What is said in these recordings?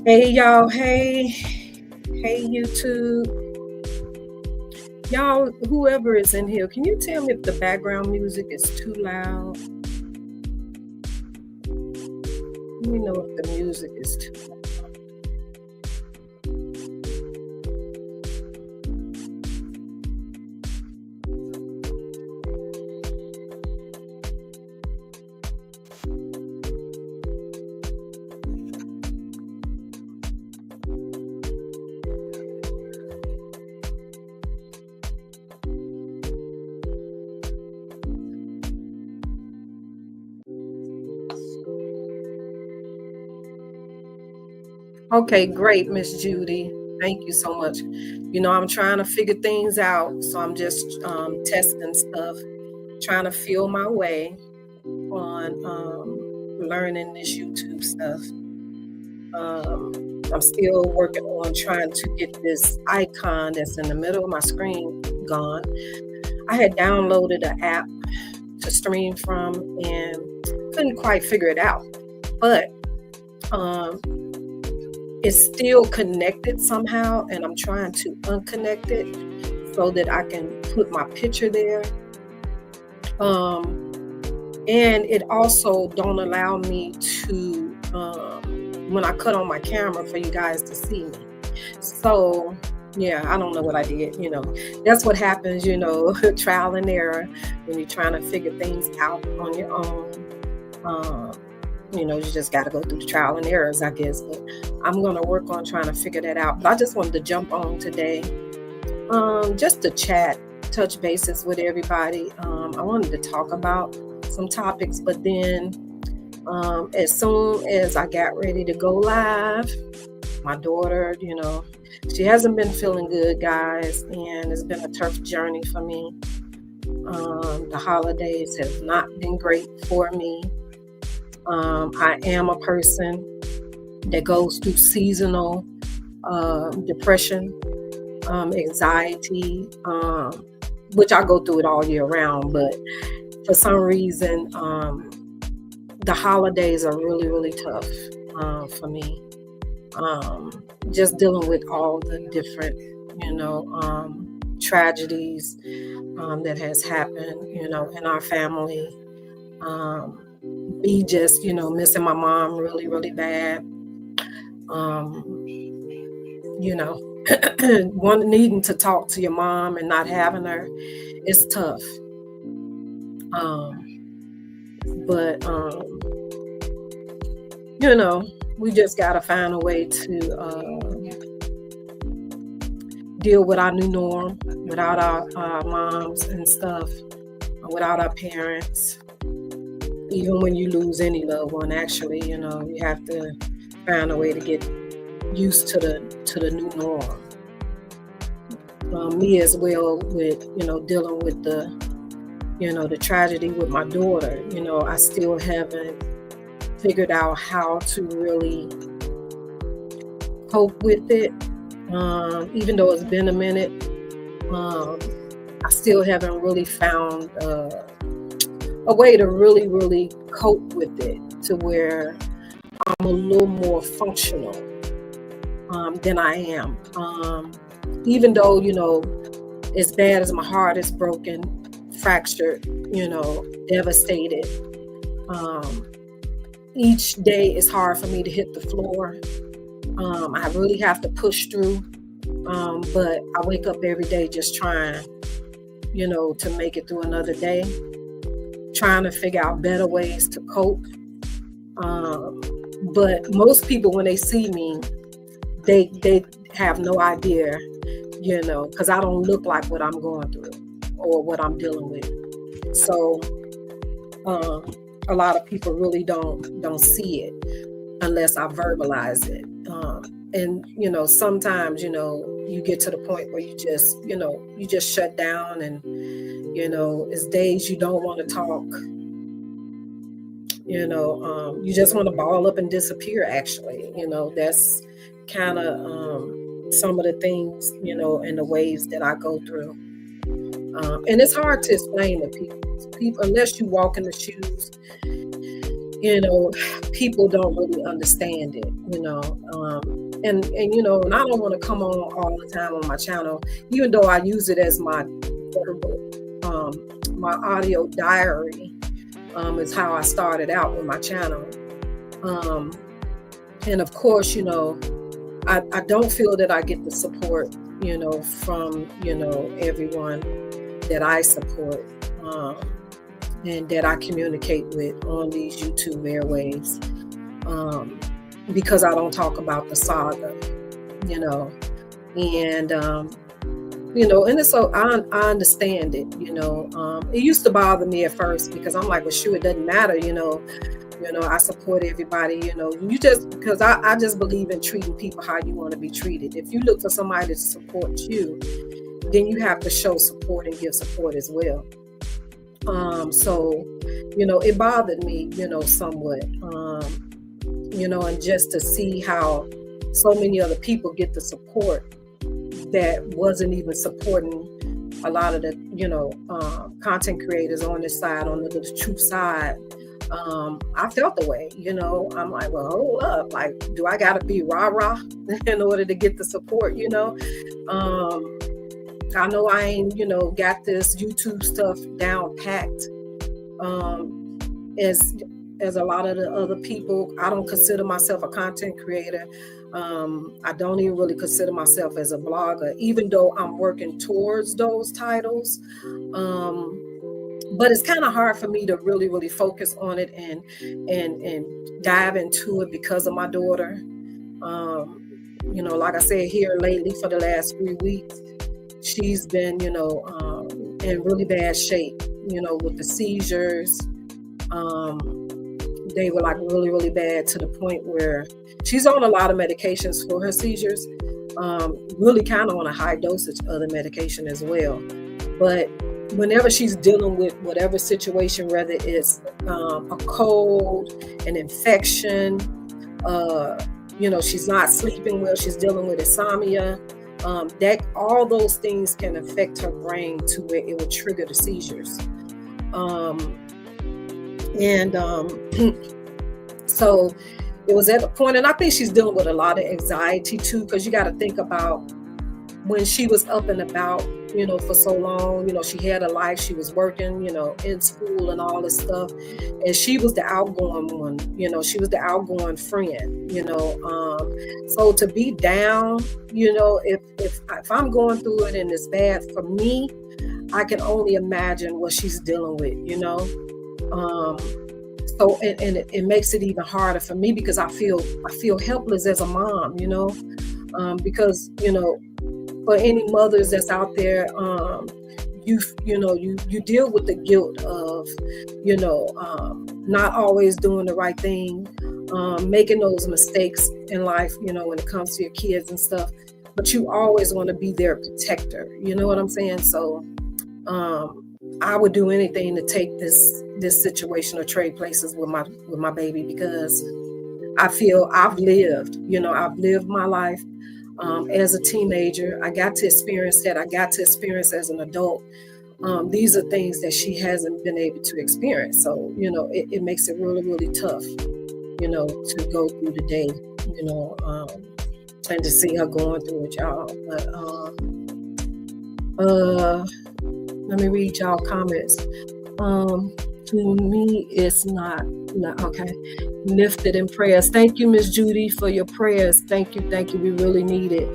Hey y'all, hey YouTube. Y'all, whoever is in here, can you tell me if the background music is too loud? Let me know if the music is too loud. Okay, great, Miss Judy. Thank you so much. I'm trying to figure things out, so I'm just testing stuff, trying to feel my way on learning this YouTube stuff. I'm still working on trying to get this icon that's in the middle of my screen gone. I had downloaded an app to stream from and couldn't quite figure it out, but it's still connected somehow, and I'm trying to unconnect it so that I can put my picture there. And it also don't allow me to when I cut on my camera for you guys to see me. So yeah, I don't know what I did. That's what happens, trial and error when you're trying to figure things out on your own. You just got to go through the trial and errors, I guess. But I'm going to work on trying to figure that out. But I just wanted to jump on today just to chat, touch bases with everybody. I wanted to talk about some topics, but then as soon as I got ready to go live, my daughter, she hasn't been feeling good, guys, and it's been a tough journey for me. The holidays have not been great for me. I am a person that goes through seasonal depression, anxiety, which I go through it all year round. But for some reason, the holidays are really, really tough for me. Just dealing with all the different, tragedies that has happened, in our family. Me just, missing my mom really, really bad. One needing to talk to your mom and not having her, it's tough. But we just gotta find a way to deal with our new norm without our moms and stuff, without our parents. Even when you lose any loved one, actually, you have to find a way to get used to the new norm. Me as well with, dealing with the tragedy with my daughter. I still haven't figured out how to really cope with it. Even though it's been a minute, I still haven't really found a way to really, really cope with it to where I'm a little more functional than I am. Even though, as bad as my heart is broken, fractured, devastated, each day is hard for me to hit the floor. I really have to push through, but I wake up every day just trying, to make it through another day, trying to figure out better ways to cope. But most people, when they see me, they have no idea, because I don't look like what I'm going through or what I'm dealing with. So a lot of people really don't see it unless I verbalize it. And sometimes you get to the point where you just shut down, and it's days you don't want to talk. You just want to ball up and disappear. Actually, that's kind of some of the things, and the waves that I go through. And it's hard to explain to people unless you walk in the shoes you know, people don't really understand it, and and I don't want to come on all the time on my channel, even though I use it as my verbal, my audio diary, is how I started out with my channel. Um, and of course, I don't feel that I get the support, from, everyone that I support, and that I communicate with on these YouTube airwaves, because I don't talk about the saga, and, and it's so I understand it, it used to bother me at first because I'm like, well, shoot, it doesn't matter, I support everybody, you just, because I just believe in treating people how you want to be treated. If you look for somebody to support you, then you have to show support and give support as well. So, it bothered me, somewhat, and just to see how so many other people get the support that wasn't even supporting a lot of the, content creators on this side, on the truth side. I felt the way, I'm like, well, hold up, like, do I gotta be rah-rah in order to get the support, I know I ain't, got this YouTube stuff down packed, as a lot of the other people. I don't consider myself a content creator. I don't even really consider myself as a blogger, even though I'm working towards those titles. But it's kind of hard for me to really, really focus on it and dive into it because of my daughter. Like I said, here lately for the last 3 weeks, she's been, in really bad shape, with the seizures. They were like really, really bad to the point where she's on a lot of medications for her seizures, really kind of on a high dosage of the medication as well. But whenever she's dealing with whatever situation, whether it's a cold, an infection, she's not sleeping well, she's dealing with insomnia, that all those things can affect her brain to where it would trigger the seizures. So it was at the point, and I think she's dealing with a lot of anxiety too, because you got to think about when she was up and about, for so long, she had a life, she was working, in school and all this stuff. And she was the outgoing one, she was the outgoing friend, so to be down, if I'm going through it and it's bad for me, I can only imagine what she's dealing with, so it makes it even harder for me because I feel helpless as a mom, because, for any mothers that's out there, you deal with the guilt of, not always doing the right thing, making those mistakes in life, when it comes to your kids and stuff, but you always want to be their protector. You know what I'm saying? So, I would do anything to take this situation or trade places with my baby, because I feel I've lived my life. As a teenager, I got to experience that. I got to experience as an adult. These are things that she hasn't been able to experience. So, it makes it really, really tough, to go through the day, and to see her going through it, y'all. But, let me read y'all comments. To me, it's not okay. Lifted in prayers. Thank you, Miss Judy, for your prayers. Thank you. We really need it.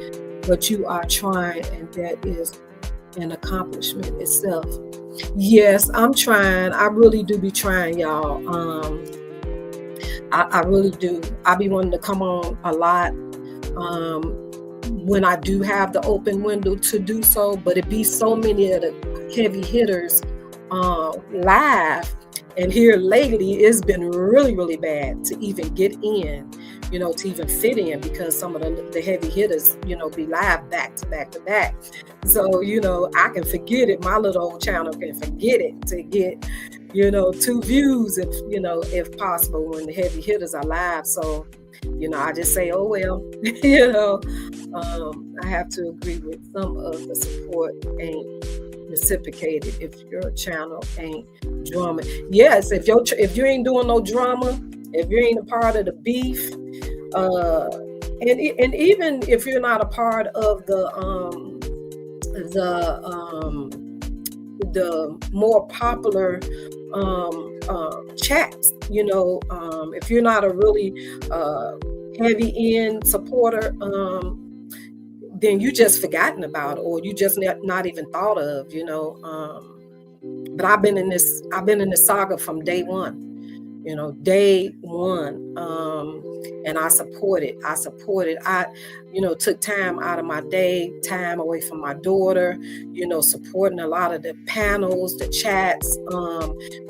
But you are trying, and that is an accomplishment itself. Yes, I'm trying. I really do be trying, y'all. I really do. I be wanting to come on a lot when I do have the open window to do so, but it be so many of the heavy hitters live. And here lately, it's been really, really bad to even get in, to even fit in, because some of the heavy hitters, be live back to back to back. So, I can forget it. My little old channel can forget it to get, 2 views if possible, when the heavy hitters are live. So, I just say, oh, well, I have to agree with some of the support ain't reciprocated if your channel ain't drama. Yes, if you ain't doing no drama, If you ain't a part of the beef, and even if you're not a part of the more popular chats, if you're not a really heavy end supporter, then you just forgotten about it, or you just not even thought of, but I've been in this saga from day one. Day one. And I supported. I, took time out of my day, time away from my daughter, supporting a lot of the panels, the chats,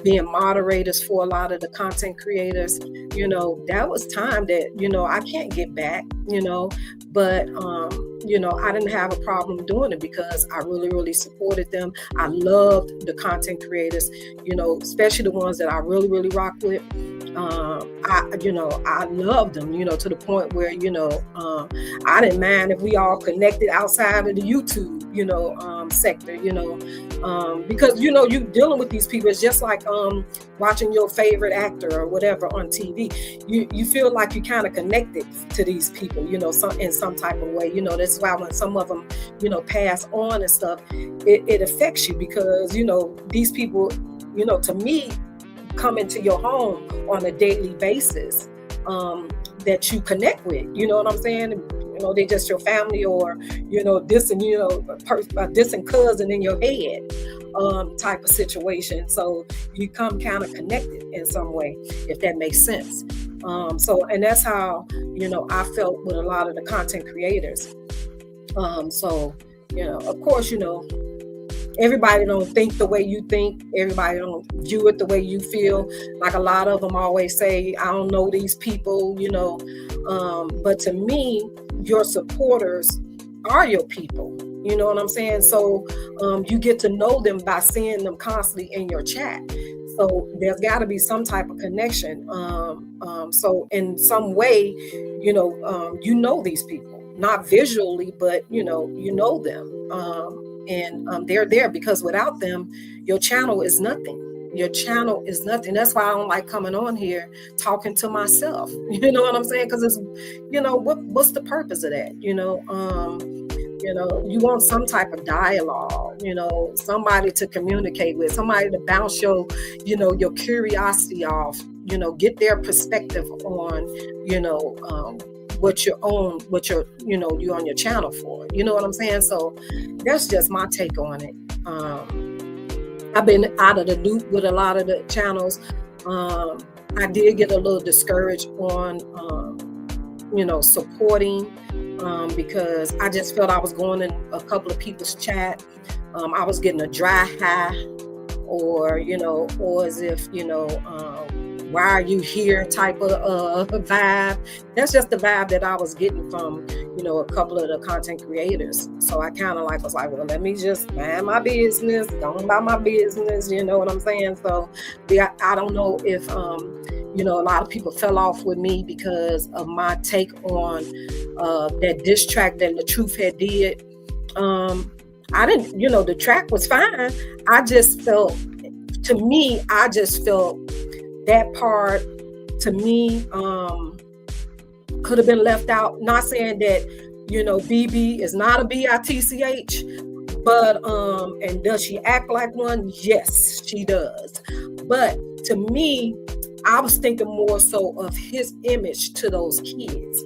being moderators for a lot of the content creators. That was time that, I can't get back, but, I didn't have a problem doing it because I really, really supported them. I loved the content creators, especially the ones that I really, really rock with. I loved them, to the point where, I didn't mind if we all connected outside of the YouTube, sector, because, you're dealing with these people. It's just like watching your favorite actor or whatever on TV. You feel like you kind of connected to these people, in some type of way. That's why when some of them, pass on and stuff, it affects you because, these people, to me, come into your home on a daily basis, that you connect with, you know what I'm saying? They just your family, or, distant, a distant cousin in your head, type of situation. So you come kind of connected in some way, if that makes sense. And that's how, I felt with a lot of the content creators. Of course, everybody don't think the way you think. Everybody don't view it the way you feel. Like a lot of them always say, I don't know these people, but to me, your supporters are your people. You know what I'm saying? So you get to know them by seeing them constantly in your chat. So there's got to be some type of connection. So in some way, these people, not visually, but, you know them. And they're there because without them, your channel is nothing. Your channel is nothing. That's why I don't like coming on here talking to myself. You know what I'm saying? Because it's, what's the purpose of that? You want some type of dialogue, somebody to communicate with, somebody to bounce your curiosity off, get their perspective on, what you're on your channel for. You know what I'm saying? So that's just my take on it. I've been out of the loop with a lot of the channels. I did get a little discouraged on, supporting, because I just felt I was going in a couple of people's chat. I was getting a dry high, or as if, why are you here type of vibe. That's just the vibe that I was getting from, a couple of the content creators. So I kind of was like, well, let me just mind my business, go about my business, you know what I'm saying? So I don't know if, a lot of people fell off with me because of my take on that diss track that LaTruth had did. I didn't, the track was fine. I just felt that part, to me, could have been left out. Not saying that, BB is not a BITCH, but, and does she act like one? Yes, she does. But to me, I was thinking more so of his image to those kids,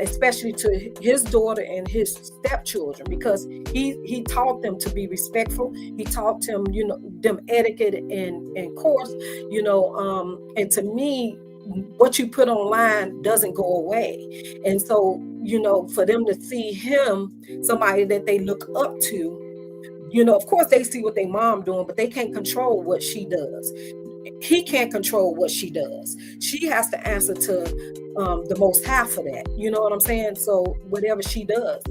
especially to his daughter and his stepchildren, because he taught them to be respectful. He taught them, them etiquette and course, and to me, what you put online doesn't go away. And so, for them to see him, somebody that they look up to, of course they see what their mom doing, but they can't control what she does. He can't control what she does. She has to answer to the Most High for that. You know what I'm saying? So whatever she does,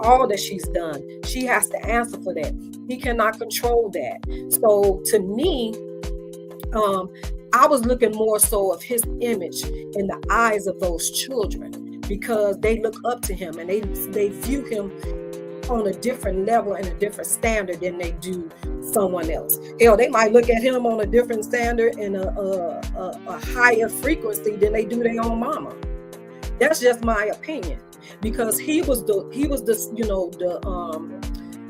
all that she's done, she has to answer for that. He cannot control that. So to me, I was looking more so of his image in the eyes of those children, because they look up to him and they view him on a different level and a different standard than they do someone else. Hell, they might look at him on a different standard and a higher frequency than they do their own mama. That's just my opinion, because he was the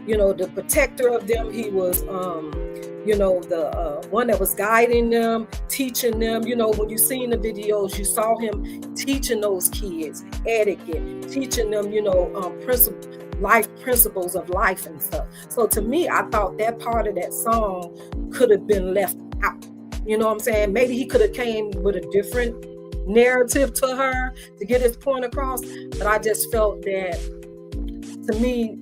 the protector of them. He was the one that was guiding them, teaching them. When you seen the videos, you saw him teaching those kids etiquette, teaching them life principles of life and stuff. So to me, I thought that part of that song could have been left out. You know what I'm saying? Maybe he could have came with a different narrative to her to get his point across, but I just felt that, to me,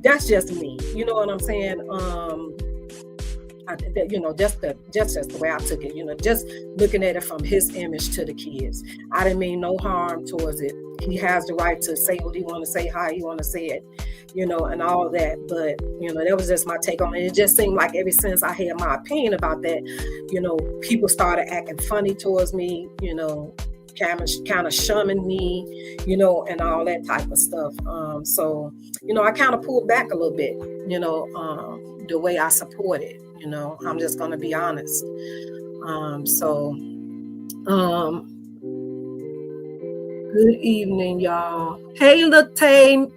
that's just me. You know what I'm saying? Just the way I took it. Just looking at it from his image to the kids. I didn't mean no harm towards it. He has the right to say what he want to say, how he want to say it, and all that. But that was just my take on it. It just seemed like ever since I had my opinion about that, people started acting funny towards me, kind of shunning me, and all that type of stuff. So I kind of pulled back a little bit, the way I support it. I'm just gonna be honest. Good evening, y'all. Hey, Latay,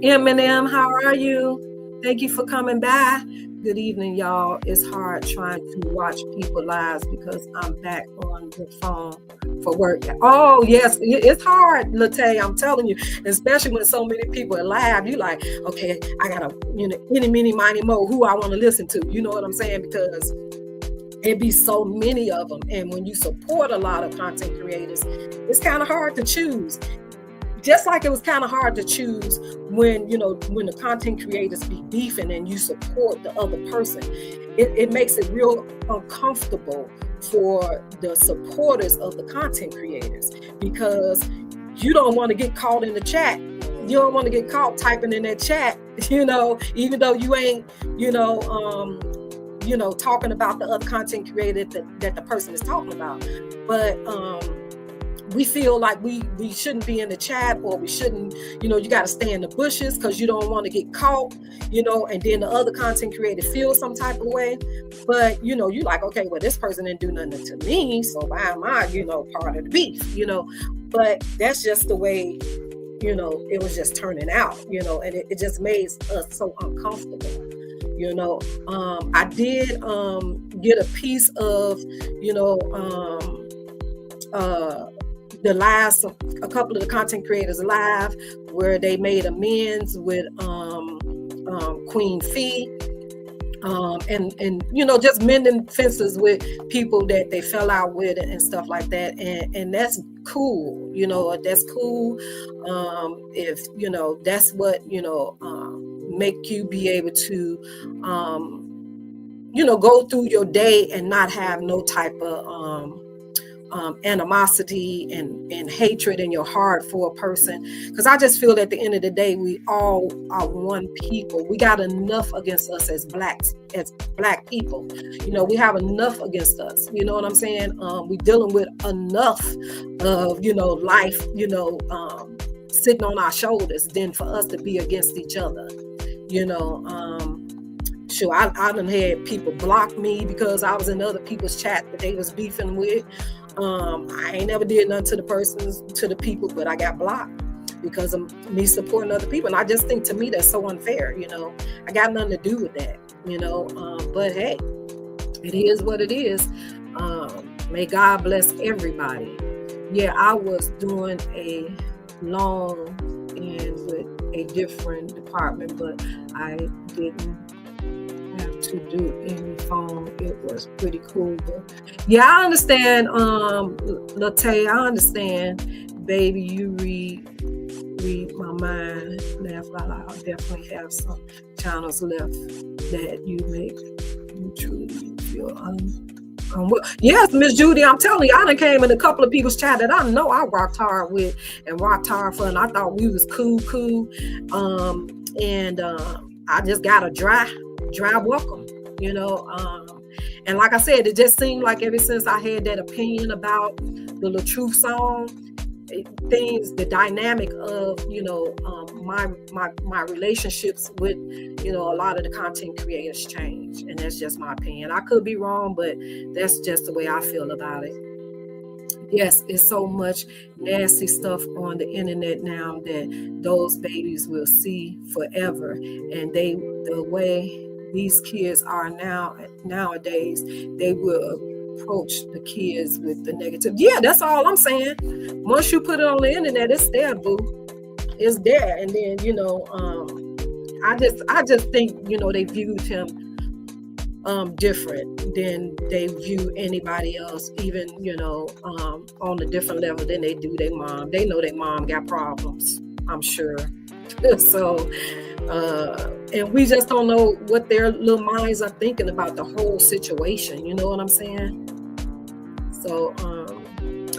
Eminem, how are you? Thank you for coming by. Good evening, y'all. It's hard trying to watch people lives because I'm back on the phone for work. Oh, yes, it's hard, Latay, I'm telling you, especially when so many people are live. You like, okay, I gotta, any, mini, miny, mo, who I want to listen to. You know what I'm saying? Because it be so many of them. And when you support a lot of content creators, it's kind of hard to choose. Just like it was kind of hard to choose when the content creators be beefing and you support the other person. It makes it real uncomfortable for the supporters of the content creators, because you don't want to get caught in the chat. You don't want to get caught typing in that chat, even though you ain't, talking about the other content creator that the person is talking about. But we feel like we shouldn't be in the chat, or we shouldn't, you got to stay in the bushes because you don't want to get caught, and then the other content creator feels some type of way. But, you like, okay, well, this person didn't do nothing to me, so why am I, part of the beef, But that's just the way, it was just turning out, and it just made us so uncomfortable. I did get a piece of, the lives of a couple of the content creators live, where they made amends with Queen Fee, and just mending fences with people that they fell out with and stuff like that, and that's cool. That's cool. If that's what make you be able to go through your day and not have no type of animosity and hatred in your heart for a person. Because I just feel at the end of the day, we all are one people. We got enough against us as black people. We have enough against us. You know what I'm saying? We dealing with enough of life sitting on our shoulders than for us to be against each other. Sure, I done had people block me because I was in other people's chat that they was beefing with. I ain't never did nothing to the people, but I got blocked because of me supporting other people. And I just think, to me, that's so unfair. I got nothing to do with that, but hey, it is what it is. May God bless everybody. Yeah, I was doing a long end with a different department, but I didn't have to do any phone. It was pretty cool. But yeah, I understand, Latay, I understand, baby, you read my mind. I'll definitely have some channels left that you make you truly feel yes, Miss Judy, I'm telling you, I done came in a couple of people's chat that I know I rocked hard with and rocked hard for, and I thought we was cool. And I just got a dry welcome, and like I said, it just seemed like ever since I had that opinion about the LaTruth song, things, the dynamic of, my relationships with, a lot of the content creators change. And that's just my opinion. I could be wrong, but that's just the way I feel about it. Yes, it's so much nasty stuff on the internet now that those babies will see forever. And the way these kids are nowadays, they will approach the kids with the negative. Yeah, that's all I'm saying. Once you put it on the internet, it's there, boo. It's there. And then, I just think, they viewed him different than they view anybody else, even, on a different level than they do their mom. They know their mom got problems, I'm sure. So, and we just don't know what their little minds are thinking about the whole situation. You know what I'm saying? So,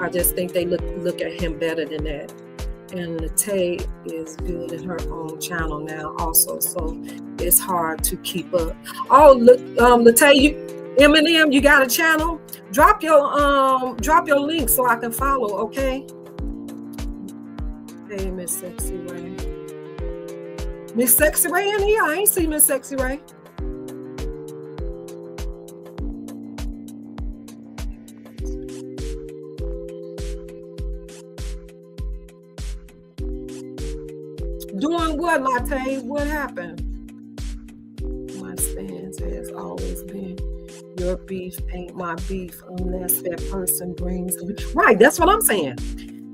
I just think they look at him better than that. And Latay is building her own channel now also, so it's hard to keep up. Oh, look, Latay, Eminem, you got a channel? Drop your link so I can follow, okay? Hey, Miss Sexy Ray. Miss Sexy Ray in here? I ain't see Miss Sexy Ray. Doing what, Latte? What happened? My stance has always been, your beef ain't my beef unless that person brings me. Right, that's what I'm saying.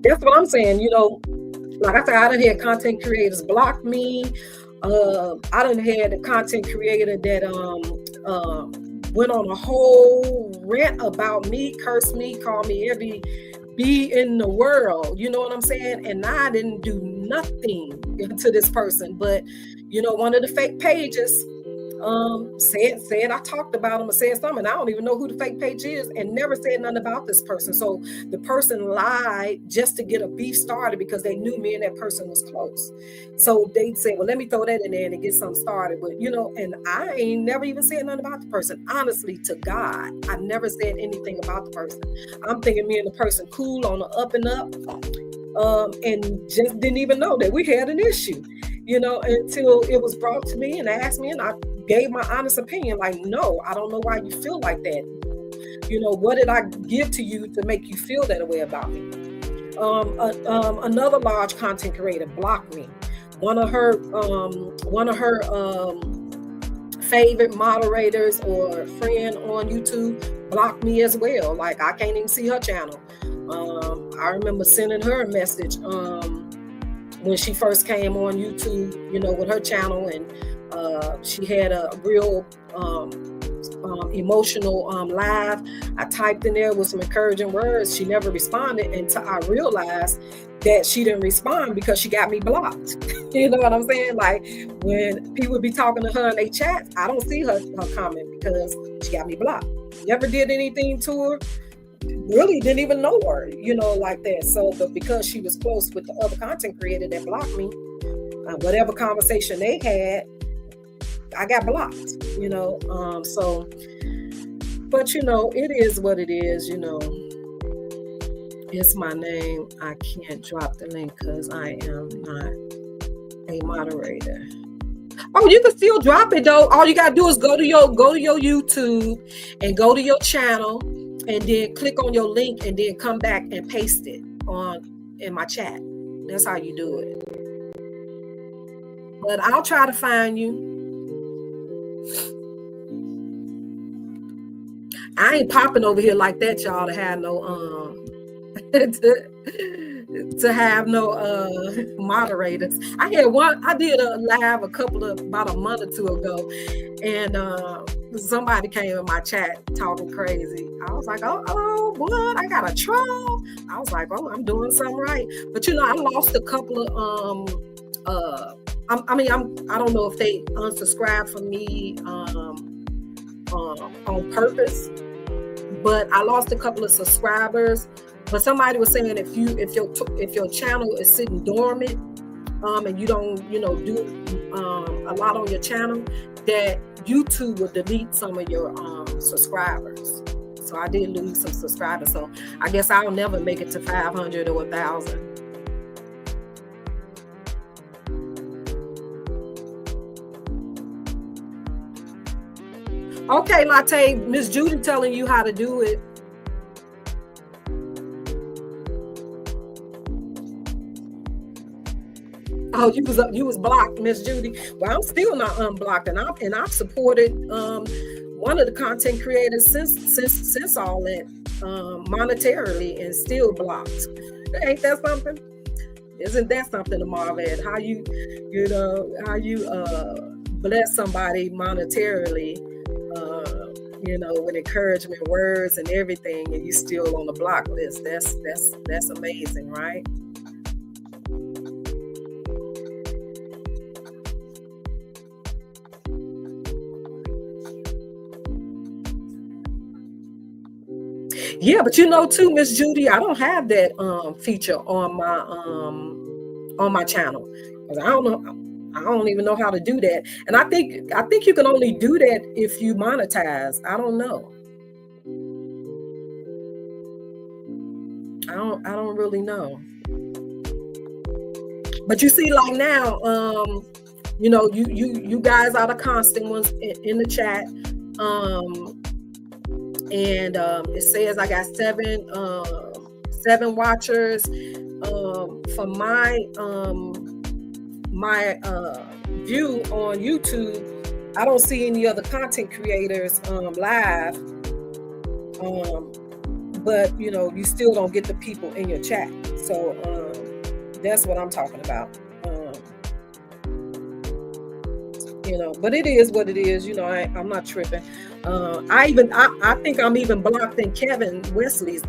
That's what I'm saying. Like I said, I done had content creators block me. I done had a content creator that went on a whole rant about me, cursed me, called me every B in the world. You know what I'm saying? And I didn't do nothing to this person, but one of the fake pages said I talked about him or said something. I don't even know who the fake page is and never said nothing about this person. So the person lied just to get a beef started because they knew me and that person was close. So they said, well, let me throw that in there and get something started. But and I ain't never even said nothing about the person. Honestly, to God, I never said anything about the person. I'm thinking me and the person cool on the up and up. And just didn't even know that we had an issue, until it was brought to me and asked me, and I gave my honest opinion, like, no, I don't know why you feel like that. What did I give to you to make you feel that way about me? Another large content creator blocked me. One of her favorite moderators or friend on YouTube blocked me as well. Like, I can't even see her channel. I remember sending her a message when she first came on YouTube, with her channel, and she had a real emotional live. I typed in there with some encouraging words. She never responded until I realized that she didn't respond because she got me blocked. You know what I'm saying? Like, when people be talking to her in their chats, I don't see her comment because she got me blocked. Never did anything to her. Really didn't even know her, like that. So, but because she was close with the other content creator that blocked me, whatever conversation they had, I got blocked, so, but it is what it is, it's my name. I can't drop the link because I am not a moderator. Oh, you can still drop it though. All you gotta do is go to your YouTube and go to your channel and then click on your link and then come back and paste it in my chat. That's how you do it. But I'll try to find you. I ain't popping over here like that, y'all, to have no to have no moderators. I did a live about a month or two ago, and somebody came in my chat talking crazy. I was like, oh, what? I got a troll. I was like, oh, I'm doing something right. But I lost a couple of I don't know if they unsubscribed from me on purpose, but I lost a couple of subscribers. But somebody was saying if your channel is sitting dormant, and you don't do a lot on your channel, that YouTube will delete some of your subscribers. So So I did lose some subscribers. So I guess I'll never make it to 500 or 1,000. Okay, Latte, Miss Judy telling you how to do it. Oh, you was blocked, Miss Judy. Well, I'm still not unblocked, and I've supported one of the content creators since all that monetarily, and still blocked. Ain't that something? Isn't that something to marvel at? How you bless somebody monetarily, with encouragement words and everything, and you still on the block list. That's amazing, right? Yeah, but too, Miss Judy, I don't have that feature on my channel, because I don't even know how to do that. And I think you can only do that if you monetize. I don't know. I don't really know. But you see, like now, you guys are the constant ones in the chat. And it says I got seven watchers. For my view on YouTube, I don't see any other content creators live. But you still don't get the people in your chat. So that's what I'm talking about. But it is what it is. I'm not tripping. I think I'm even blocked in Kevin Wesley's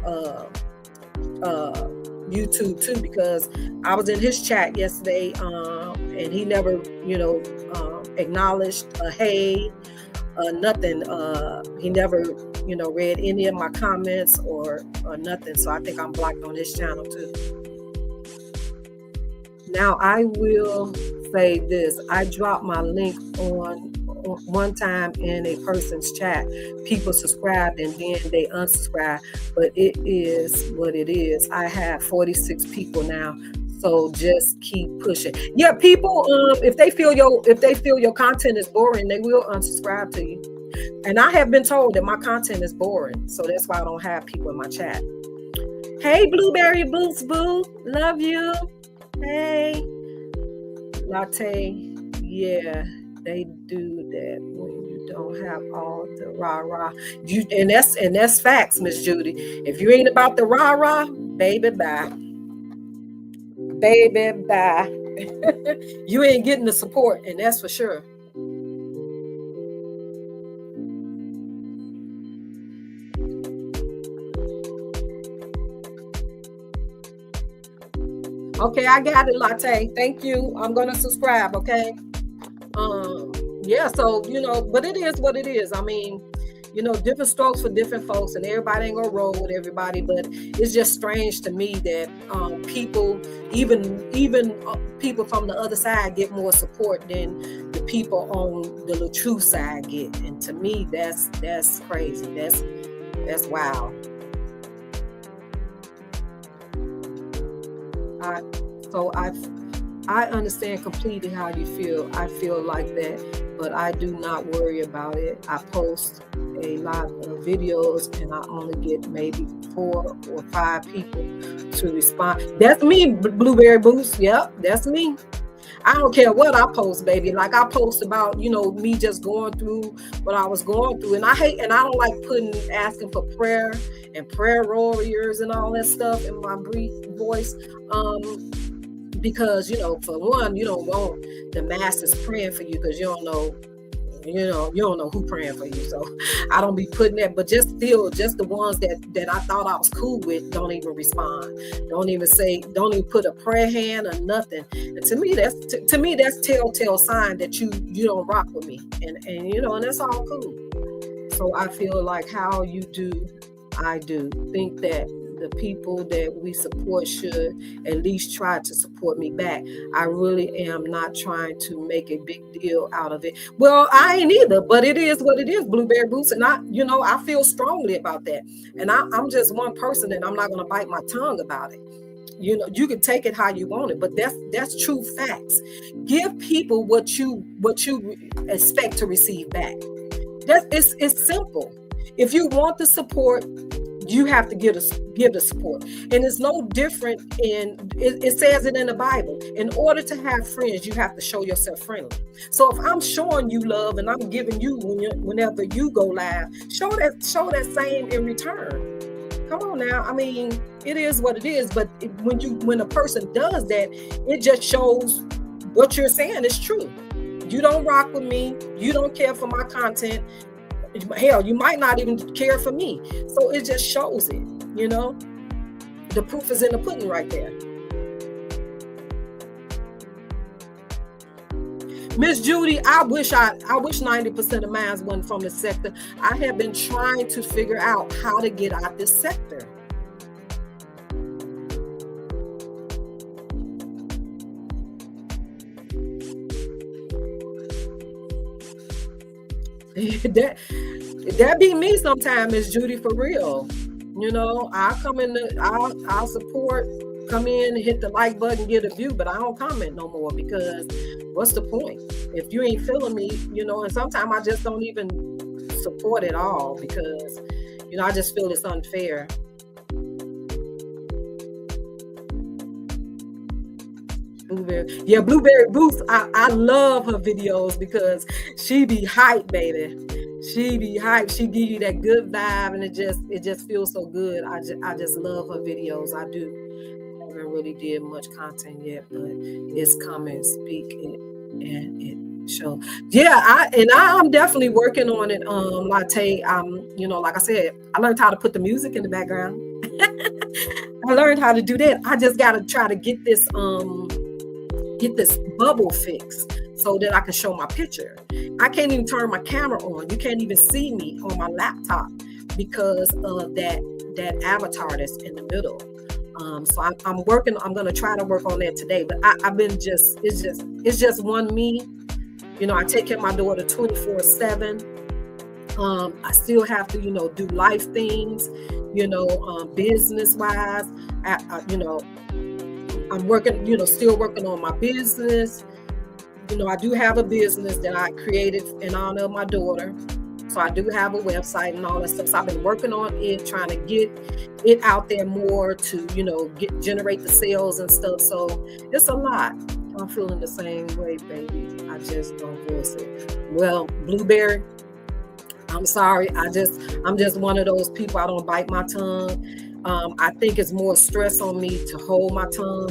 YouTube too, because I was in his chat yesterday, and he never, acknowledged a hey, nothing. He never, read any of my comments or nothing. So I think I'm blocked on his channel too. Now I will say this: I dropped my link on one time in a person's chat. People subscribed and then they unsubscribed, but it is what it is. I have 46 people now, so just keep pushing. Yeah, people, if they feel your content is boring, they will unsubscribe to you. And I have been told that my content is boring, so that's why I don't have people in my chat. Hey, Blueberry Boots Boo, love you. Hey, Latte, yeah, they do that when you don't have all the rah-rah. And that's facts, Miss Judy. If you ain't about the rah-rah, baby, bye. Baby, bye. You ain't getting the support, and that's for sure. Okay, I got it, Latte. Thank you. I'm gonna subscribe. Okay. Yeah. So but it is what it is. I mean, different strokes for different folks, and everybody ain't gonna roll with everybody. But it's just strange to me that people, even people from the other side, get more support than the people on the LaTruth side get. And to me, that's crazy. That's wild. I understand completely how you feel. I feel like that, but I do not worry about it. I post a lot of videos, and I only get maybe 4 or 5 people to respond. That's me, Blueberry Boost. Yep, that's me. I don't care what I post, baby. Like I post about, me just going through what I was going through. And I don't like asking for prayer and prayer warriors and all that stuff in my brief voice. Because, for one, you don't want the masses praying for you, because you don't know who praying for you. So I don't be putting that, but just the ones that I thought I was cool with don't even respond. Don't even put a prayer hand or nothing. And to me, that's telltale sign that you don't rock with me. And that's all cool. So I feel like how you do, I do. Think that the people that we support should at least try to support me back. I really am not trying to make a big deal out of it. Well, I ain't either, but it is what it is, Blueberry Boots. And I feel strongly about that. And I'm just one person, and I'm not going to bite my tongue about it. You can take it how you want it, but that's true facts. Give people what you expect to receive back. It's simple. If you want the support, you have to give the support. And it's no different it says it in the Bible. In order to have friends, you have to show yourself friendly. So if I'm showing you love and I'm giving you whenever you go live, show that same in return. Come on now. I mean, it is what it is. But when a person does that, it just shows what you're saying is true. You don't rock with me. You don't care for my content. Hell, you might not even care for me. So it just shows it, The proof is in the pudding right there. Miss Judy, I wish 90% of mine wasn't from the sector. I have been trying to figure out how to get out this sector. that be me sometimes, Miss Judy, for real. I'll support, come in and hit the like button, get a view, but I don't comment no more, because what's the point if you ain't feeling me? And sometimes I just don't even support at all, because I just feel it's unfair. Blueberry Boots, I love her videos because she be hype, baby. She be hype. She give you that good vibe, and it just feels so good. I just love her videos. I do. I haven't really did much content yet, but it's coming. Speak it and it show. Yeah, I'm definitely working on it. Latte. Like I said, I learned how to put the music in the background. I learned how to do that. I just gotta try to get this bubble fixed so that I can show my picture. I can't even turn my camera on. You can't even see me on my laptop because of that avatar that's in the middle. So I'm working. I'm gonna try to work on that today. But I've been it's just one me. I take care of my daughter 24/7. I still have to do life things. Business wise. I'm working, still working on my business. I do have a business that I created in honor of my daughter. So I do have a website and all that stuff. So I've been working on it, trying to get it out there more to, generate the sales and stuff. So it's a lot. I'm feeling the same way, baby. I just don't voice it. Well, Blueberry, I'm sorry. I'm just one of those people. I don't bite my tongue. I think it's more stress on me to hold my tongue.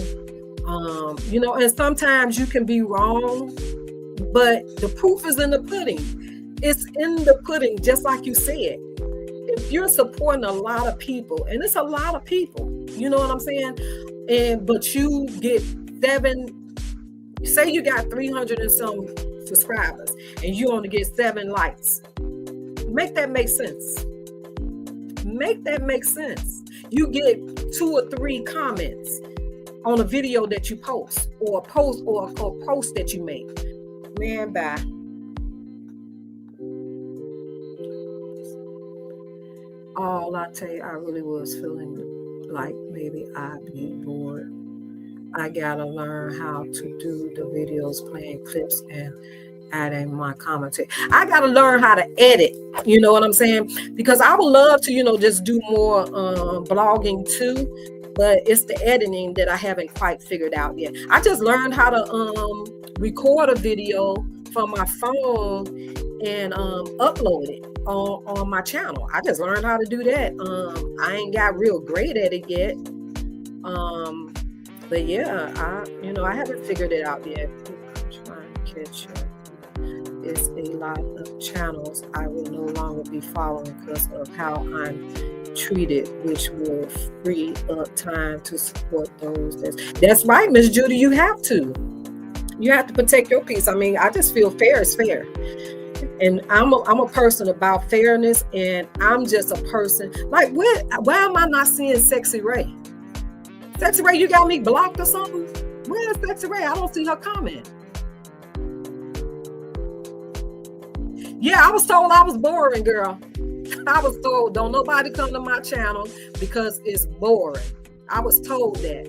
And sometimes you can be wrong, but the proof is in the pudding. It's in the pudding, just like you said. If you're supporting a lot of people, and it's a lot of people, you know what I'm saying? But you get say you got 300 and some subscribers, and you only get 7 likes. Make that make sense. Make that make sense. You get 2 or 3 comments on a video that you post, or a post that you make. Man, bye. All I tell you, I really was feeling like maybe I'd be bored. I gotta learn how to do the videos, playing clips and adding my commentary. I gotta learn how to edit, you know what I'm saying? Because I would love to, just do more blogging too, but it's the editing that I haven't quite figured out yet. I just learned how to record a video from my phone and upload it on my channel. I just learned how to do that. I ain't got real great at it yet. But yeah, I haven't figured it out yet. I'm trying to catch up. It's a lot of channels I will no longer be following because of how I'm treated, which will free up time to support those. That's right, Miss Judy. You have to protect your peace. I mean, I just feel fair is fair. And I'm a person about fairness, and I'm just a person like, why am I not seeing Sexy Ray? Sexy Ray, you got me blocked or something? Where is Sexy Ray? I don't see her comment. Yeah, I was told I was boring, girl. I was told don't nobody come to my channel because it's boring. I was told that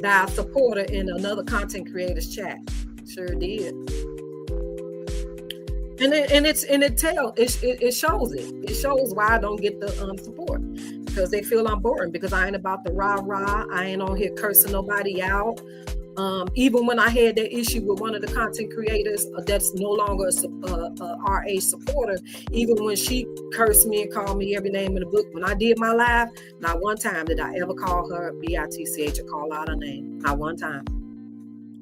by a supporter in another content creators chat. Sure did. And it shows it. It shows why I don't get the support, because they feel I'm boring, because I ain't about the rah-rah. I ain't on here cursing nobody out. Even when I had that issue with one of the content creators that's no longer a RA supporter, even when she cursed me and called me every name in the book, when I did my live, not one time did I ever call her BITCH or call out her name. Not one time.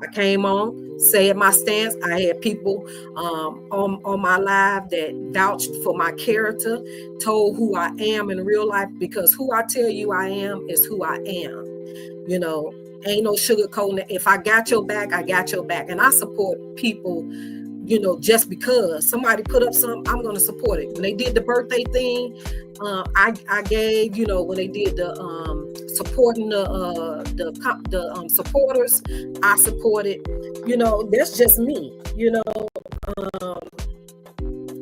I came on, said my stance. I had people on my live that vouched for my character, told who I am in real life, because who I tell you I am is who I am. You know, ain't no sugarcoating it. If I got your back, I got your back. And I support people, you know, just because somebody put up something, I'm going to support it. When they did the birthday thing, I gave, you know, when they did the supporting the supporters, I supported. You know, that's just me. You know,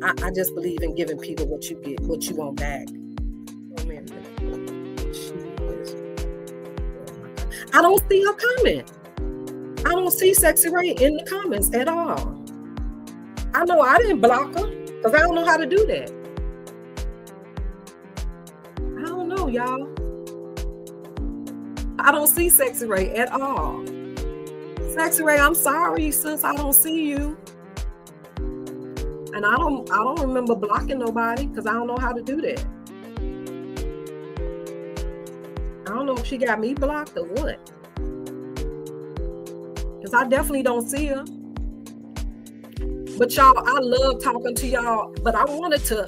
I just believe in giving people what you get, what you want back. Oh man, I don't see her comment. I don't see Sexy Ray in the comments at all. I know I didn't block her because I don't know how to do that. I don't know, y'all. I don't see Sexy Ray at all. Sexy Ray, I'm sorry, sis, I don't see you. And I don't remember blocking nobody because I don't know how to do that. I don't know if she got me blocked or what. Because I definitely don't see her. But y'all, I love talking to y'all. But I wanted to,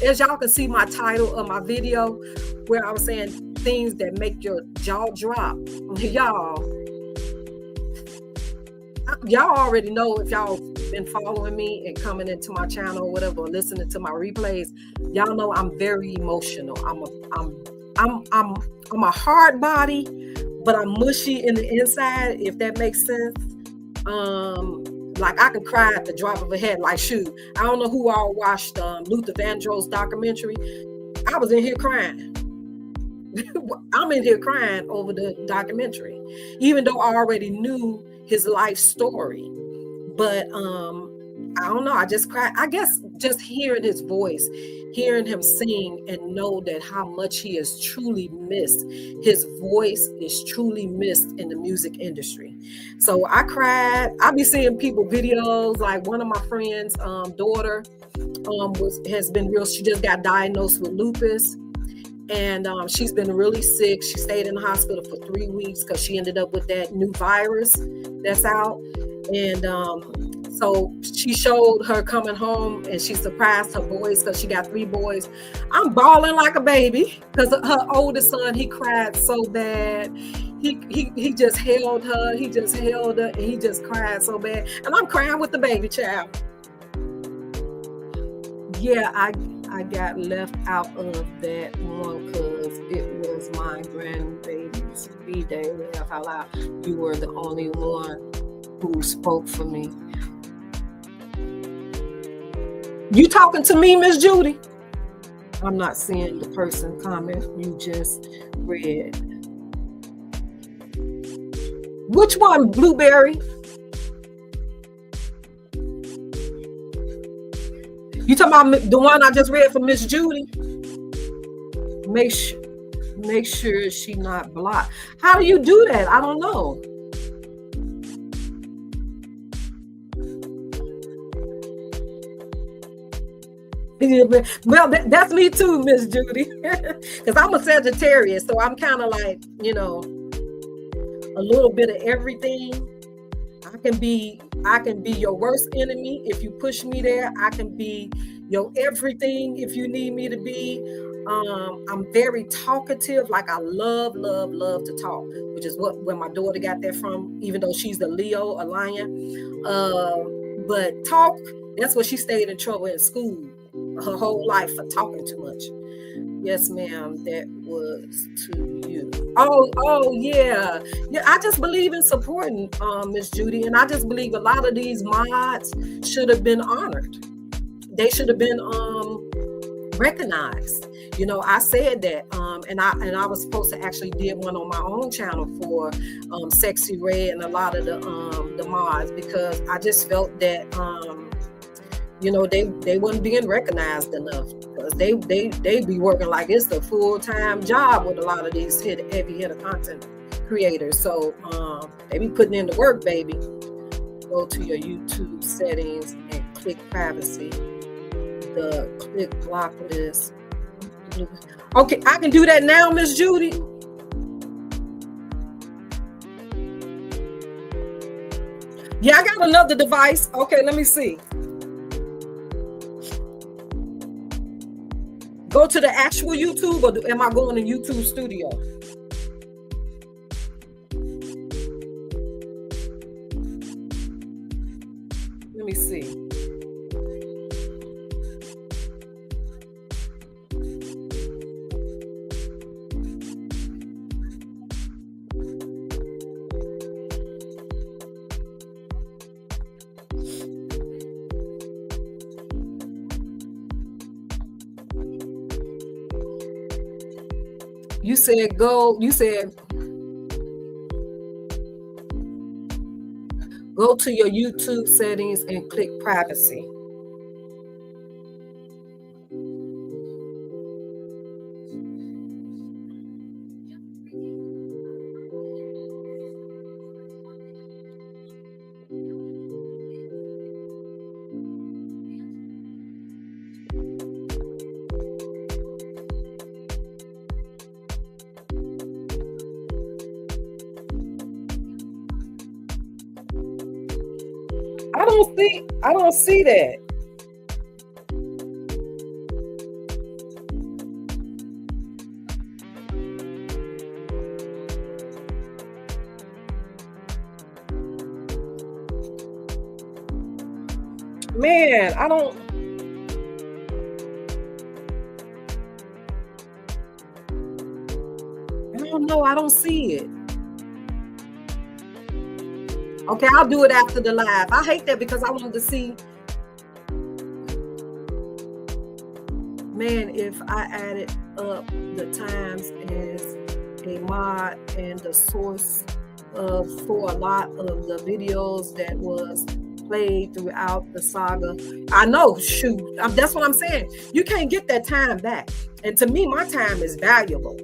as y'all can see my title of my video, where I was saying things that make your jaw drop. Y'all already know, if y'all been following me and coming into my channel or whatever, or listening to my replays, y'all know I'm very emotional. I'm a hard body, but I'm mushy in the inside, if that makes sense. Like I can cry at the drop of a hat. Like, shoot, I don't know who all watched Luther Vandross documentary. I was in here crying. I'm in here crying over the documentary, even though I already knew his life story. But I don't know, I just cried. I guess just hearing his voice, hearing him sing, and know that how much he is truly missed. His voice is truly missed in the music industry. So I cried. I be seeing people videos, like one of my friends' daughter has been real. She just got diagnosed with lupus. And she's been really sick. She stayed in the hospital for 3 weeks because she ended up with that new virus that's out. And so she showed her coming home, and she surprised her boys because she got 3 boys. I'm bawling like a baby because her oldest son, he cried so bad. He just held her. He just held her, and he just cried so bad. And I'm crying with the baby child. Yeah, I got left out of that one because it was my grandbaby's B-day. Laugh out loud. You were the only one who spoke for me. You talking to me, Miss Judy? I'm not seeing the person comment you just read. Which one, Blueberry? You talking about the one I just read from Miss Judy? Make sure she not blocked. How do you do that? I don't know. Well, that's me too, Miss Judy. Because I'm a Sagittarius, so I'm kind of like, you know, a little bit of everything. I can be your worst enemy if you push me there. I can be your everything if you need me to be. I'm very talkative. Like I love to talk, which is where my daughter got that from, even though she's a Leo, a lion. But talk, that's what she stayed in trouble in school her whole life, for talking too much. Yes, ma'am, that was to you. Oh, yeah. Yeah, I just believe in supporting Miss Judy, and I just believe a lot of these mods should have been honored. They should have been recognized. You know, I said that, and I was supposed to actually did one on my own channel for Sexy Red and a lot of the mods, because I just felt that you know, they wasn't being recognized enough, because they be working like it's the full-time job with a lot of these heavy hitter content creators. So they be putting in the work, baby. Go to your YouTube settings and click privacy. The click block list. Okay, I can do that now, Miss Judy. Yeah, I got another device. Okay, let me see. Go to the actual YouTube, or am I going to YouTube Studio? Let me see. You said go to your YouTube settings and click privacy. I don't see that. Man, I don't know. I don't see it. Okay, I'll do it after the live. I hate that, because I wanted to see. Man, if I added up the times as a mod and the source for a lot of the videos that was played throughout the saga, I know, shoot, that's what I'm saying. You can't get that time back. And to me, my time is valuable.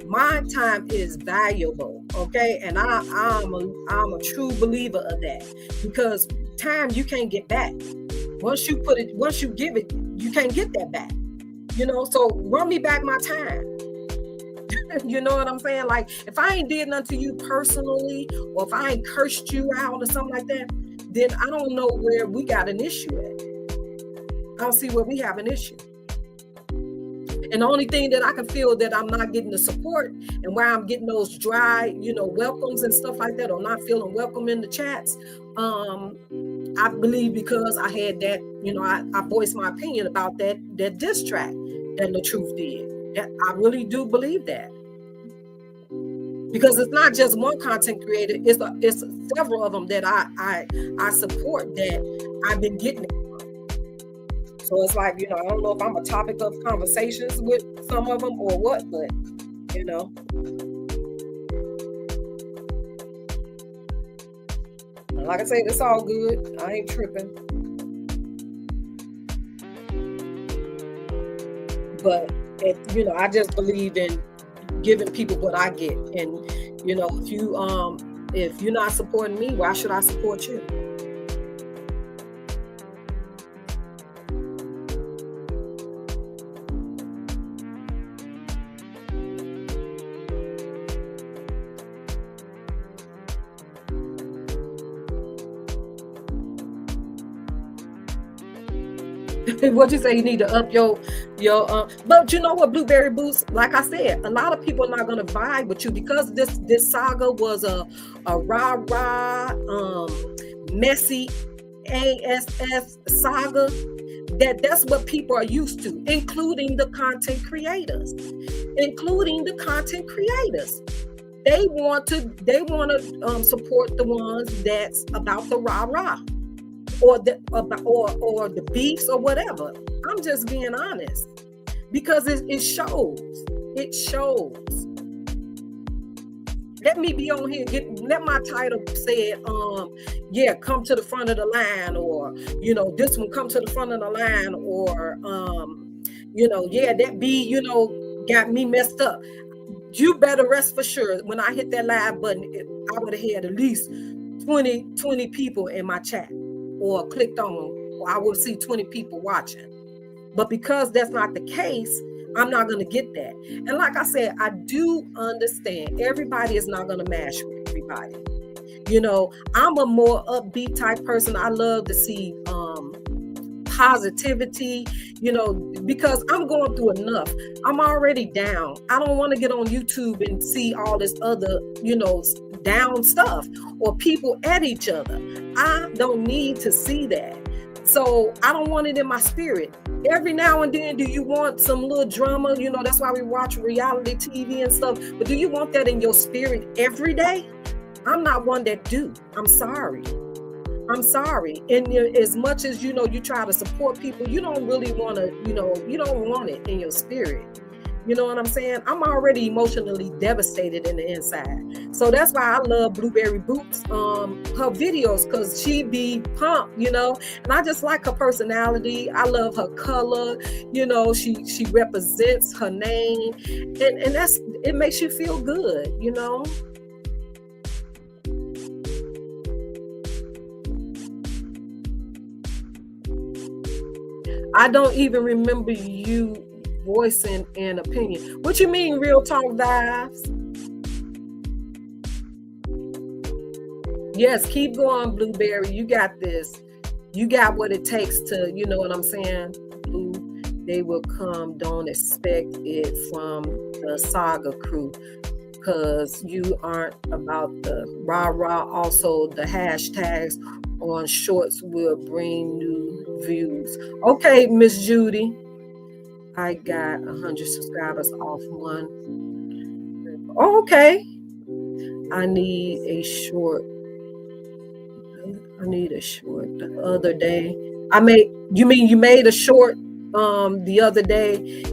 My time is valuable, okay? And I'm a true believer of that, because time you can't get back. Once you give it, you can't get that back. You know, so run me back my time. You know what I'm saying? Like, if I ain't did nothing to you personally, or if I ain't cursed you out or something like that, then I don't know where we got an issue at. I don't see where we have an issue. And the only thing that I can feel that I'm not getting the support, and why I'm getting those dry, you know, welcomes and stuff like that, or not feeling welcome in the chats, I believe because I had that, you know, I voiced my opinion about that diss track that The Truth did. I really do believe that. Because it's not just one content creator, it's several of them that I support, that I've been getting it. So it's like, you know, I don't know if I'm a topic of conversations with some of them or what, but, you know. Like I said, it's all good. I ain't tripping. But, you know, I just believe in giving people what I get. And, you know, if you're not supporting me, why should I support you? What you say? You need to up your but you know what, Blueberry Boost, like I said, a lot of people are not going to vibe with you, because this saga was a rah-rah, messy ASS saga, that's what people are used to, including the content creators. They want to support the ones that's about the rah-rah or the beefs or whatever. I'm just being honest, because it shows. It shows. Let me be on here. Let my title say it. Come to the front of the line, or this one come to the front of the line, or that be got me messed up. You better rest for sure. When I hit that live button, I would have had at least 20 people in my chat, or clicked on, or I will see 20 people watching. But because that's not the case, I'm not going to get that. And like I said, I do understand everybody is not going to match with everybody. I'm a more upbeat type person. I love to see positivity, because I'm going through enough. I'm already down. I don't want to get on YouTube and see all this other, down stuff or people at each other. I don't need to see that. So I don't want it in my spirit. Every now and then, do you want some little drama? That's why we watch reality TV and stuff. But do you want that in your spirit every day? I'm not one that do. I'm sorry. And as much as, you try to support people, you don't really want to, you don't want it in your spirit. You know what I'm saying? I'm already emotionally devastated in the inside. So that's why I love Blueberry Boots, her videos, because she be pumped, and I just like her personality. I love her color. She represents her name, and it makes you feel good, I don't even remember you voicing an opinion. What you mean, Real Talk Vibes? Yes, keep going, Blueberry. You got this. You got what it takes to, you know what I'm saying? Blue, they will come. Don't expect it from the Saga crew, because you aren't about the rah-rah. Also, the hashtags on shorts will bring new views. Okay, Miss Judy. I got 100 subscribers off one. Oh, okay. I need a short. The other day. You mean you made a short the other day,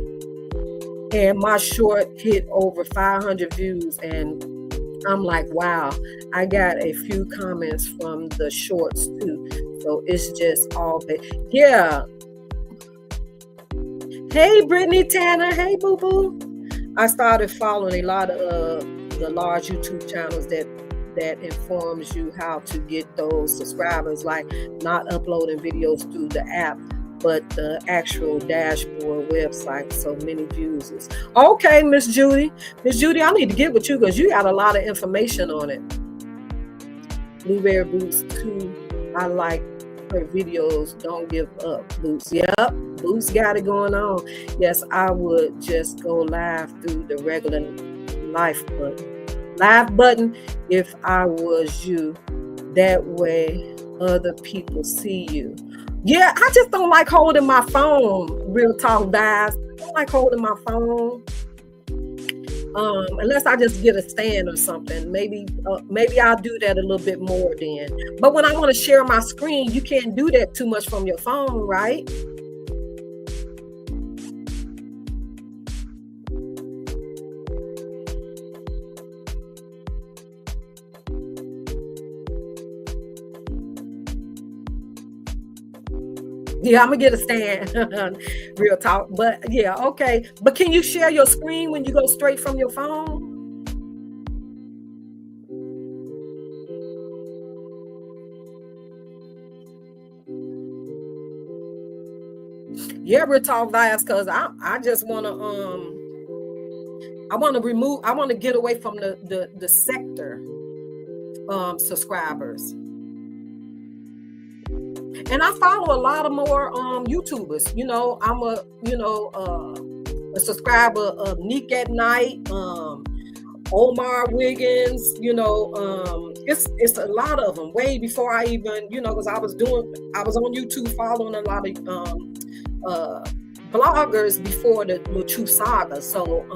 and my short hit over 500 views, and I'm like, wow. I got a few comments from the shorts too. So it's just all bad. Yeah. Hey, Brittany Tanner. Hey, boo boo. I started following a lot of the large YouTube channels that informs you how to get those subscribers, like not uploading videos through the app, but the actual dashboard website. So many views. Okay, Miss Judy. Miss Judy, I need to get with you because you got a lot of information on it. Blueberry Boots too. I like her videos. Don't give up, Boots. Yep, Boots got it going on. Yes, I would just go live through the regular live button if I was you. That way other people see you. Yeah, I just don't like holding my phone. Real Talk Vibes. I don't like holding my phone. Unless I just get a stand or something. Maybe I'll do that a little bit more then. But when I want to share my screen, you can't do that too much from your phone, right? Yeah, I'm gonna get a stand. Real talk. But yeah, okay. But can you share your screen when you go straight from your phone? Yeah, Real Talk Vibes, because I just wanna I want to get away from the sector subscribers. And I follow a lot of more YouTubers. I'm a subscriber of Nick at Night, Omar Wiggins, it's a lot of them. Way before I even, because I was on YouTube following a lot of bloggers before the True Saga. So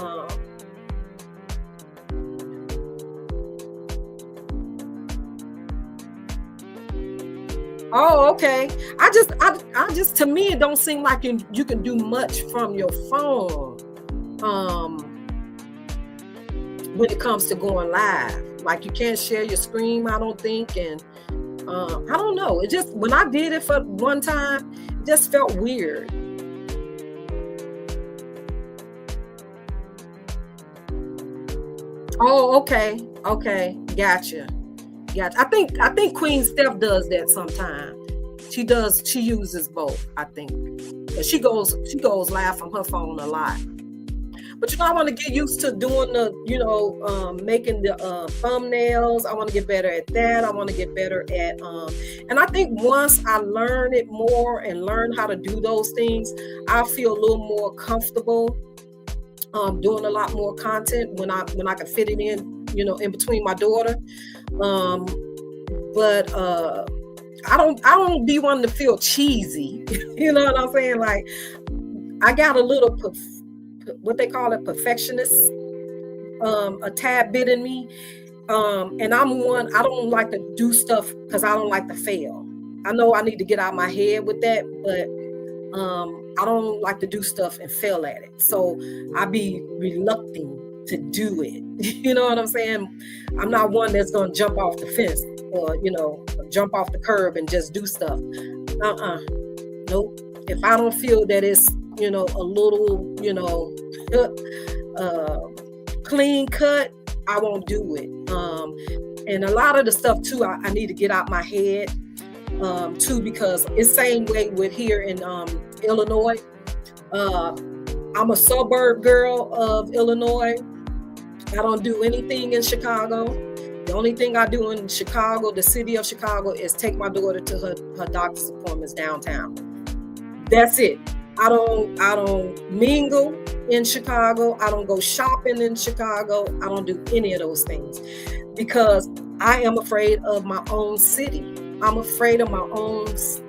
oh, okay. I just to me it don't seem like you can do much from your phone when it comes to going live. Like you can't share your screen, I don't think, and I don't know. It just, when I did it for one time, it just felt weird. Oh, okay, gotcha. I think Queen Steph does that sometimes. She uses both, I think. But she goes live from her phone a lot. But I want to get used to doing the, making the thumbnails. I want to get better at that. I want to get better at, and I think once I learn it more and learn how to do those things, I'll feel a little more comfortable doing a lot more content when I can fit it in, in between my daughter. But I don't be wanting to feel cheesy. You know what I'm saying? Like, I got a little what they call it, perfectionist, a tad bit in me. And I don't like to do stuff because I don't like to fail. I know I need to get out of my head with that, but I don't like to do stuff and fail at it. So I be reluctant to do it. You know what I'm saying? I'm not one that's going to jump off the fence or, jump off the curb and just do stuff. Nope. If I don't feel that it's, a little, clean cut, I won't do it. And a lot of the stuff too, I need to get out my head too, because it's same way with here in Illinois. I'm a suburb girl of Illinois. I don't do anything in Chicago. The only thing I do in Chicago, the city of Chicago, is take my daughter to her doctor's appointments downtown. That's it. I don't mingle in Chicago. I don't go shopping in Chicago. I don't do any of those things because I am afraid of my own city. I'm afraid of my own, the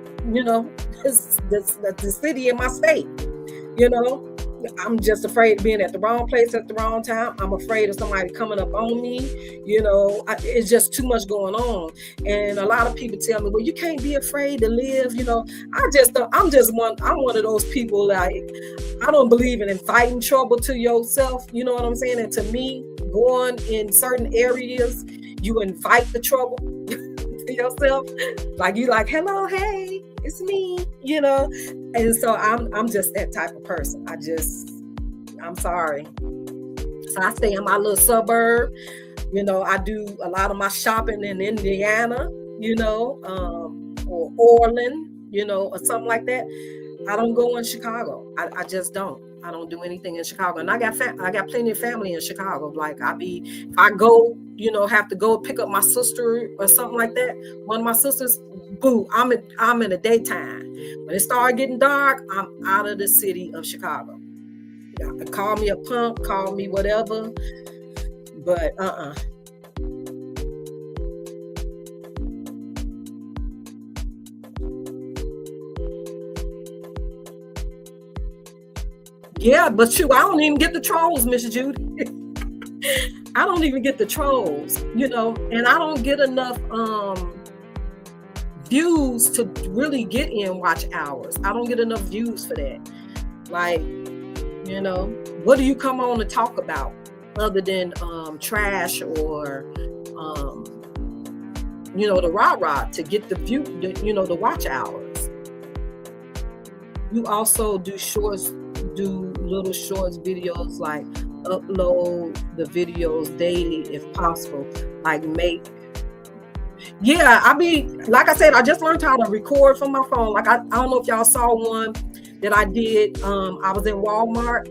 city in my state. I'm just afraid of being at the wrong place at the wrong time. I'm afraid of somebody coming up on me. It's just too much going on. And a lot of people tell me, well, you can't be afraid to live. I'm one of those people, like, I don't believe in inviting trouble to yourself. You know what I'm saying? And to me, going in certain areas, you invite the trouble to yourself. Like, you like, hello, hey, it's me, and so I'm just that type of person. I'm sorry. So I stay in my little suburb. I do a lot of my shopping in Indiana, or Orland, or something like that. I don't go in Chicago. I just don't. I don't do anything in Chicago. And I got plenty of family in Chicago. Like, if I go, have to go pick up my sister or something like that. One of my sisters, boo, I'm in the daytime. When it started getting dark, I'm out of the city of Chicago. Call me a punk, call me whatever, but Yeah, but I don't even get the trolls, Miss Judy. I don't even get the trolls, and I don't get enough views to really get in watch hours. I don't get enough views for that. Like, what do you come on to talk about other than trash or the rah-rah to get the view, the watch hours. You also do little shorts videos, like upload the videos daily if possible. Like like I said, I just learned how to record from my phone. Like I don't know if y'all saw one that I did. I was in Walmart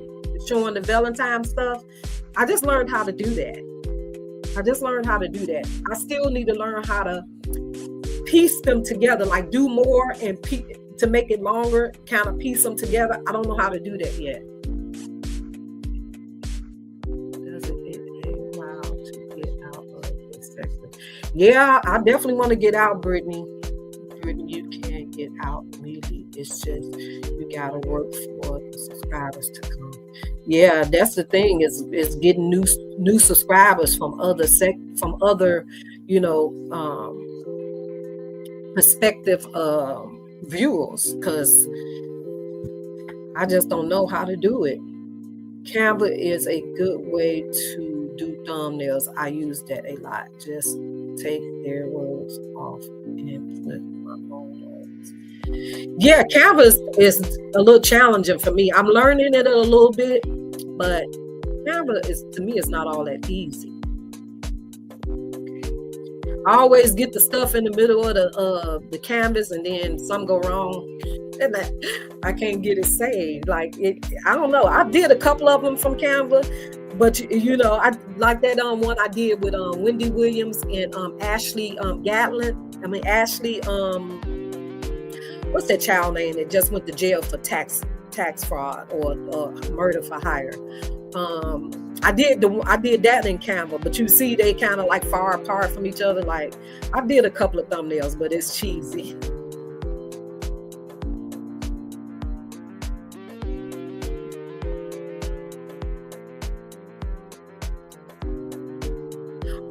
showing the Valentine stuff. I just learned how to do that. I still need to learn how to piece them together, like do more and to make it longer, kind of piece them together. I don't know how to do that yet. Wow. Yeah, I definitely want to get out, Brittany. Brittany, you can't get out immediately. It's just you gotta work for the subscribers to come. Yeah, that's the thing is getting new subscribers from from other, you know, perspective viewers, because I just don't know how to do it. Canva is a good way to do thumbnails. I use that a lot. Just take their words off and put my own words. Yeah, Canva is a little challenging for me. I'm learning it a little bit, but Canva is, to me, it's not all that easy. I always get the stuff in the middle of the canvas, and then some go wrong, and I can't get it saved. Like I don't know. I did a couple of them from Canva, but you know, I like that one I did with Wendy Williams and Ashley Gatlin. I mean Ashley what's that child name that just went to jail for tax fraud or murder for hire. I did that in Canva, but you see they kind of like far apart from each other. Like I did a couple of thumbnails, but it's cheesy.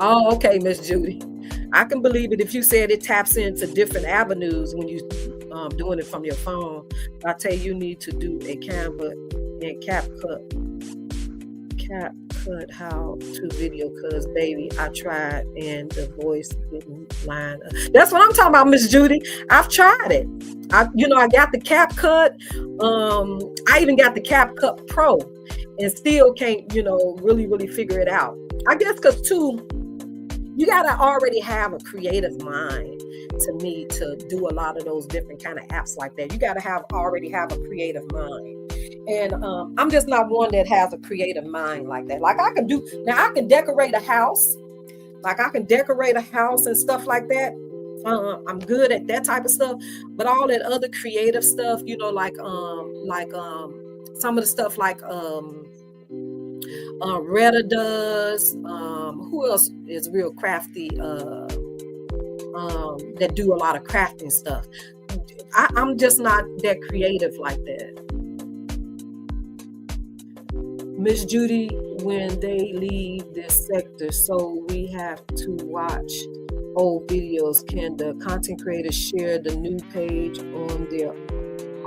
Oh, okay, Miss Judy. I can believe it if you said it taps into different avenues when you doing it from your phone. I tell you need to do a Canva and CapCut how to video, because baby, I tried and the voice didn't line up. That's what I'm talking about, Miss Judy. I've tried it. I got the CapCut. I even got the CapCut Pro and still can't, really figure it out. I guess because too, you gotta already have a creative mind to me to do a lot of those different kind of apps like that. You gotta already have a creative mind. And I'm just not one that has a creative mind like that. Like I can decorate a house. Like I can decorate a house and stuff like that. I'm good at that type of stuff. But all that other creative stuff, like some of the stuff like Retta does. Who else is real crafty? That do a lot of crafting stuff. I'm just not that creative like that. Miss Judy, when they leave this sector, so we have to watch old videos. Can the content creators share the new page on their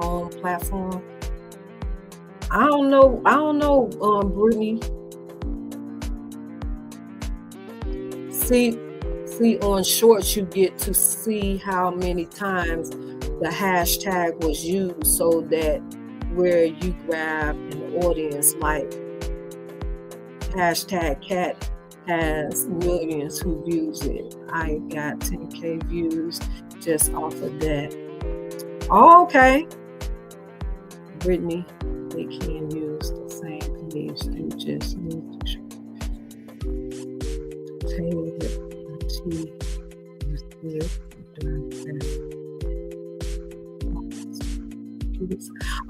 own platform? I don't know, Brittany. See, on Shorts, you get to see how many times the hashtag was used, so that where you grab an audience like hashtag cat has millions who views it. I got 10K views just off of that. Oh, okay. Brittany, they can use the same page. They just need to tailor it.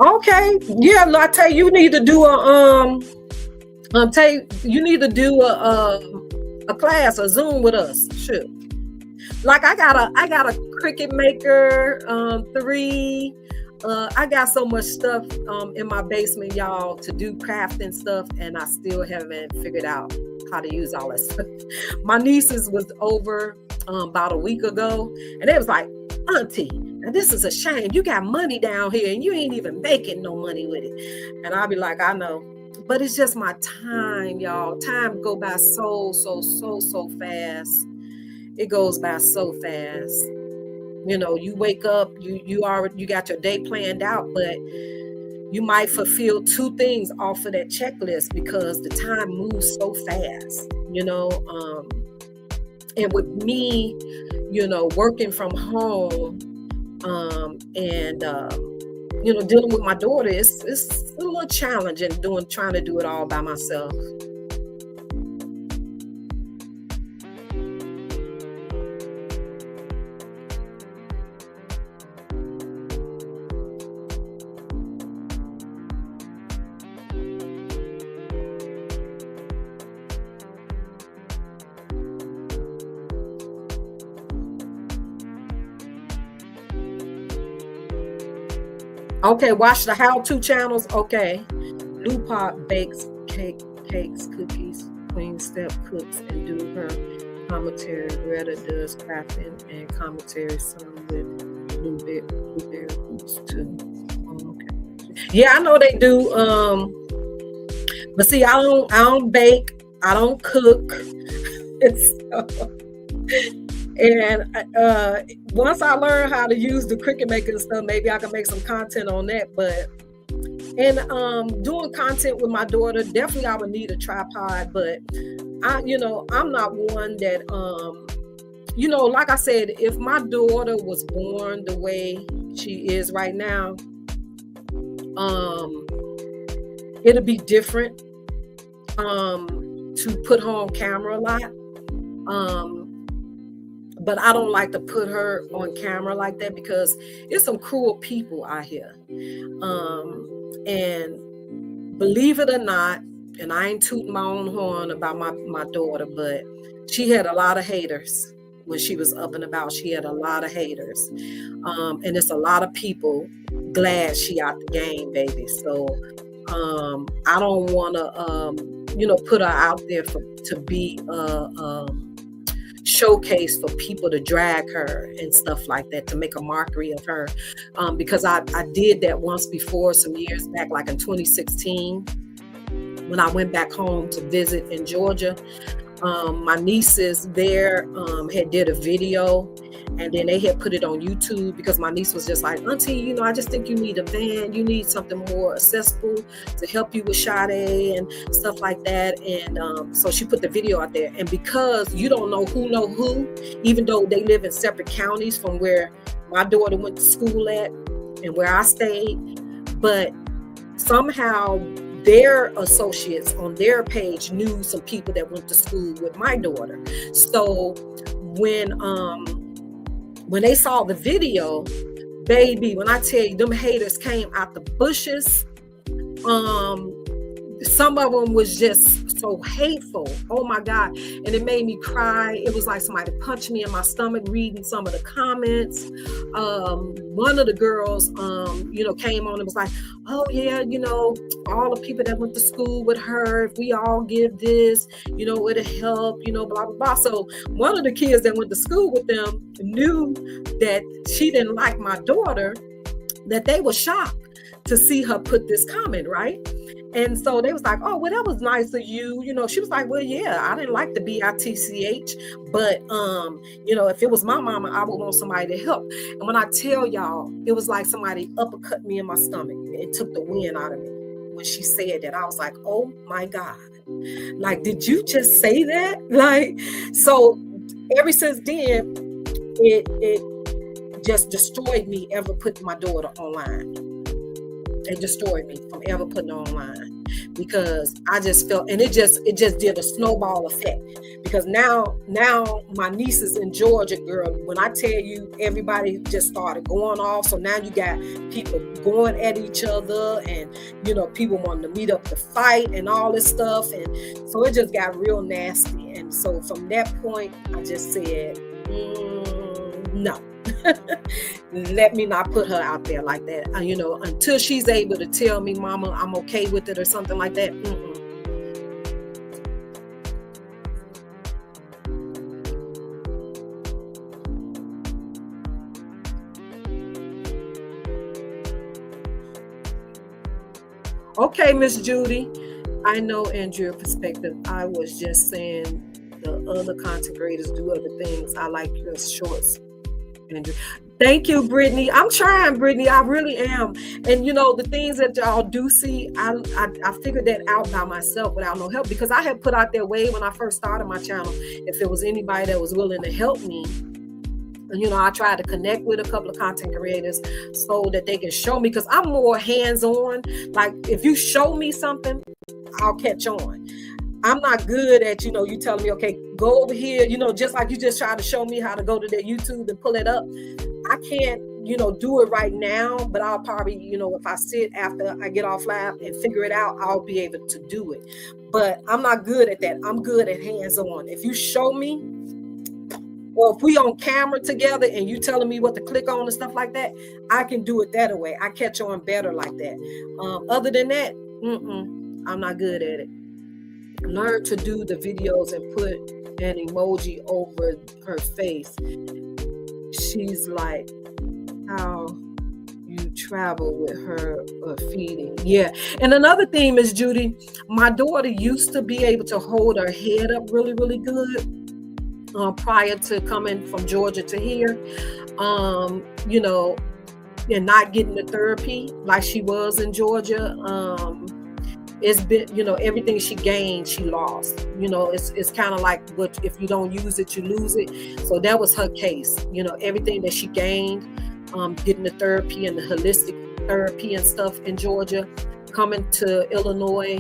Okay, yeah, I tell you, you need to do a class, a Zoom with us. Sure. Like I got a Cricut Maker 3. I got so much stuff in my basement, y'all, to do crafting stuff, and I still haven't figured out how to use all that stuff. My nieces was over about a week ago, and they was like, Auntie, now this is a shame. You got money down here and you ain't even making no money with it. And I'll be like, I know, but it's just my time, y'all. Time go by so fast. It goes by so fast. You wake up, you got your day planned out, but you might fulfill 2 things off of that checklist because the time moves so fast, and with me, working from home, and dealing with my daughter, it's a little challenging trying to do it all by myself. Okay, watch the how-to channels. Okay. Blue Pot bakes cakes, cookies. Queen Step cooks and do her commentary. Greta does crafting and commentary. Some with blueberry roots too. Oh, okay. Yeah, I know they do. But see, I don't bake. I don't cook. So, and once I learn how to use the Cricut Maker and stuff, maybe I can make some content on that. But doing content with my daughter, definitely I would need a tripod. But I'm not one that like I said, if my daughter was born the way she is right now, it'll be different to put her on camera a lot. But I don't like to put her on camera like that because there's some cruel people out here. And believe it or not, and I ain't tooting my own horn about my daughter, but she had a lot of haters when she was up and about. She had a lot of haters. And it's a lot of people glad she out the game, baby. So I don't want to, put her out there to be showcase for people to drag her and stuff like that, to make a mockery of her, because I did that once before, some years back, like in 2016 when I went back home to visit in Georgia. My nieces there had did a video, and then they had put it on YouTube because my niece was just like, Auntie, I just think you need a van. You need something more accessible to help you with Sade and stuff like that. And so she put the video out there. And because you don't know who, even though they live in separate counties from where my daughter went to school at and where I stayed, but somehow their associates on their page knew some people that went to school with my daughter. So when they saw the video, baby, when I tell you, them haters came out the bushes. Some of them was just so hateful. Oh my God. And it made me cry. It was like somebody punched me in my stomach reading some of the comments. One of the girls, came on and was like, oh yeah, all the people that went to school with her, if we all give this, it'll help, blah, blah, blah. So one of the kids that went to school with them knew that she didn't like my daughter, that they were shocked to see her put this comment, right? And so they was like, oh, well, that was nice of you. She was like, well, yeah, I didn't like the BITCH, but, if it was my mama, I would want somebody to help. And when I tell y'all, it was like somebody uppercut me in my stomach. It took the wind out of me. When she said that, I was like, oh my God, like, did you just say that? Like, so ever since then, it just destroyed me ever putting my daughter online. It destroyed me from ever putting it online, because I just felt, and it just did a snowball effect, because now my nieces in Georgia, girl, when I tell you, everybody just started going off. So now you got people going at each other, and people wanting to meet up to fight and all this stuff, and so it just got real nasty. And so from that point, I just said, no. Let me not put her out there like that, until she's able to tell me, Mama, I'm okay with it or something like that. Okay, Miss Judy, I know Andrea perspective. I was just saying the other content creators do other things. I like your shorts. Thank you, Brittany. I'm trying, Brittany. I really am. And the things that y'all do see, I figured that out by myself without no help, because I had put out there way when I first started my channel, if there was anybody that was willing to help me. And I tried to connect with a couple of content creators so that they can show me, because I'm more hands-on. Like, if you show me something, I'll catch on. I'm not good at, you telling me, okay, go over here, just like you just tried to show me how to go to their YouTube and pull it up. I can't, do it right now, but I'll probably, if I sit after I get off live and figure it out, I'll be able to do it. But I'm not good at that. I'm good at hands-on. If you show me, Or if we on camera together and you telling me what to click on and stuff like that, I can do it that way. I catch on better like that. Other than that, I'm not good at it. Learn to do the videos and put an emoji over her face. She's like, how you travel with her feeding. Yeah. And another theme is, Judy, my daughter used to be able to hold her head up really, really good prior to coming from Georgia to here, you know, and not getting the therapy like she was in Georgia. It's been, you know, everything she gained, she lost. You know, it's kind of like what, if you don't use it, you lose it. So that was her case. You know, everything that she gained, getting the therapy and the holistic therapy and stuff in Georgia, coming to Illinois,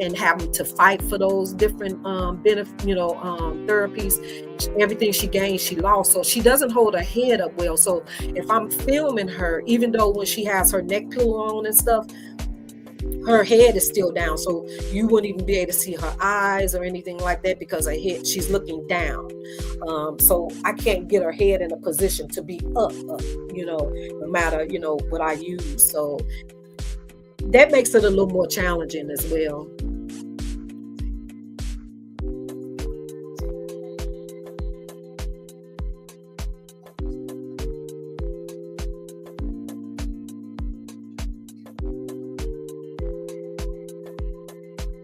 and having to fight for those different therapies. Everything she gained, she lost. So she doesn't hold her head up well. So if I'm filming her, even though when she has her neck pillow on and stuff, her head is still down, so you wouldn't even be able to see her eyes or anything like that because her head, she's looking down. So I can't get her head in a position to be up, you know, no matter, you know, what I use. So that makes it a little more challenging as well.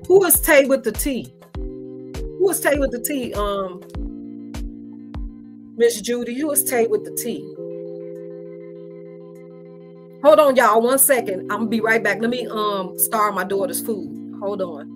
Who is Tay with the T? Who is Tay with the T? Miss Judy, who is Tay with the T? Hold on, y'all, 1 second. I'm gonna be right back. Let me star my daughter's food. Hold on.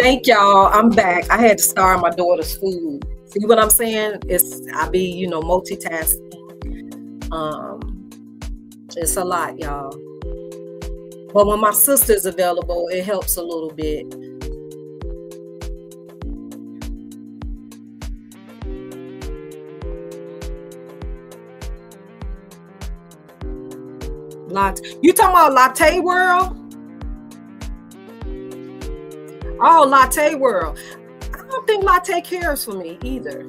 Thank y'all. I'm back. I had to star my daughter's food. See what I'm saying? I be, you know, multitasking. It's a lot, y'all. But when my sister's available, it helps a little bit. You talking about Latte World? Oh, Latte World. I don't think Latte cares for me either.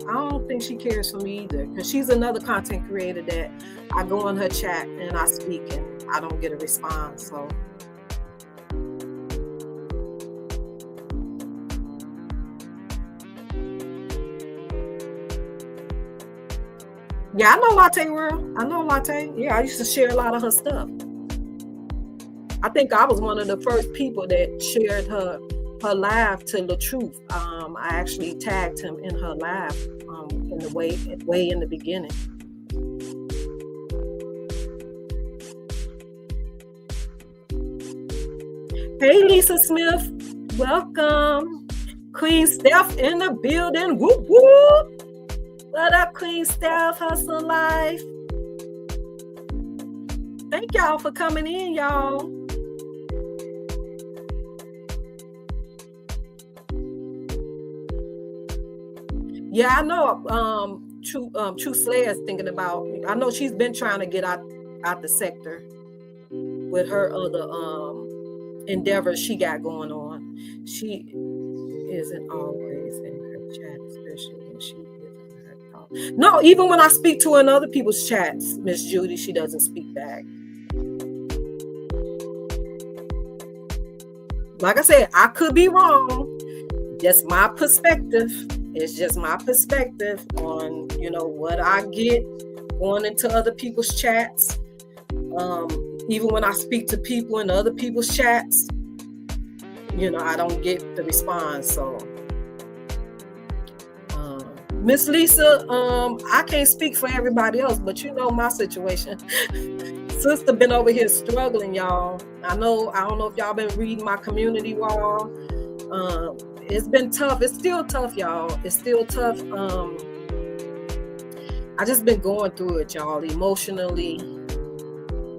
I don't think she cares for me either, because she's another content creator that I go on her chat and I speak and I don't get a response. So yeah, I know Latte World. I know Latte. Yeah, I used to share a lot of her stuff. I think I was one of the first people that shared her live to LaTruth. I actually tagged him in her live in the way in the beginning. Hey, Lisa Smith, welcome. Queen Steph in the building. Whoop whoop. What up, Queen Steph? Hustle Life. Thank y'all for coming in, y'all. Yeah, I know. True Slayer is thinking about. I know she's been trying to get out the sector with her other endeavors she got going on. She isn't always in her chat, especially when she isn't in her talk. No, even when I speak to her in other people's chats, Miss Judy, she doesn't speak back. Like I said, I could be wrong. Just my perspective. It's just my perspective on, what I get going into other people's chats. Even when I speak to people in other people's chats, I don't get the response. So, Miss Lisa, I can't speak for everybody else, but my situation. Sister been over here struggling, y'all. I don't know if y'all been reading my community wall. It's been tough. It's still tough, y'all. It's still tough. I just been going through it, y'all, emotionally.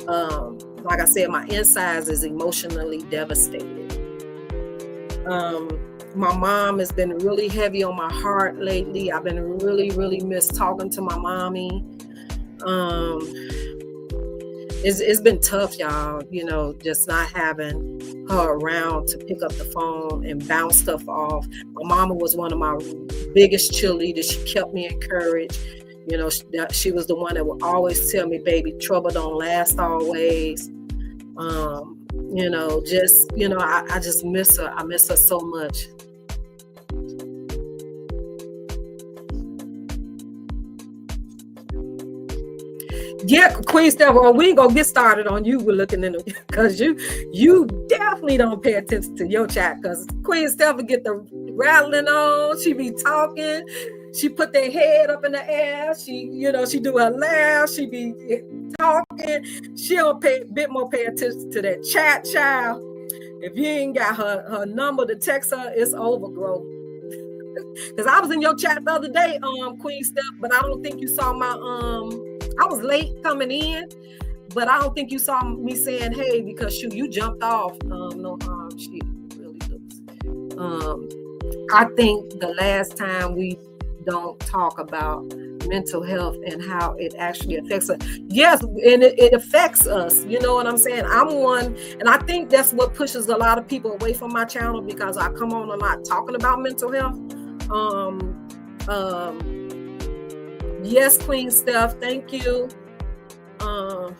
Like I said, my insides is emotionally devastated. My mom has been really heavy on my heart lately. I've been really, really miss talking to my mommy. It's been tough, y'all, just not having her around to pick up the phone and bounce stuff off. My mama was one of my biggest cheerleaders. She kept me encouraged. She was the one that would always tell me, baby, trouble don't last always. I just miss her. I miss her so much. Yeah, Queen Steph, we ain't gonna get started on you. We're looking in because you definitely don't pay attention to your chat, because Queen Steph will get the rattling on. She be talking. She put their head up in the air. She do her laugh. She be talking. She don't pay attention to that chat, child. If you ain't got her number to text her, it's overgrowth. Because I was in your chat the other day, Queen Steph, but I don't think you saw my I was late coming in, but I don't think you saw me saying hey, because you jumped off. No harm, she really looks. I think the last time we don't talk about mental health and how it actually affects us. Yes, and it affects us. You know what I'm saying? I'm one, and I think that's what pushes a lot of people away from my channel, because I come on a lot talking about mental health. Yes, Queen Steph, thank you. Let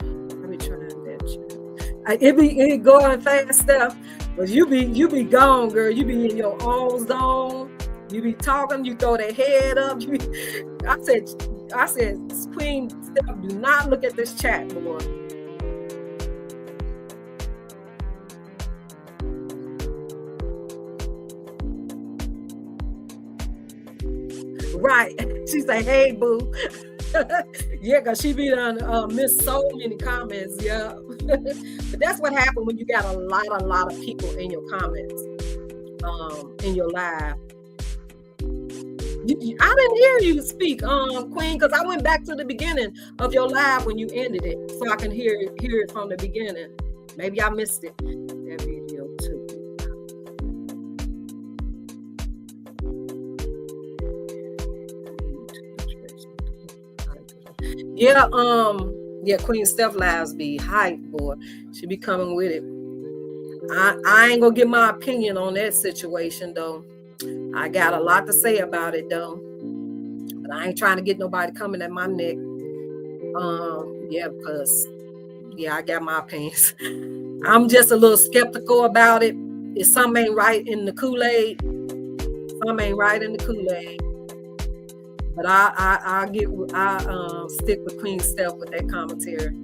me try that. It be going fast, Steph, but you be gone, girl. You be in your own zone. You be talking. You throw their head up. I said, Queen Steph, do not look at this chat, boy. Right. She say, hey, boo. Yeah, because she be done missed so many comments. Yeah. But that's what happened when you got a lot of people in your comments, in your live. I didn't hear you speak, Queen, because I went back to the beginning of your live when you ended it, so I can hear it from the beginning. Maybe I missed it. That video too. Yeah, Queen Steph lives be hype, boy. She be coming with it. I ain't gonna give my opinion on that situation though. I got a lot to say about it though, but I ain't trying to get nobody coming at my neck. Because I got my opinions. I'm just a little skeptical about it. If something ain't right in the Kool-Aid, something ain't right in the Kool-Aid. But I stick with Queen Steph with that commentary.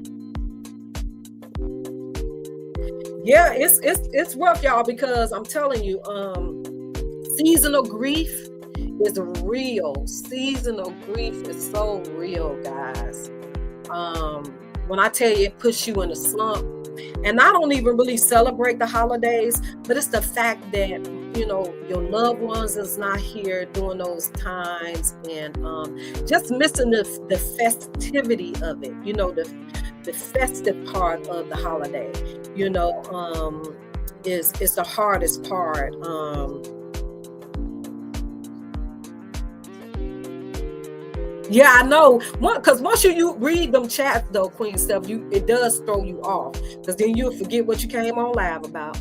Yeah, it's rough, y'all, because I'm telling you, seasonal grief is real. Seasonal grief is so real, guys. When I tell you it puts you in a slump, and I don't even really celebrate the holidays, but it's the fact that your loved ones is not here during those times, and just missing the festivity of it. The festive part of the holiday. Is the hardest part. Yeah, I know. Because once you read them chats, though, Queen Stuff, it does throw you off. Because then you'll forget what you came on live about.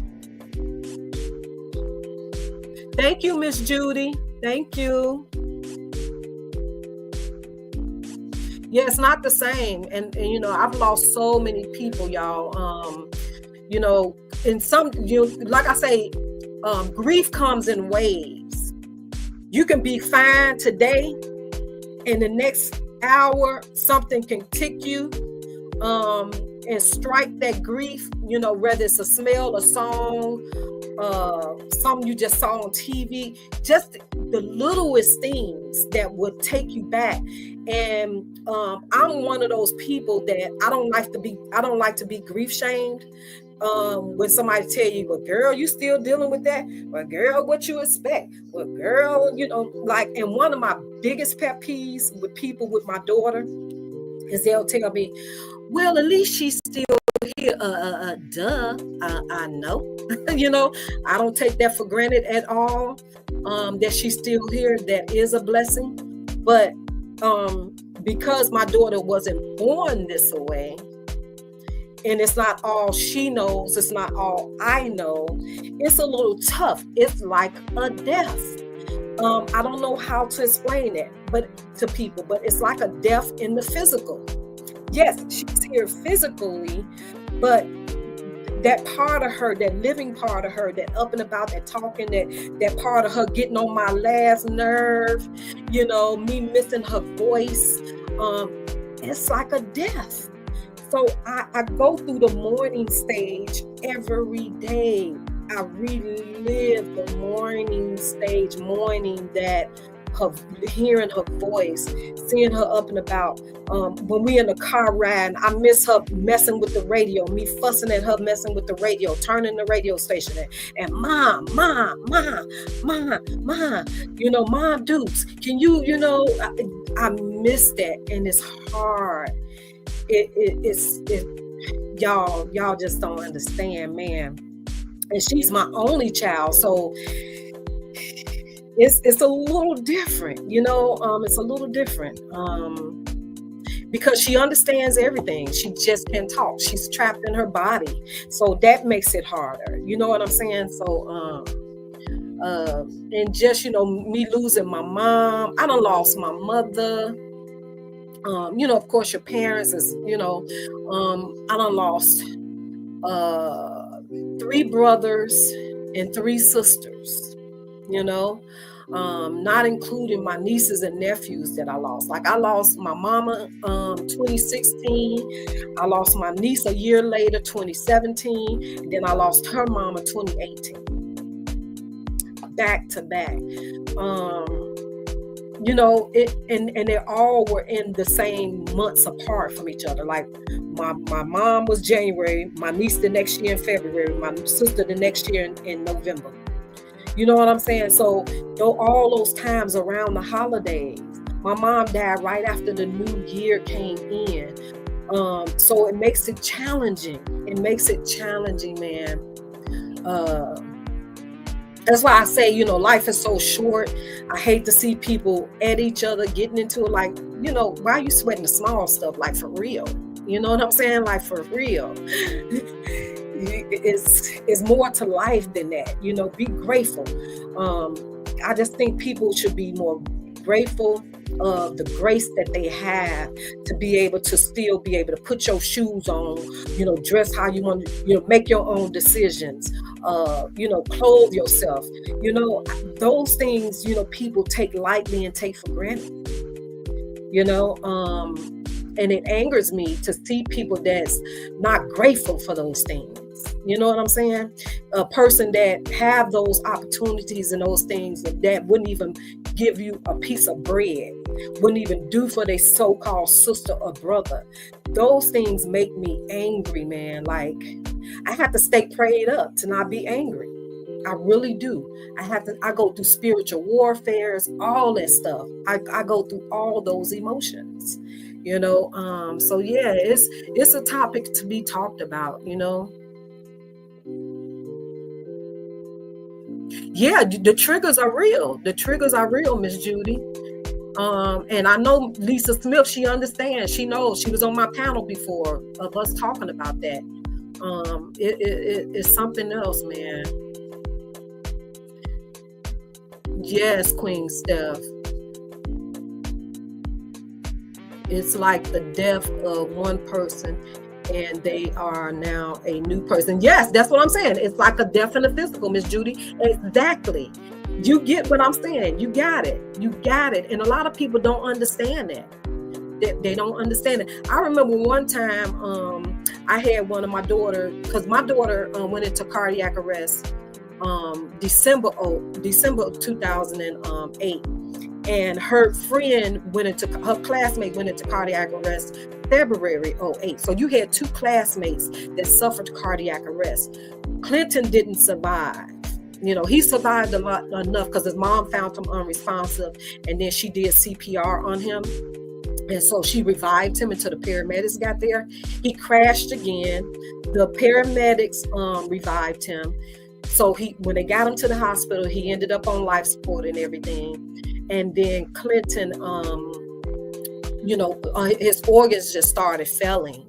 Thank you, Miss Judy. Thank you. Yeah, it's not the same. And I've lost so many people, y'all. In some, like I say, grief comes in waves. You can be fine today, and the next hour, something can tick you and strike that grief, whether it's a smell, a song, something you just saw on TV, just the littlest things that would take you back. And I'm one of those people that I don't like to be grief shamed. When somebody tell you, well, girl, you still dealing with that? Well, girl, what you expect? Well, girl, and one of my biggest pet peeves with people with my daughter is they'll tell me, well, at least she's still here. Duh. I know. I don't take that for granted at all. That she's still here. That is a blessing. But because my daughter wasn't born this way, and it's not all she knows, it's not all I know, it's a little tough. It's like a death. I don't know how to explain it to people, but it's like a death in the physical. Yes, she's here physically, but that part of her, that living part of her, that up and about, that talking, that part of her getting on my last nerve, me missing her voice, it's like a death. So I go through the mourning stage every day. I relive the mourning stage, mourning that hearing her voice, seeing her up and about. When we in the car riding, I miss her messing with the radio, me fussing at her messing with the radio, turning the radio station and mom, Mom Dukes, can you, I miss that, and it's hard. It's y'all just don't understand, man. And she's my only child, so it's a little different, it's a little different because she understands everything. She just can't talk. She's trapped in her body, so that makes it harder. You know what I'm saying? So and just me losing my mom, I done lost my mother. Of course, your parents is, I done lost 3 brothers and 3 sisters, not including my nieces and nephews that I lost. Like I lost my mama 2016, I lost my niece a year later, 2017, and then I lost her mama 2018. Back to back. And they all were in the same months apart from each other. Like my mom was January, my niece the next year in February, my sister the next year in November. You know what I'm saying? So all those times around the holidays, my mom died right after the new year came in. So it makes it challenging. Man. That's why I say, life is so short. I hate to see people at each other, getting into it, like, why are you sweating the small stuff? Like, for real. You know what I'm saying? Like, for real. It's more to life than that. Be grateful. I just think people should be more grateful of the grace that they have to be able to still be able to put your shoes on, dress how you want to, make your own decisions, clothe yourself. Those things, people take lightly and take for granted, and it angers me to see people that's not grateful for those things. You know what I'm saying? A person that have those opportunities and those things that wouldn't even give you a piece of bread, wouldn't even do for their so-called sister or brother. Those things make me angry, man. Like, I have to stay prayed up to not be angry. I really do. I go through spiritual warfares, all that stuff. I go through all those emotions, you know. So yeah, it's a topic to be talked about, you know. Yeah, the triggers are real. The triggers are real, Miss Judy. And I know Lisa Smith, she understands. She knows. She was on my panel before of us talking about that. It's something else, man. Yes, Queen Steph. It's like the death of one person and they are now a new person. Yes, that's what I'm saying. It's like a death in the physical, Miss Judy. Exactly. You get what I'm saying. You got it. You got it. And a lot of people don't understand that. They don't understand it. I remember one time I had one of my daughters, because my daughter went into cardiac arrest December of 2008. And her classmate went into cardiac arrest February 08. So you had two classmates that suffered cardiac arrest. Clinton didn't survive. You know, he survived enough because his mom found him unresponsive, and then she did CPR on him. And so she revived him until the paramedics got there. He crashed again. The paramedics revived him. So when they got him to the hospital, he ended up on life support and everything. And then Clinton, his organs just started failing,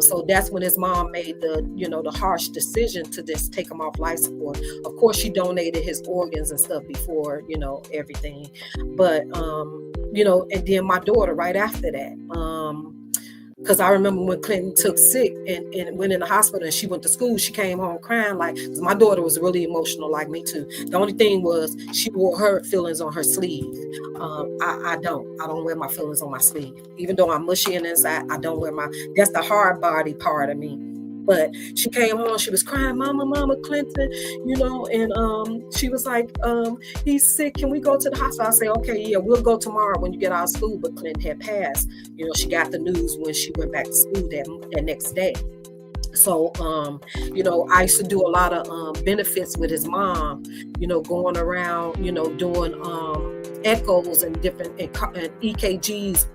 so that's when his mom made the harsh decision to just take him off life support. Of course, she donated his organs and stuff before, everything. But, and then my daughter right after that, because I remember when Clinton took sick and went in the hospital and she went to school, she came home crying, cause my daughter was really emotional like me too. The only thing was she wore her feelings on her sleeve. I don't wear my feelings on my sleeve. Even though I'm mushy and inside, I don't wear that's the hard body part of me. But she came home, she was crying, Mama, Clinton, and she was like, he's sick. Can we go to the hospital? I say, okay, yeah, we'll go tomorrow when you get out of school. But Clinton had passed. She got the news when she went back to school that next day. So, I used to do a lot of benefits with his mom, going around, doing echoes and different and EKGs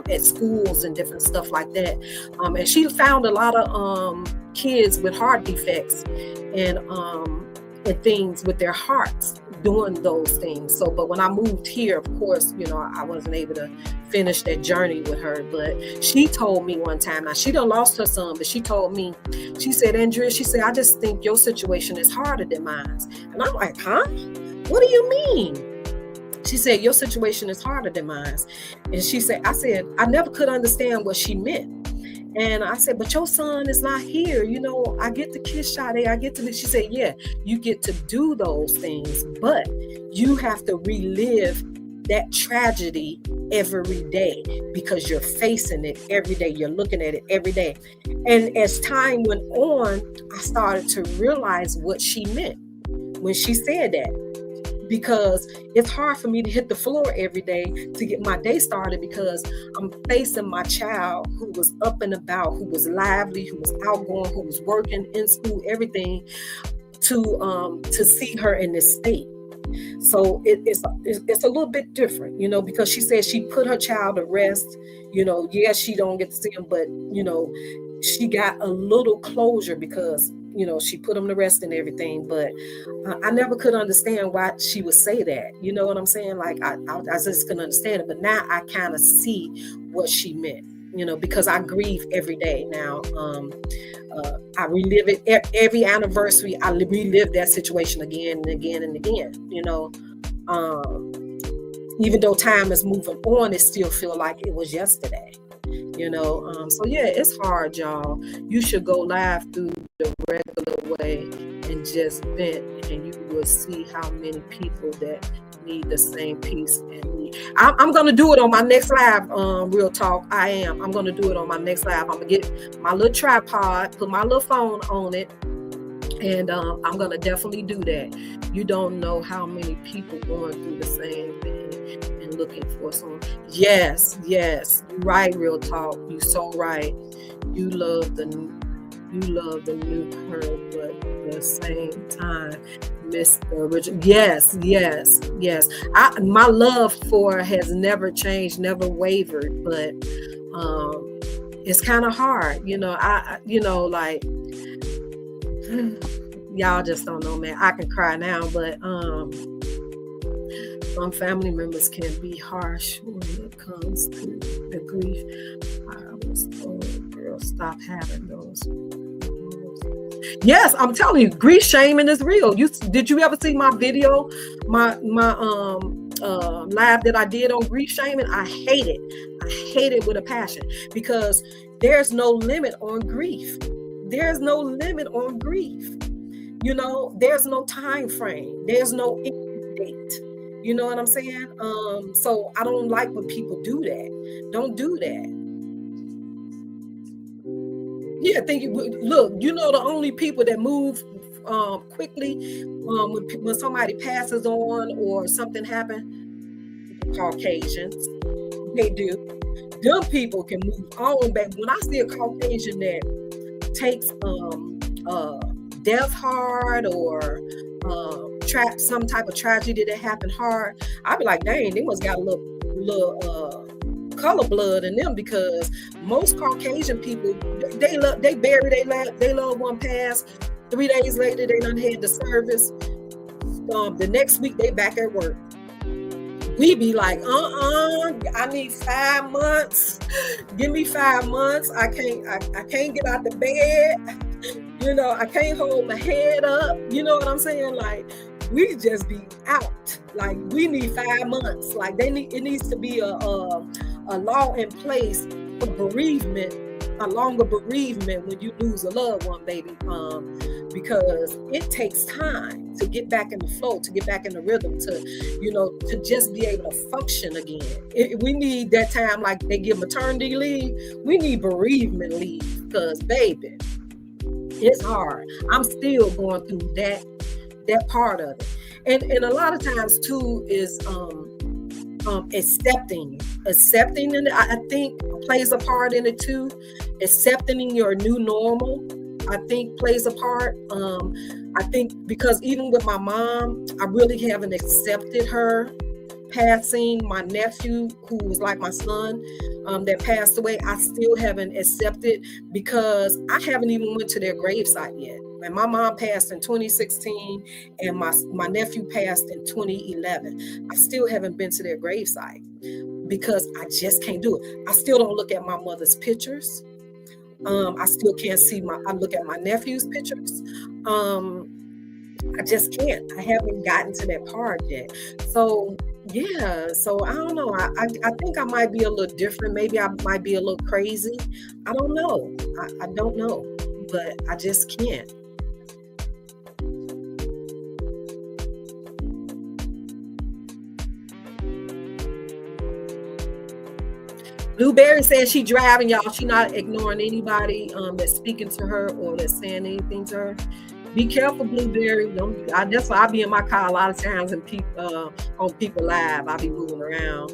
at schools and different stuff like that. And she found a lot of kids with heart defects and things with their hearts doing those things. So, but when I moved here, of course, I wasn't able to finish that journey with her. But she told me one time, now she done lost her son, but she told me, she said, Andrea, she said, I just think your situation is harder than mine. And I'm like, huh? What do you mean? She said, your situation is harder than mine. And I said, I never could understand what she meant. And I said, but your son is not here. I get to kiss Sade. She said, yeah, you get to do those things, but you have to relive that tragedy every day because you're facing it every day. You're looking at it every day. And as time went on, I started to realize what she meant when she said that. Because it's hard for me to hit the floor every day to get my day started because I'm facing my child who was up and about, who was lively, who was outgoing, who was working in school, everything, to see her in this state. So it's a little bit different, because she said she put her child to rest. Yeah, she don't get to see him, but she got a little closure because she put him to rest and everything, but I never could understand why she would say that. You know what I'm saying? Like I just couldn't understand it, but now I kind of see what she meant. Because I grieve every day now. I relive it every anniversary. I relive that situation again and again and again. Even though time is moving on, it still feel like it was yesterday. So yeah, it's hard, y'all. You should go live through the regular way and just vent, and you will see how many people that need the same peace and need. I'm gonna do it on my next live, real talk. I'm gonna do it on my next live. I'm gonna get my little tripod, put my little phone on it, and I'm gonna definitely do that. You don't know how many people going through the same thing and looking for some. Yes, right, real talk. You so right. You love the new her, but at the same time miss the original. Yes. My love for her has never changed, never wavered, but it's kind of hard, like y'all just don't know, man. I can cry now, but some family members can be harsh when it comes to the grief. I was told, girl, stop having those. Yes, I'm telling you, grief shaming is real. Did you ever see my video, my live that I did on grief shaming? I hate it with a passion, because there's no limit on grief. There's no limit on grief. There's no time frame. There's no end date. You know what I'm saying? So I don't like when people do that. Don't do that. Yeah, look, the only people that move quickly when somebody passes on or something happened, Caucasians, they do. Them people can move on back. When I see a Caucasian that takes death hard, or some type of tragedy that happened hard, I'd be like, dang, they must got a little color blood in them, because most Caucasian people, they bury they loved one pass. 3 days later, they done had the service. The next week, they back at work. We be like, I need 5 months. Give me 5 months. I can't get out the bed. I can't hold my head up. You know what I'm saying? Like, we just be out. Like, we need 5 months. Like, it needs to be a law in place for bereavement, a longer bereavement when you lose a loved one, baby. Because it takes time to get back in the flow, to get back in the rhythm, to just be able to function again. We need that time, like they give maternity leave. We need bereavement leave, because, baby, it's hard. I'm still going through that part of it. And a lot of times too is accepting, and I think plays a part in it too. Accepting your new normal, I think, plays a part. I think because even with my mom, I really haven't accepted her passing. My nephew, who was like my son, that passed away, I still haven't accepted, because I haven't even went to their gravesite yet. And my mom passed in 2016, and my nephew passed in 2011. I still haven't been to their gravesite, because I just can't do it. I still don't look at my mother's pictures. I still can't I look at my nephew's pictures. I just can't. I haven't gotten to that part yet. So yeah, so I don't know. I think I might be a little different. Maybe I might be a little crazy. I don't know. I don't know, but I just can't. Blueberry says she driving, y'all. She not ignoring anybody that's speaking to her or that's saying anything to her. Be careful, Blueberry. That's why I be in my car a lot of times, and on people live. I be moving around.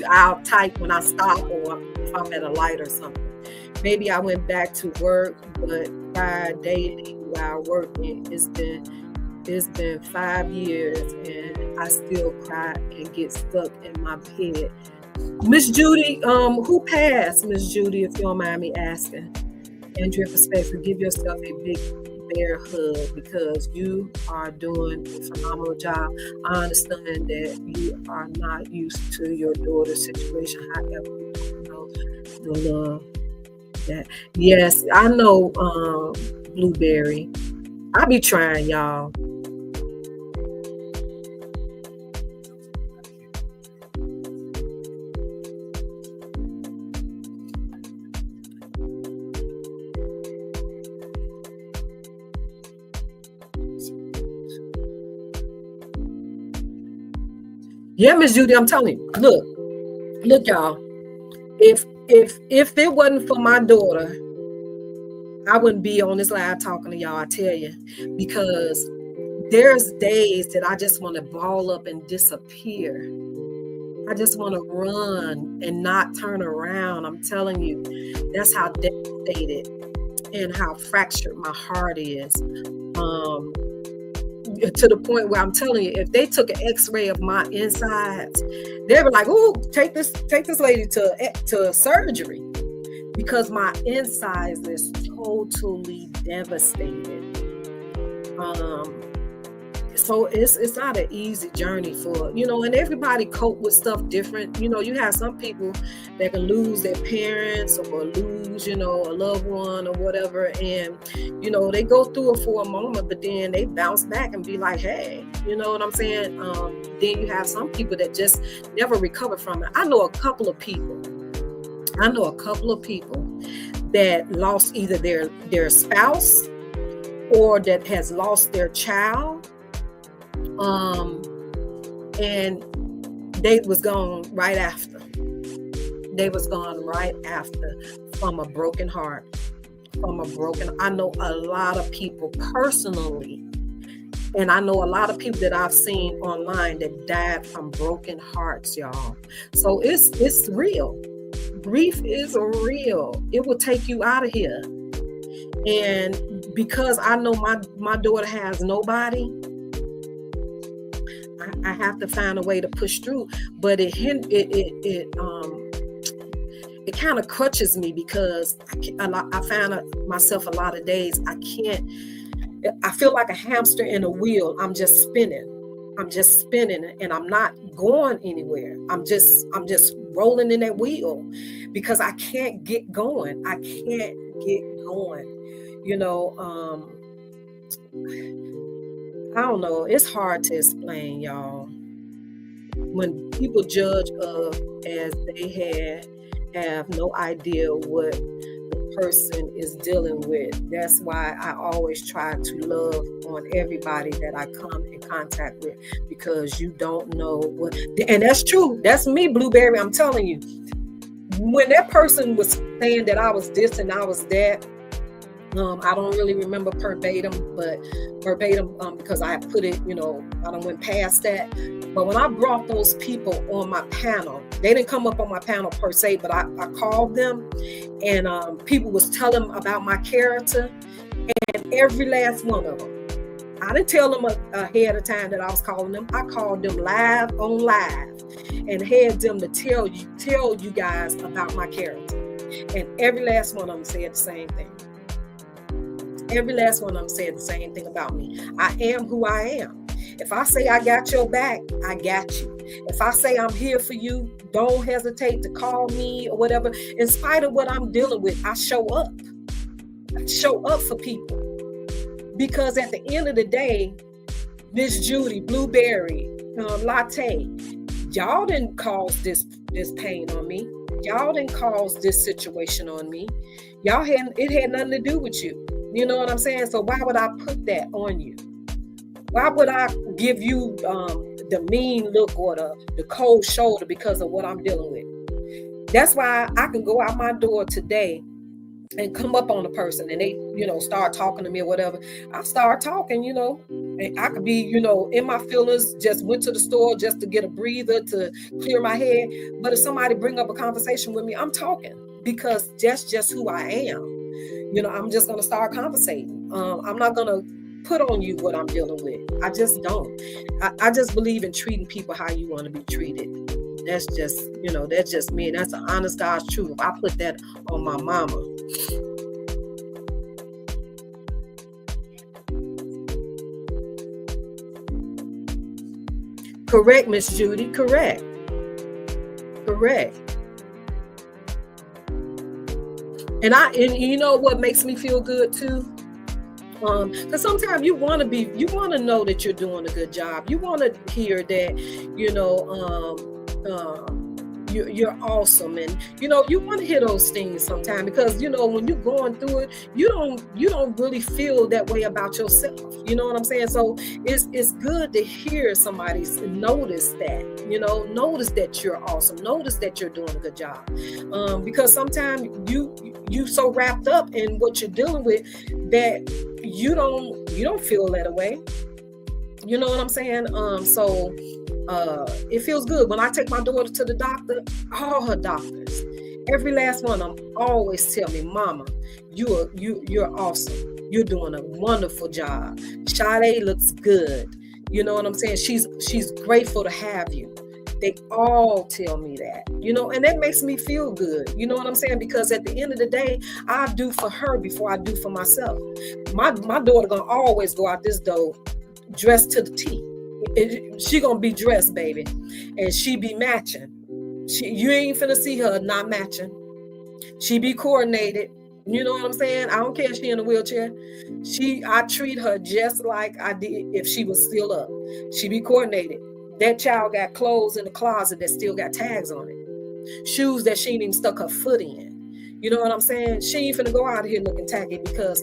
I'll type when I stop, or if I'm at a light or something. Maybe I went back to work, but cried daily while working. It's been 5 years, and I still cry and get stuck in my bed. Miss Judy, who passed, Miss Judy, if you don't mind me asking? Andrea Perspective, give yourself a big bear hug, because you are doing a phenomenal job. I understand that you are not used to your daughter's situation. However, you know the love that. Yes, I know, Blueberry. I be trying, y'all. Yeah, Miss Judy, I'm telling you. Look, y'all. If it wasn't for my daughter, I wouldn't be on this live talking to y'all, I tell you, because there's days that I just want to ball up and disappear. I just want to run and not turn around. I'm telling you, that's how devastated and how fractured my heart is. To the point where I'm telling you, if they took an x-ray of my insides, they were like, "Ooh, take this lady to surgery," because my insides is totally devastated. So it's not an easy journey for, and everybody cope with stuff different. You have some people that can lose their parents or lose, a loved one or whatever. And, they go through it for a moment, but then they bounce back and be like, hey, you know what I'm saying? Then you have some people that just never recover from it. I know a couple of people that lost either their spouse or that has lost their child. And they was gone right after. From a broken heart, I know a lot of people personally, and I know a lot of people that I've seen online that died from broken hearts, y'all. So it's real. Grief is real. It will take you out of here. And because I know my daughter has nobody, I have to find a way to push through, but it kind of crutches me because I find myself a lot of days I feel like a hamster in a wheel. I'm just spinning and I'm not going anywhere. I'm just rolling in that wheel because I can't get going. I don't know. It's hard to explain, y'all. When people judge us as they have no idea what the person is dealing with. That's why I always try to love on everybody that I come in contact with, because you don't know what. And that's true. That's me, Blueberry. I'm telling you. When that person was saying that I was this and I was that, I don't really remember verbatim, because I put it, I don't went past that. But when I brought those people on my panel, they didn't come up on my panel per se, but I called them, and people was telling them about my character, and every last one of them. I didn't tell them ahead of time that I was calling them. I called them live and had them to tell you guys about my character. And every last one of them said the same thing. Every last one of them said the same thing about me. I am who I am. If I say I got your back, I got you. If I say I'm here for you, don't hesitate to call me or whatever. In spite of what I'm dealing with, I show up. I show up for people. Because at the end of the day, Miss Judy, Blueberry, Latte, y'all didn't cause this pain on me. Y'all didn't cause this situation on me. It had nothing to do with you. You know what I'm saying? So why would I put that on you? Why would I give you the mean look or the cold shoulder because of what I'm dealing with? That's why I can go out my door today and come up on a person and they, start talking to me or whatever. I start talking, and I could be, in my feelings, just went to the store just to get a breather to clear my head. But if somebody bring up a conversation with me, I'm talking because that's just who I am. I'm just going to start conversating. I'm not going to put on you what I'm dealing with. I just don't. I just believe in treating people how you want to be treated. That's just, that's just me. That's the honest God's truth. I put that on my mama. Correct, Miss Judy. Correct. And you know what makes me feel good too? Because sometimes you want to know that you're doing a good job. You want to hear that, you're awesome. And you want to hear those things sometimes, because when you're going through it, you don't really feel that way about yourself. You know what I'm saying? So it's good to hear somebody notice that. Notice that you're awesome. Notice that you're doing a good job. Because sometimes you so wrapped up in what you're dealing with that you don't feel that way. You know what I'm saying? So it feels good when I take my daughter to the doctor. All her doctors, every last one of them, always tell me, "Mama, you're awesome. You're doing a wonderful job. Sade looks good." You know what I'm saying? She's grateful to have you. They all tell me that, and that makes me feel good. You know what I'm saying? Because at the end of the day, I do for her before I do for myself. My daughter gonna always go out this door dressed to the T. She gonna be dressed, baby, and she be matching. You ain't finna see her not matching. She be coordinated. You know what I'm saying? I don't care if she in a wheelchair. I treat her just like I did if she was still up. She be coordinated. That child got clothes in the closet that still got tags on it. Shoes that she ain't even stuck her foot in. You know what I'm saying? She ain't finna go out here looking tacky, because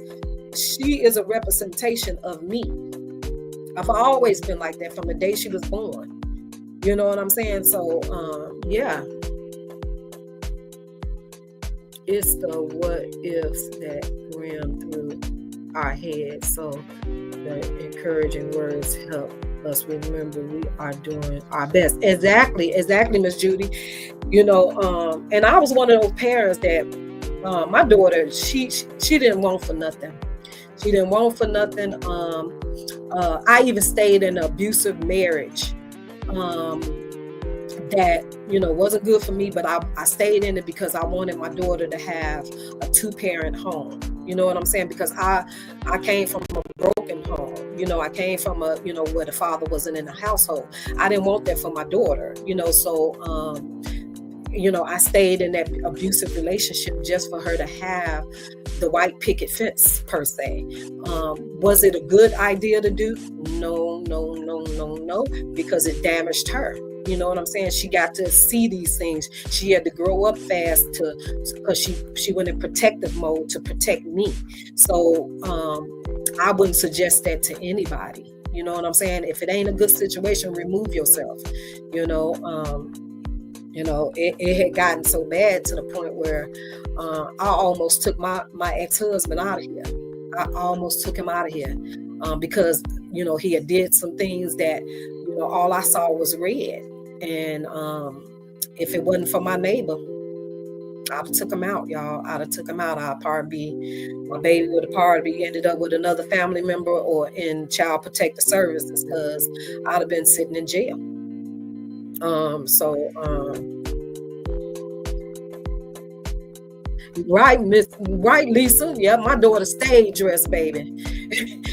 she is a representation of me. I've always been like that from the day she was born. You know what I'm saying? So, yeah. It's the what ifs that ran through our heads. So the encouraging words help us remember we are doing our best. Exactly, Miss Judy. And I was one of those parents that my daughter, she didn't want for nothing. She didn't want for nothing. I even stayed in an abusive marriage that wasn't good for me, but I stayed in it because I wanted my daughter to have a 2-parent home. You know what I'm saying? Because I came from a broken home. I came from a where the father wasn't in the household. I didn't want that for my daughter. So I stayed in that abusive relationship just for her to have the white picket fence, per se. Was it a good idea to do? No, because it damaged her. You know what I'm saying? She got to see these things. She had to grow up fast because she went in protective mode to protect me. So I wouldn't suggest that to anybody. You know what I'm saying? If it ain't a good situation, remove yourself. It had gotten so bad to the point where I almost took my ex-husband out of here. I almost took him out of here because, he had did some things that, all I saw was red. And if it wasn't for my neighbor, I'd have took him out, y'all. I'd have took him out. My baby would have probably ended up with another family member or in child protective services, because I'd have been sitting in jail. Right, Lisa. Yeah, my daughter stayed dressed, baby.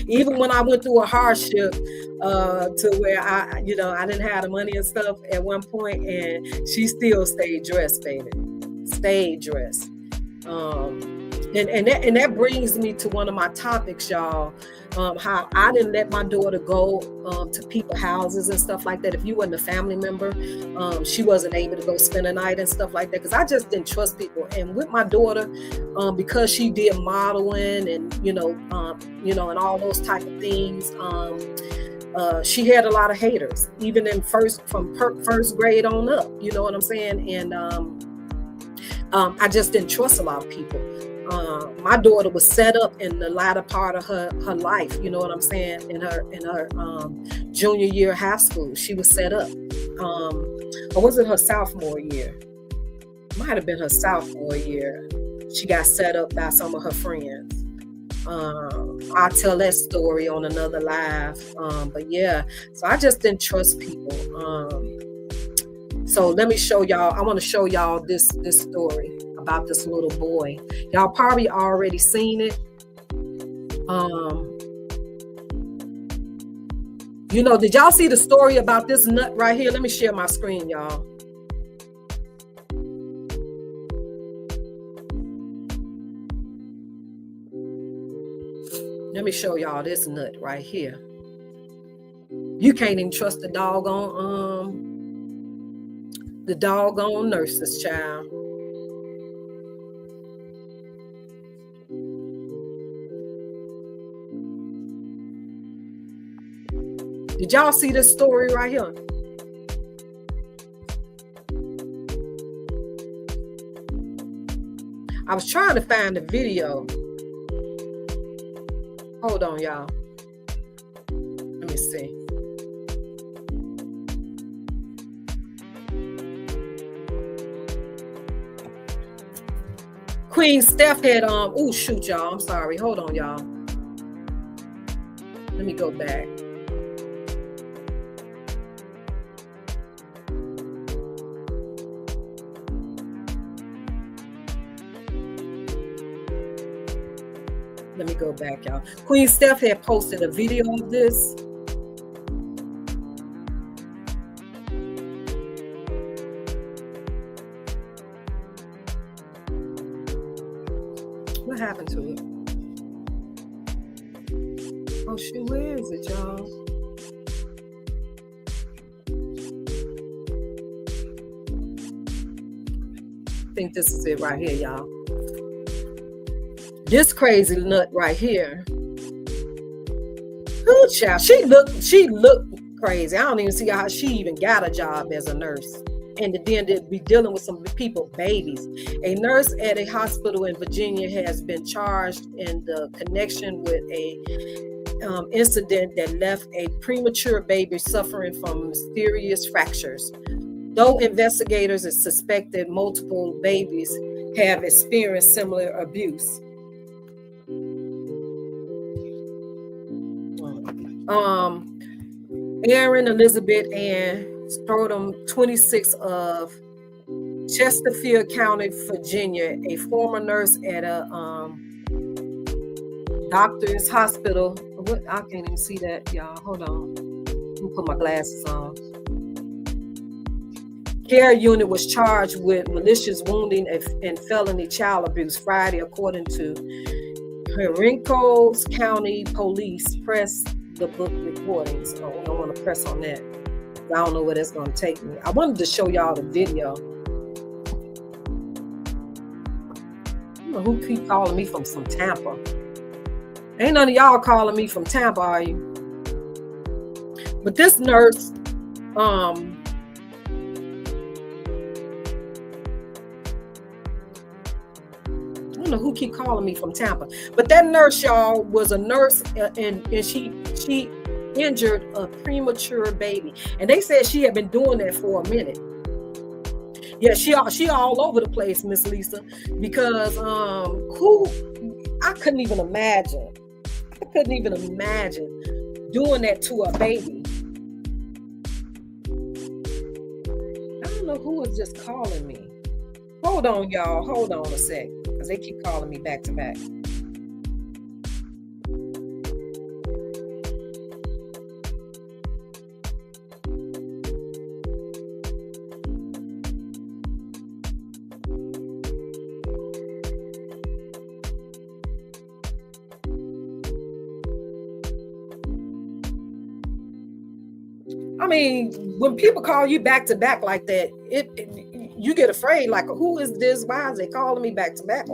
Even when I went through a hardship to where I didn't have the money and stuff at one point, and she still stayed dressed, baby. Stayed dressed. And that brings me to one of my topics, y'all. How I didn't let my daughter go to people's houses and stuff like that. If you wasn't a family member, she wasn't able to go spend a night and stuff like that, because I just didn't trust people. And with my daughter, because she did modeling and and all those type of things, she had a lot of haters, even in first grade on up. You know what I'm saying? And I just didn't trust a lot of people. My daughter was set up in the latter part of her life. You know what I'm saying? In her junior year of high school, she was set up. Or was it her sophomore year? Might have been her sophomore year. She got set up by some of her friends. I'll tell that story on another live. But yeah, so I just didn't trust people. So let me show y'all. I want to show y'all this story about this little boy. Y'all probably already seen it. Did y'all see the story about this nut right here? Let me share my screen, y'all. Let me show y'all this nut right here. You can't even trust the doggone The doggone nurses, child. Did y'all see this story right here? I was trying to find the video. Hold on, y'all. Let me see. Queen Steph had oh shoot, y'all. I'm sorry. Hold on, y'all. Let me go back. Let me go back, y'all. Queen Steph had posted a video of this. What happened to it? Oh shoot, where is it, y'all? I think this is it right here, y'all. This crazy nut right here. Ooh, child. She looked crazy. I don't even see how she even got a job as a nurse. And then to be dealing with some people, babies. A nurse at a hospital in Virginia has been charged in the connection with a incident that left a premature baby suffering from mysterious fractures. Though investigators suspected multiple babies have experienced similar abuse. Erin Elizabeth Ann Strodom, 26 of Chesterfield County, Virginia, a former nurse at a doctor's hospital. What? I can't even see that, y'all. Hold on. Let me put my glasses on. Care unit was charged with malicious wounding and felony child abuse Friday, according to Henrico County Police press the book recordings. Oh, I don't want to press on that. I don't know where that's going to take me. I wanted to show y'all the video. I don't know who keep calling me from some Tampa. Ain't none of y'all calling me from Tampa, are you? But this nurse, I don't know who keep calling me from Tampa, but that nurse, y'all, was a nurse, and she injured a premature baby, and they said she had been doing that for a minute. Yeah, she all over the place, Miss Lisa, because I couldn't even imagine doing that to a baby. I don't know who was just calling me. Hold on, y'all. Hold on a sec, because they keep calling me back to back. I mean, when people call you back to back like that, you get afraid. Like, who is this? Why is they calling me back to back?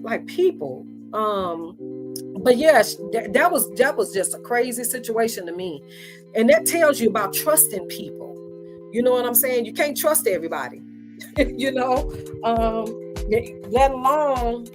Like, people. But yes, that was just a crazy situation to me, and that tells you about trusting people. You know what I'm saying? You can't trust everybody. You know, let alone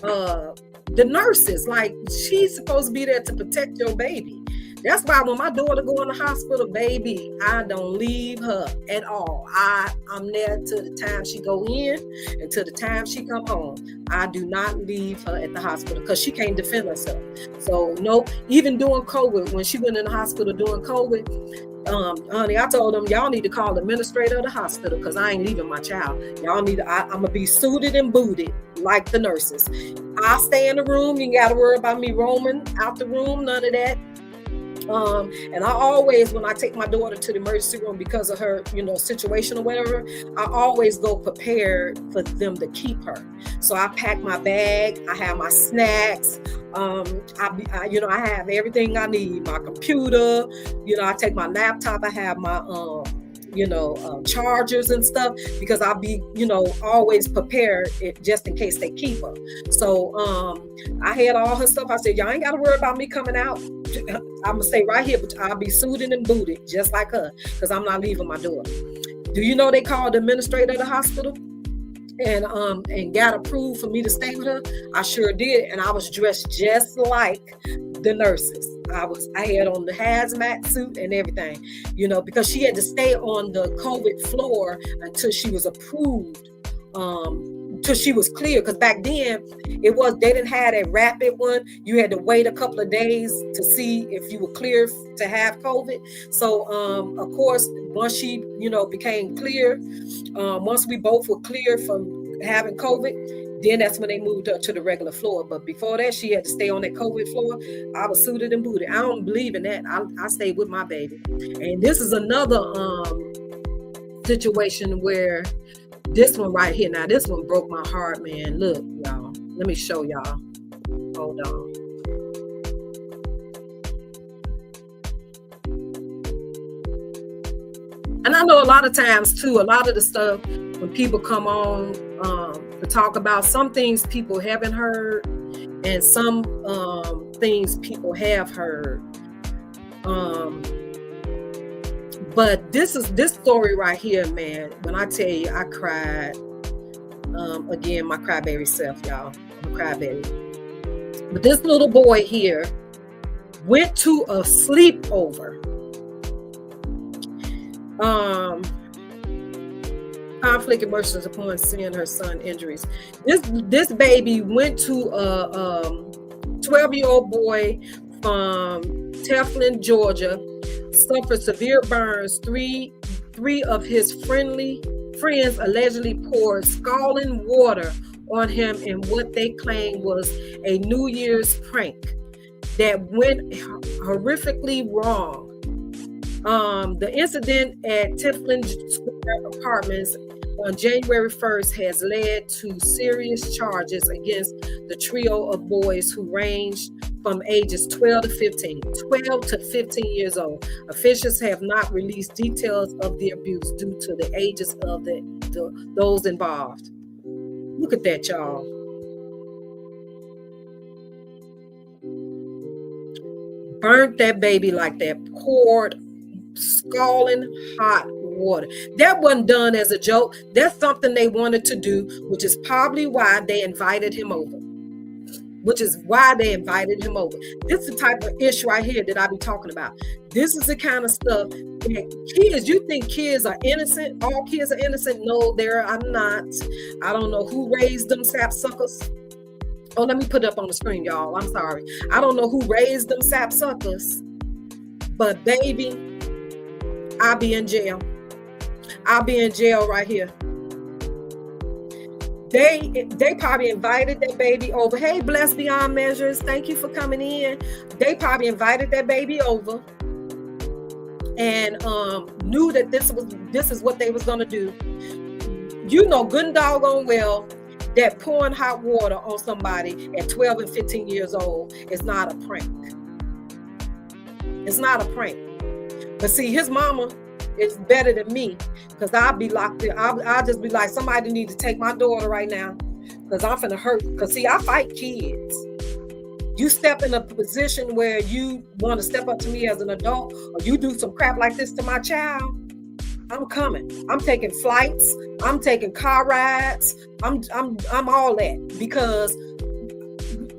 the nurses. Like, she's supposed to be there to protect your baby. That's why when my daughter go in the hospital, baby, I don't leave her at all. I'm there till the time she go in and till the time she come home. I do not leave her at the hospital because she can't defend herself. So no, even during COVID, when she went in the hospital during COVID, honey, I told them, y'all need to call the administrator of the hospital because I ain't leaving my child. Y'all need to, I'm going to be suited and booted like the nurses. I'll stay in the room. You ain't got to worry about me roaming out the room, none of that. And I always, when I take my daughter to the emergency room because of her, situation or whatever, I always go prepared for them to keep her. So I pack my bag, I have my snacks, I have everything I need, my computer, I take my laptop, I have my chargers and stuff, because I'll be, always prepared just in case they keep her. So I had all her stuff. I said, y'all ain't got to worry about me coming out. I'm going to stay right here, but I'll be suited and booted just like her, because I'm not leaving my daughter. Do you know they called the administrator of the hospital and got approved for me to stay with her? I sure did. And I was dressed just like the nurses. I had on the hazmat suit and everything, because she had to stay on the COVID floor until she was approved, until she was clear. Because back then they didn't have a rapid one. You had to wait a couple of days to see if you were clear to have COVID. So of course, once she became clear, once we both were clear from having COVID, then that's when they moved her to the regular floor. But before that, she had to stay on that COVID floor. I was suited and booted. I don't believe in that. I stayed with my baby. And this is another situation where this one right here, now this one broke my heart, man. Look, y'all. Let me show y'all. Hold on. And I know a lot of times too, a lot of the stuff when people come on to talk about, some things people haven't heard and some things people have heard. But this story right here, man, when I tell you I cried, again, my crybaby self, y'all. I'm a crybaby. But this little boy here went to a sleepover. Conflict emerges upon seeing her son injuries. This baby went to a 12-year-old boy from Teflon, Georgia, suffered severe burns. Three of his friends allegedly poured scalding water on him in what they claimed was a New Year's prank that went horrifically wrong. The incident at Teflon Square Apartments on January 1st has led to serious charges against the trio of boys who ranged from ages 12 to 15 years old. Officials have not released details of the abuse due to the ages of those involved. Look at that, y'all. Burnt that baby like that, poured scalding hot water. That wasn't done as a joke. That's something they wanted to do, which is probably why they invited him over. This is the type of ish right here that I be talking about. This is the kind of stuff that kids, you think kids are innocent? All kids are innocent? No, I'm not. I don't know who raised them sapsuckers. Oh, let me put it up on the screen, y'all. I'm sorry. I don't know who raised them sapsuckers, but baby, I'll be in jail. I'll be in jail right here. They probably invited that baby over. Hey, Blessed Beyond Measures, thank you for coming in. They probably invited that baby over and knew that this is what they was gonna do. You know good and doggone well that pouring hot water on somebody at 12 and 15 years old is not a prank. It's not a prank. But see, his mama is better than me, because I'll be locked in. I'll just be like, somebody need to take my daughter right now, because I'm finna hurt. Because see, I fight kids. You step in a position where you want to step up to me as an adult, or you do some crap like this to my child, I'm coming. I'm taking flights. I'm taking car rides. I'm all that, because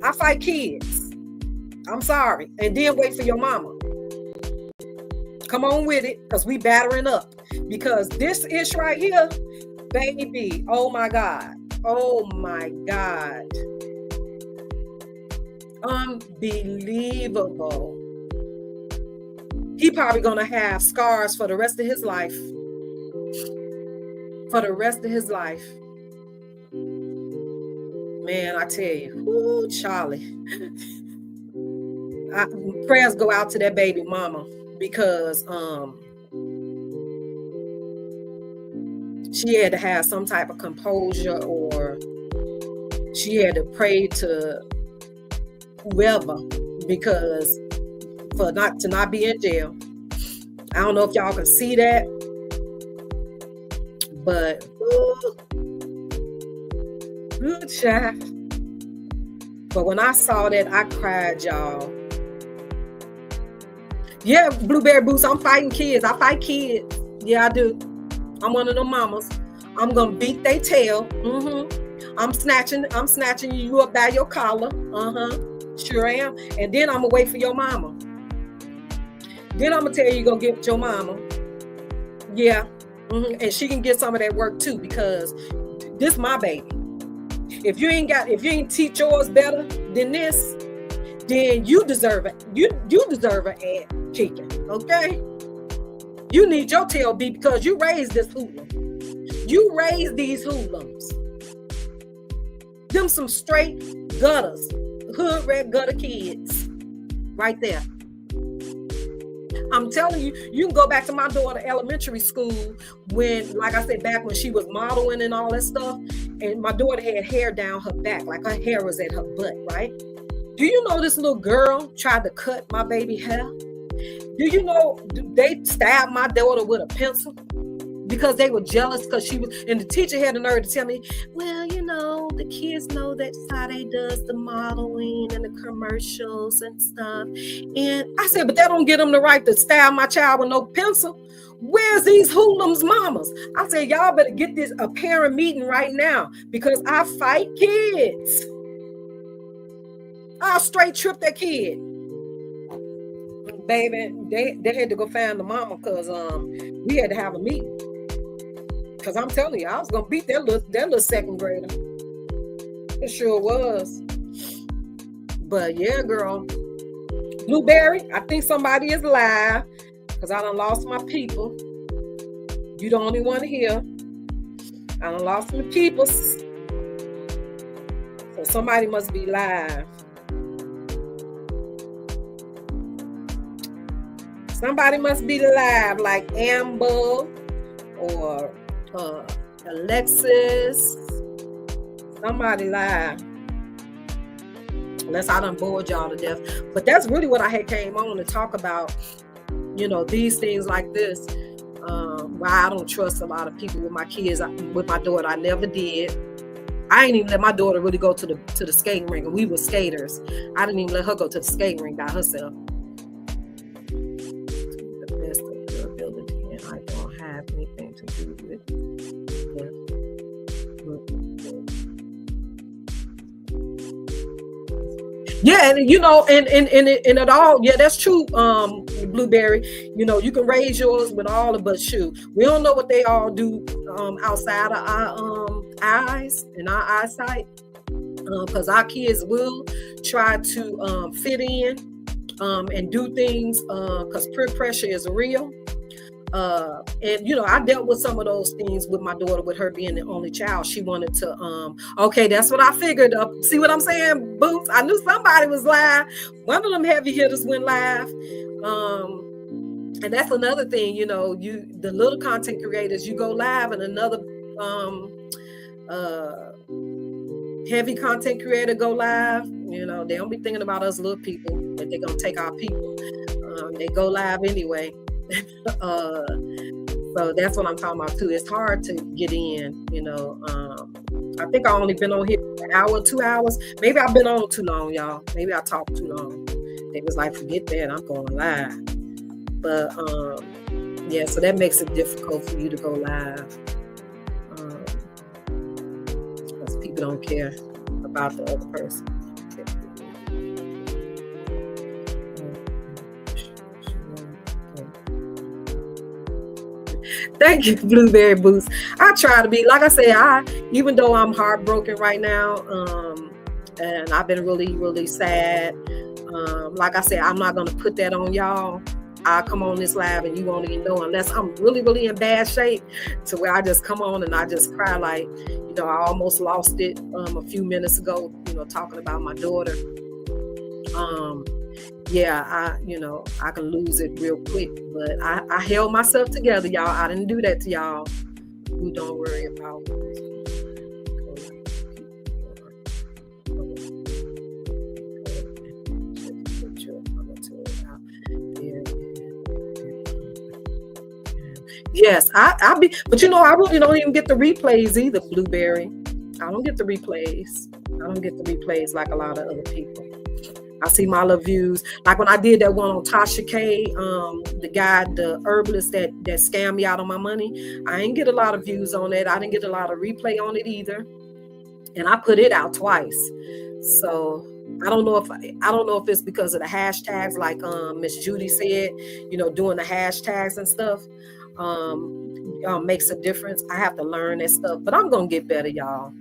I fight kids. I'm sorry. And then wait for your mama. Come on with it, because we battering up. Because this ish right here, baby, oh my God. Unbelievable. He probably gonna have scars for the rest of his life. Man, I tell you, ooh, Charlie. Prayers go out to that baby mama, because she had to have some type of composure, or she had to pray to whoever, because to not be in jail. I don't know if y'all can see that, But good child. But when I saw that, I cried, y'all. Yeah, Blueberry Boots, I'm fighting kids. I fight kids. Yeah, I do. I'm one of them mamas. I'm gonna beat their tail. I'm snatching you up by your collar. Sure am. And then I'm gonna wait for your mama. Then I'm gonna tell you go get your mama. Yeah. And she can get some of that work too, because this my baby. If you ain't teach yours better than this, then you deserve it. You deserve an ass kicking, okay? You need your tail beat because you raised this hoodlum. You raised these hoodlums. Them some straight gutters, hood red gutter kids, right there. I'm telling you, you can go back to my daughter elementary school when, like I said, back when she was modeling and all that stuff, and my daughter had hair down her back, like her hair was at her butt, right? Do you know this little girl tried to cut my baby hair? Do you know they stabbed my daughter with a pencil because they were jealous because she was, and the teacher had the nerve to tell me, well, you know, the kids know that's how they does the modeling and the commercials and stuff. And I said, but that don't give them the right to stab my child with no pencil. Where's these hoodlums mamas? I said, y'all better get this a parent meeting right now because I fight kids. I'll straight trip that kid. Baby, they had to go find the mama because we had to have a meeting. Because I'm telling you, I was gonna beat that little second grader. It sure was. But yeah, girl. Blueberry, I think somebody is live because I done lost my people. You the only one here. I done lost my peoples. So somebody must be live. Somebody must be live, like Amber or Alexis. Somebody live. Unless I done bored y'all to death. But that's really what I had came on to talk about, you know, these things like this. Why I don't trust a lot of people with my kids. With my daughter, I never did. I ain't even let my daughter really go to the skating rink. And we were skaters. I didn't even let her go to the skating rink by herself. I don't have anything to do with it. Yeah, and you know, and it all, yeah, that's true. Blueberry, you know, you can raise yours with all of us. Shoot, we don't know what they all do outside of our eyes and our eyesight, because our kids will try to fit in and do things because peer pressure is real. And you know, I dealt with some of those things with my daughter, with her being the only child. She wanted to okay, that's what I figured. See what I'm saying, Boots? I knew somebody was live. One of them heavy hitters went live. And that's another thing, you know, the little content creators, you go live and another heavy content creator go live, you know, they don't be thinking about us little people, that they're gonna take our people. They go live anyway. So that's what I'm talking about too. It's hard to get in, you know. I think I only been on here an hour, 2 hours. Maybe I've been on too long, y'all. Maybe I talked too long. They was like, forget that, I'm going live. But yeah, so that makes it difficult for you to go live. Because people don't care about the other person. Thank you, Blueberry Boots. I try to be, like I say, even though I'm heartbroken right now, and I've been really, really sad. Like I said, I'm not gonna put that on y'all. I'll come on this live and you won't even know unless I'm really, really in bad shape to where I just come on and I just cry like, you know, I almost lost it a few minutes ago, you know, talking about my daughter. Yeah, I can lose it real quick, but I held myself together, y'all. I didn't do that to y'all. Who don't worry about it. Yes, I be, but I really don't even get the replays either, Blueberry. I don't get the replays. I don't get the replays like a lot of other people. I see my little views. Like when I did that one on Tasha K, the guy, the herbalist that scammed me out on my money. I didn't get a lot of views on it. I didn't get a lot of replay on it either. And I put it out twice. So I don't know if it's because of the hashtags, like Miss Judy said, doing the hashtags and stuff makes a difference. I have to learn that stuff, but I'm gonna get better, y'all.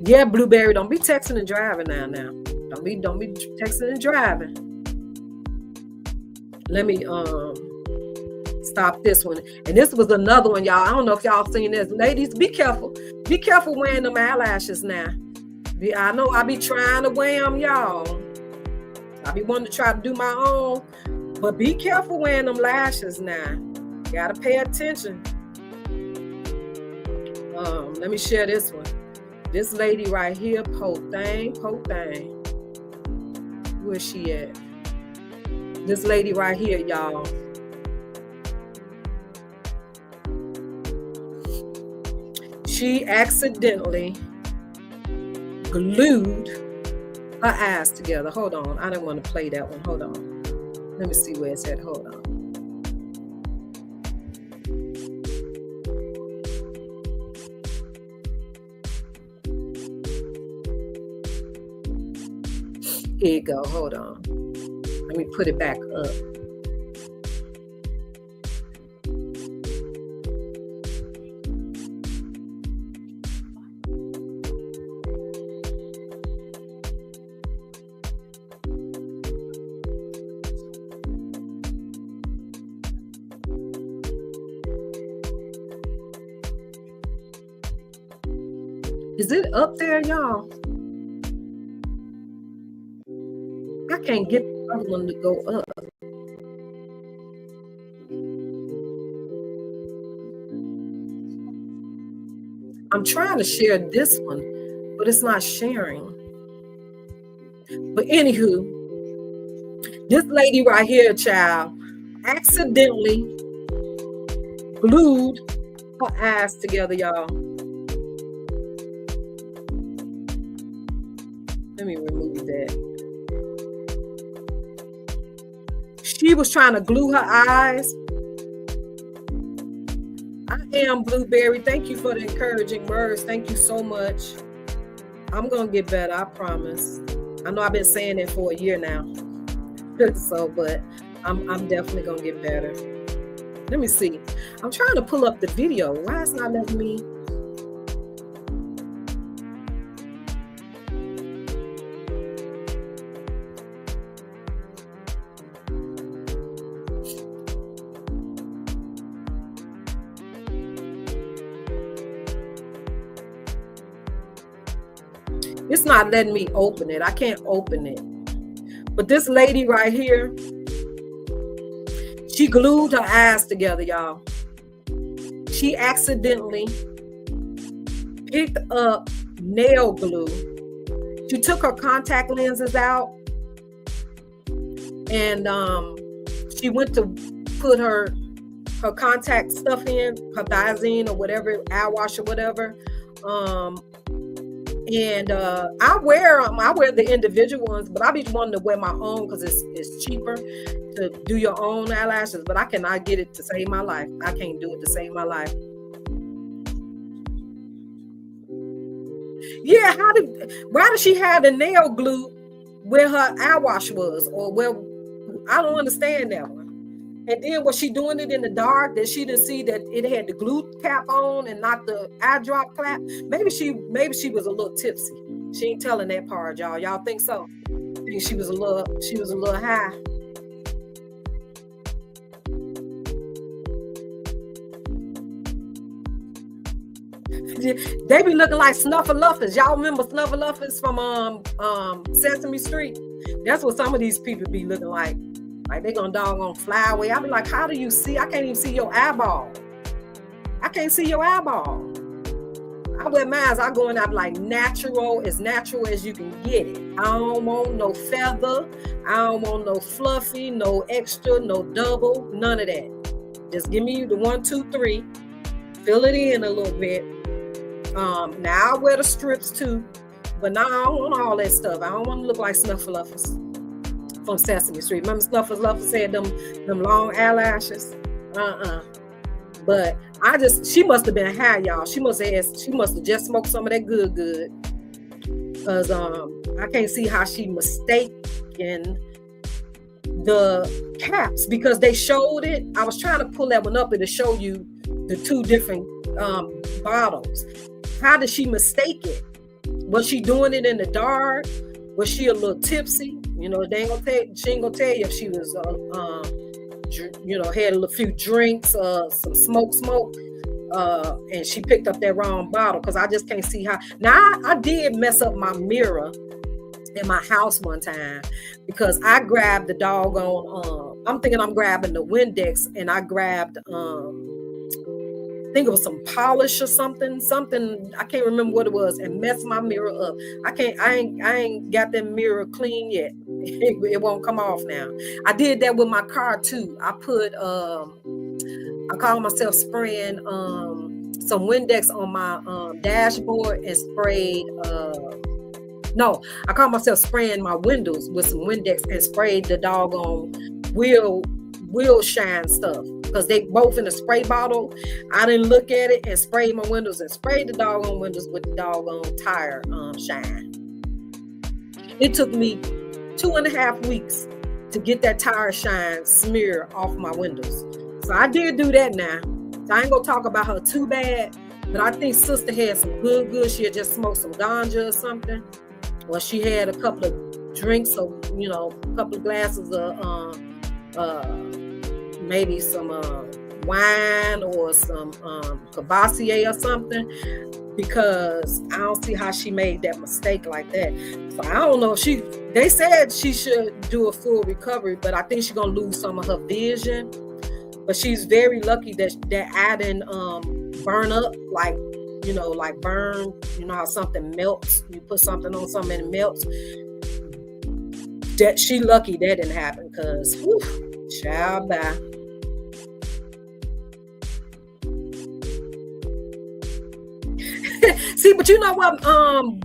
Yeah, Blueberry, don't be texting and driving now. Don't be texting and driving. Let me stop this one. And this was another one, y'all. I don't know if y'all seen this. Ladies, be careful. Be careful wearing them eyelashes now. I know I be trying to wear them, y'all. I be wanting to try to do my own, but be careful wearing them lashes now. Gotta pay attention. Let me share this one. This lady right here, Po Thang. Where's she at? This lady right here, y'all. She accidentally glued her eyes together. Hold on. I didn't want to play that one. Hold on. Let me see where it's at. Hold on. Here you go. Hold on. Let me put it back up. Is it up there, y'all? I can't get the other one to go up. I'm trying to share this one, but it's not sharing. But anywho, this lady right here, child, accidentally glued her eyes together, y'all. Let me remove that. She was trying to glue her eyes. I am Blueberry. Thank you for the encouraging words. Thank you so much. I'm going to get better, I promise. I know I've been saying it for a year now. So, but I'm definitely going to get better. Let me see. I'm trying to pull up the video. Why is it not letting me? It's not letting me open it. I can't open it. But this lady right here, she glued her eyes together, y'all. She accidentally picked up nail glue. She took her contact lenses out, and she went to put her contact stuff in, her Diazine or whatever, eye wash or whatever. And I wear the individual ones, but I be wanting to wear my own because it's cheaper to do your own eyelashes. But I cannot get it to save my life. I can't do it to save my life. Yeah, why did she have the nail glue where her eye wash was, or where? I don't understand that one. And then was she doing it in the dark that she didn't see that it had the glue cap on and not the eye drop cap? Maybe she was a little tipsy. She ain't telling that part, y'all. Y'all think so? I think she was a little high. They be looking like Snuffleupagus. Y'all remember Snuffleupagus from Sesame Street? That's what some of these people be looking like. Like they gonna doggone fly away. I be like, how do you see? I can't even see your eyeball. I can't see your eyeball. I wear mine, I go in, I'm like natural as you can get it. I don't want no feather. I don't want no fluffy, no extra, no double, none of that. Just give me the 1, 2, 3. Fill it in a little bit. Now I wear the strips too, but now I don't want all that stuff. I don't want to look like Snuffleupagus from Sesame Street. Remember Snuffleupagus had them long eyelashes? But she must have been high, y'all. She must have just smoked some of that good. Cause I can't see how she mistaken the caps, because they showed it. I was trying to pull that one up and to show you the two different bottles. How did she mistake it? Was she doing it in the dark? Was she a little tipsy? You know, she ain't gonna tell you if she was had a few drinks, some smoke, and she picked up that wrong bottle, because I just can't see how. Now, I did mess up my mirror in my house one time, because I grabbed the doggone, I'm thinking I'm grabbing the Windex, and I grabbed, I think it was some polish or something, I can't remember what it was, and messed my mirror up. I ain't got that mirror clean yet. It won't come off now. I did that with my car too. I put, I call myself spraying some Windex on my dashboard and sprayed, I call myself spraying my windows with some Windex and sprayed the doggone wheel shine stuff, because they both in a spray bottle. I didn't look at it and sprayed my windows and sprayed the doggone windows with the doggone tire shine. It took me 2.5 weeks to get that tire shine smear off my windows. So I did do that now. So I ain't gonna talk about her too bad, but I think sister had some good. She had just smoked some ganja or something. Well, she had a couple of drinks, or a couple of glasses of maybe some wine or some Cavassier or something, because I don't see how she made that mistake like that. So I don't know if they said she should do a full recovery, but I think she's gonna lose some of her vision. But she's very lucky that I didn't burn up, like burn, how something melts. You put something on something and it melts. That she lucky that didn't happen, because child, bye. See, but you know what,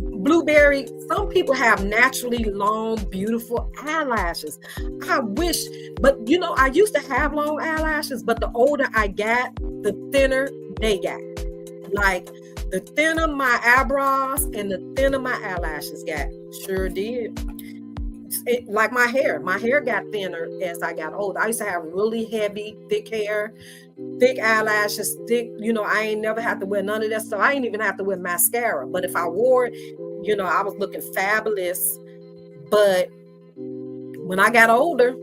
Blueberry, some people have naturally long, beautiful eyelashes. I wish, but I used to have long eyelashes, but the older I got, the thinner they got. Like, the thinner my eyebrows and the thinner my eyelashes got. Sure did. Like my hair got thinner as I got older. I used to have really heavy, thick hair, thick eyelashes, thick, I ain't never had to wear none of that stuff. I ain't even have to wear mascara. But if I wore it, I was looking fabulous. But when I got older,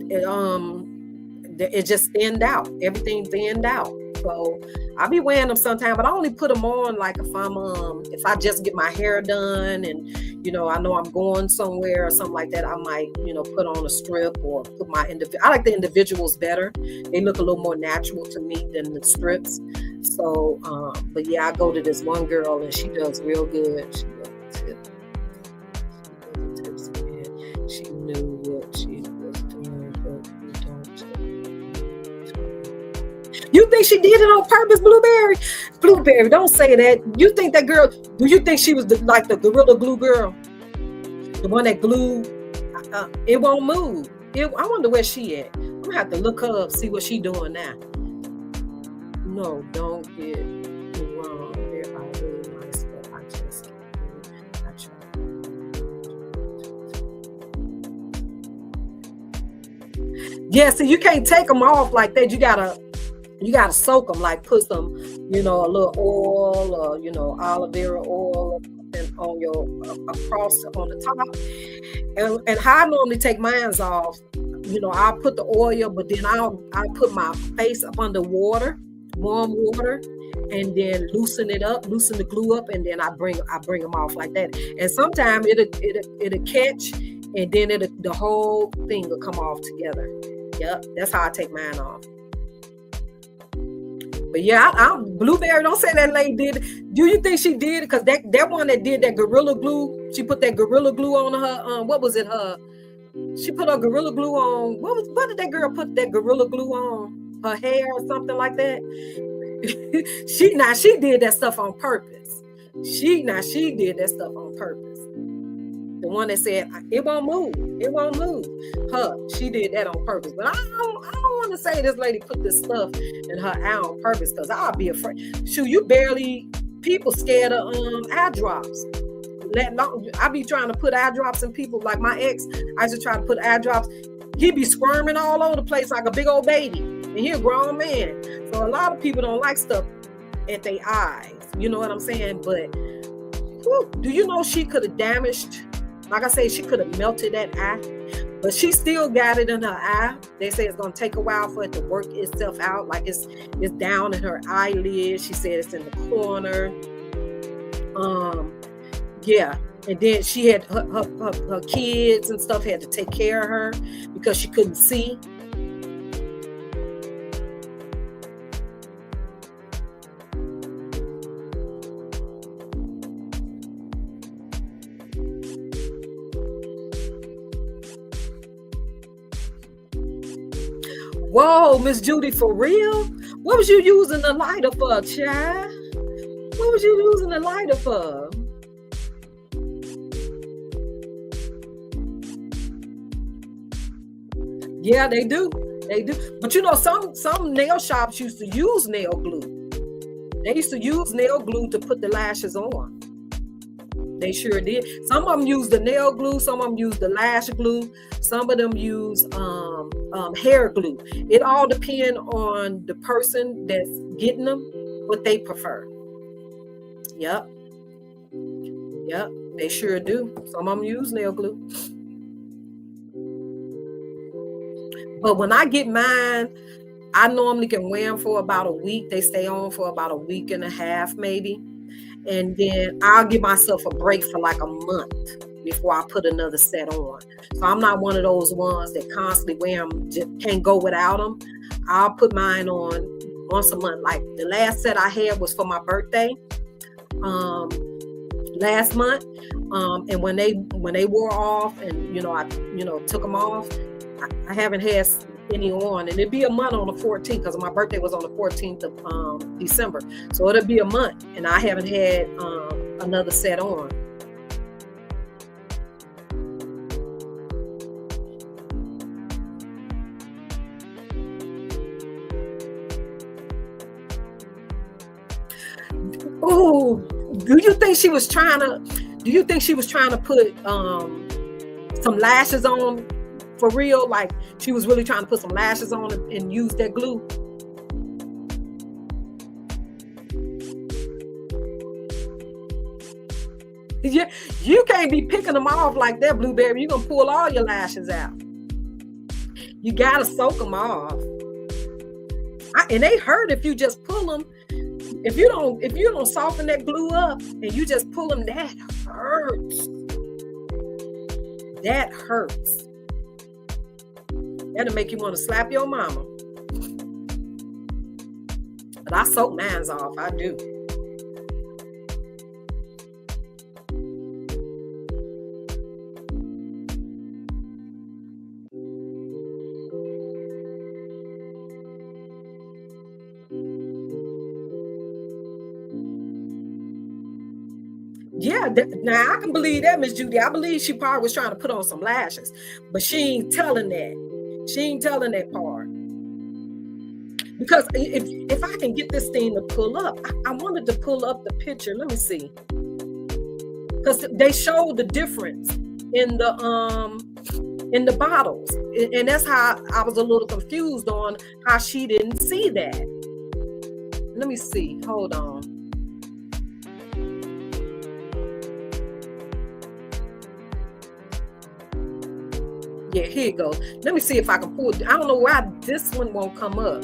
it just thinned out. Everything thinned out. So I be wearing them sometimes, but I only put them on like if I just get my hair done and I know I'm going somewhere or something like that, I might put on a strip or put my I like the individuals better. They look a little more natural to me than the strips. So but yeah, I go to this one girl and she does real good. She knew what she was doing, but we don't. You think she did it on purpose, Blueberry? Blueberry, don't say that. You think that girl, do you think she was like the Gorilla Glue girl? The one that glued, it won't move. I wonder where she at. I'm gonna have to look her up, see what she doing now. No, don't get me wrong. They are really nice, but I just yeah, so you can't take them off like that. You gotta soak them, like put some, a little oil or, aloe vera oil on your across on the top. And how I normally take mine off, I'll put the oil, but then I'll put my face up under water, warm water, and then loosen the glue up, and then I bring them off like that. And sometimes it'll catch, and then the whole thing will come off together. Yep, that's how I take mine off. But yeah, Blueberry, don't say that lady did it. Do you think she did it? Because that one that did that Gorilla Glue, she put that Gorilla Glue on her, what was it, she put her Gorilla Glue on, what did that girl put that Gorilla Glue on? Her hair or something like that? She did that stuff on purpose. She did that stuff on purpose. The one that said it won't move, it won't move. She did that on purpose. But I don't want to say this lady put this stuff in her eye on purpose, because I'll be afraid. Shoot, people scared of eye drops. I be trying to put eye drops in people. Like my ex, I used to try to put eye drops. He'd be squirming all over the place like a big old baby, and he a grown man. So a lot of people don't like stuff at their eyes. You know what I'm saying? But do you know she could have damaged? Like I say, she could have melted that eye, but she still got it in her eye. They say it's gonna take a while for it to work itself out. Like it's down in her eyelid. She said it's in the corner. Yeah. And then she had her kids and stuff had to take care of her because she couldn't see. Whoa, Miss Judy, for real? What was you using the lighter for, child? What was you using the lighter for? Yeah, they do. They do. But you know, some nail shops used to use nail glue. They used to use nail glue to put the lashes on. They sure did. Some of them use the nail glue. Some of them use the lash glue. Some of them use hair glue. It all depends on the person that's getting them, what they prefer. Yep. They sure do. Some of them use nail glue. But when I get mine, I normally can wear them for about a week. They stay on for about a week and a half, maybe. And then I'll give myself a break for like a month before I put another set on. So I'm not one of those ones that constantly wear them, just can't go without them. I'll put mine on once a month. Like the last set I had was for my birthday last month. And when they wore off and, I took them off, I haven't had any on, and it'd be a month on the 14th because my birthday was on the 14th of December. So it'll be a month, and I haven't had another set on. Oh, do you think she was trying to put some lashes on? For real, like she was really trying to put some lashes on and use that glue. Yeah, you can't be picking them off like that, Blueberry. You're gonna pull all your lashes out. You gotta soak them off. And they hurt if you just pull them. If you don't soften that glue up and you just pull them, that hurts. That hurts. That'll make you want to slap your mama. But I soak mine off. I do. Yeah, now I can believe that, Miss Judy. I believe she probably was trying to put on some lashes, but she ain't telling that. She ain't telling that part. Because if I can get this thing to pull up, I wanted to pull up the picture. Let me see. Because they showed the difference in the bottles. And that's how I was a little confused on how she didn't see that. Let me see. Hold on. Yeah, here it goes. Let me see if I can pull it. I don't know why this one won't come up.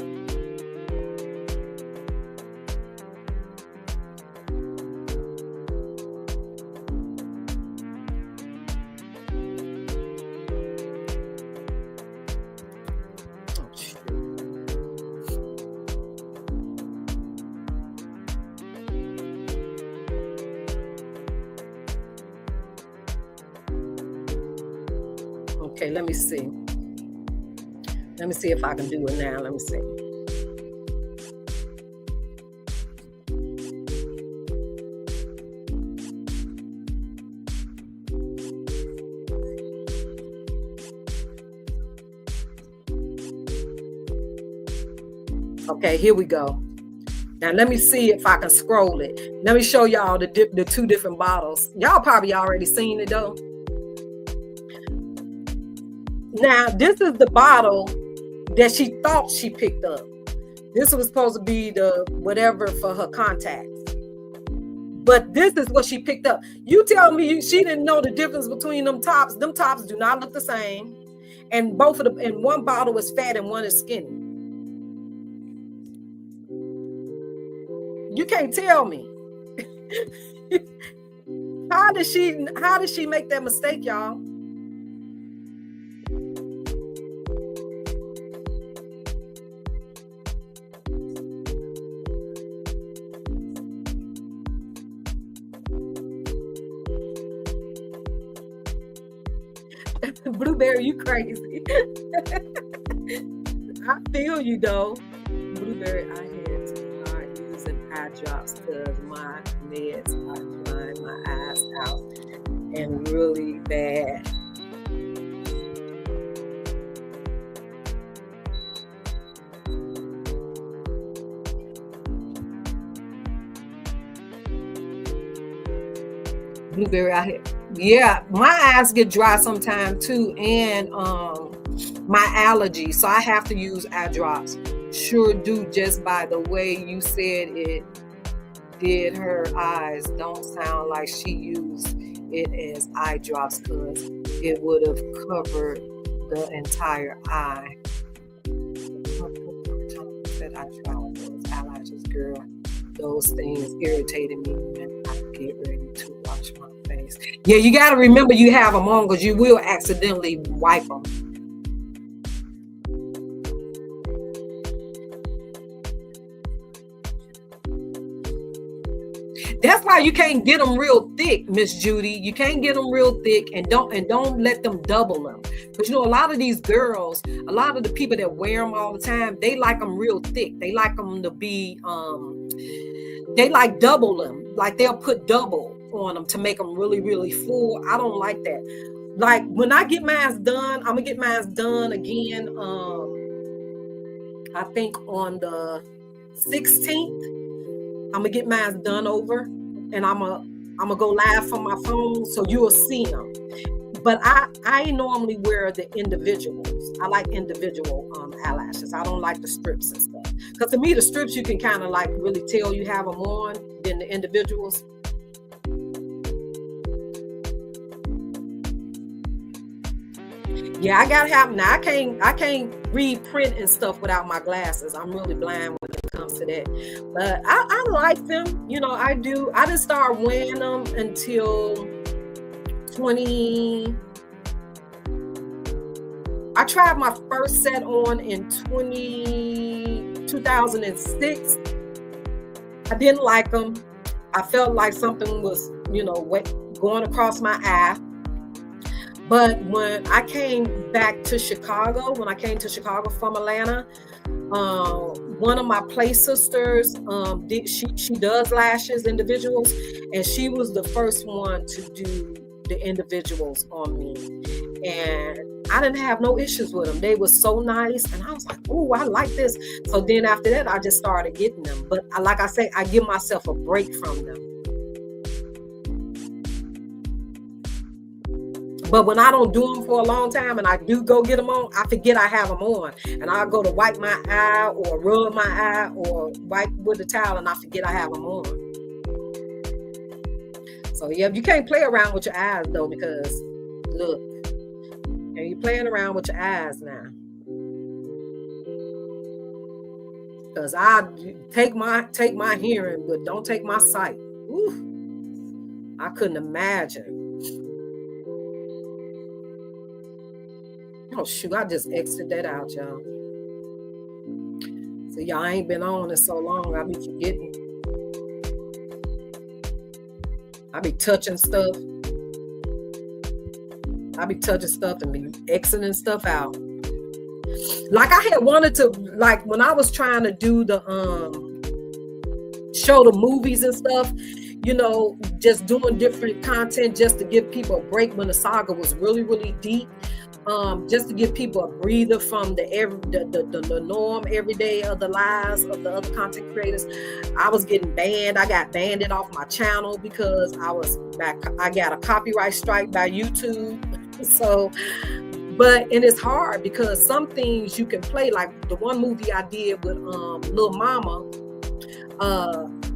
Okay, let me see. Let me see if I can do it now. Let me see. Okay, here we go. Now let me see if I can scroll it. Let me show y'all the two different bottles. Y'all probably already seen it though. Now this is the bottle that she thought she picked up. This was supposed to be the whatever for her contacts. But this is what she picked up. You tell me she didn't know the difference between them tops. Them tops do not look the same. And both of them, and one bottle is fat and one is skinny. You can't tell me. How did she make that mistake, y'all? Blueberry, you crazy. I feel you though. Blueberry, I had to start using eye drops because my meds are drying my eyes out and really bad. Blueberry, I had. Yeah, my eyes get dry sometimes too, and my allergies, so I have to use eye drops. Sure do, just by the way you said it did her eyes. Don't sound like she used it as eye drops because it would have covered the entire eye. Said I tried those eyelashes, girl. Those things irritated me when I get ready to wash my face. Yeah, you got to remember you have them on because you will accidentally wipe them. That's why you can't get them real thick, Miss Judy. You can't get them real thick, and don't let them double them. Because you know, a lot of these girls, a lot of the people that wear them all the time, they like them real thick. They like them to be, they like double them. Like they'll put double on them to make them really, really full. I don't like that. Like when I get mine done, I'm gonna get mine done again. I think on the 16th. I'm gonna get mine done over, and I'm gonna go live from my phone so you'll see them. But I normally wear the individuals. I like individual eyelashes. I don't like the strips and stuff. Because to me, the strips you can kind of like really tell you have them on. Than the individuals. Yeah, I gotta have them. Now I can't read print and stuff without my glasses. I'm really blind when it comes to that. But I like them. You know, I do. I didn't start wearing them until I tried my first set on in 2006. I didn't like them. I felt like something was, going across my eye. But when I came back to Chicago, from Atlanta, one of my play sisters, she does lashes, individuals, and she was the first one to do the individuals on me. And I didn't have no issues with them. They were so nice. And I was like, oh, I like this. So then after that, I just started getting them. But like I say, I give myself a break from them. But when I don't do them for a long time and I do go get them on, I forget I have them on. And I'll go to wipe my eye or rub my eye or wipe with a towel and I forget I have them on. So yeah, you can't play around with your eyes though, because look, and you're playing around with your eyes now. Because I take my hearing, but don't take my sight. Ooh, I couldn't imagine. Oh shoot, I just exited that out, y'all. So y'all ain't been on it so long, I be forgetting. I be touching stuff. I be touching stuff and be exiting stuff out. Like I had wanted to, like when I was trying to do the show the movies and stuff, you know, just doing different content just to give people a break when the saga was really, really deep. Just to give people a breather from the norm every day of the lives of the other content creators. I was getting banned. I got banned off my channel because I got a copyright strike by YouTube. So, and it's hard because some things you can play, like the one movie I did with Lil Mama.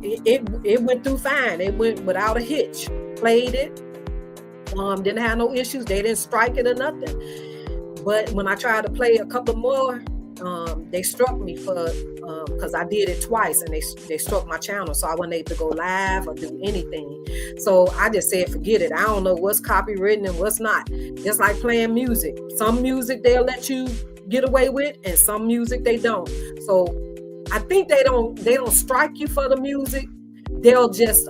It went through fine. It went without a hitch. Played it. Didn't have no issues. They didn't strike it or nothing. But when I tried to play a couple more, they struck me for because I did it twice, and they struck my channel, so I wasn't able to go live or do anything. So I just said, forget it. I don't know what's copywritten and what's not. Just like playing music. Some music they'll let you get away with, and some music they don't. So I think they don't strike you for the music. They'll just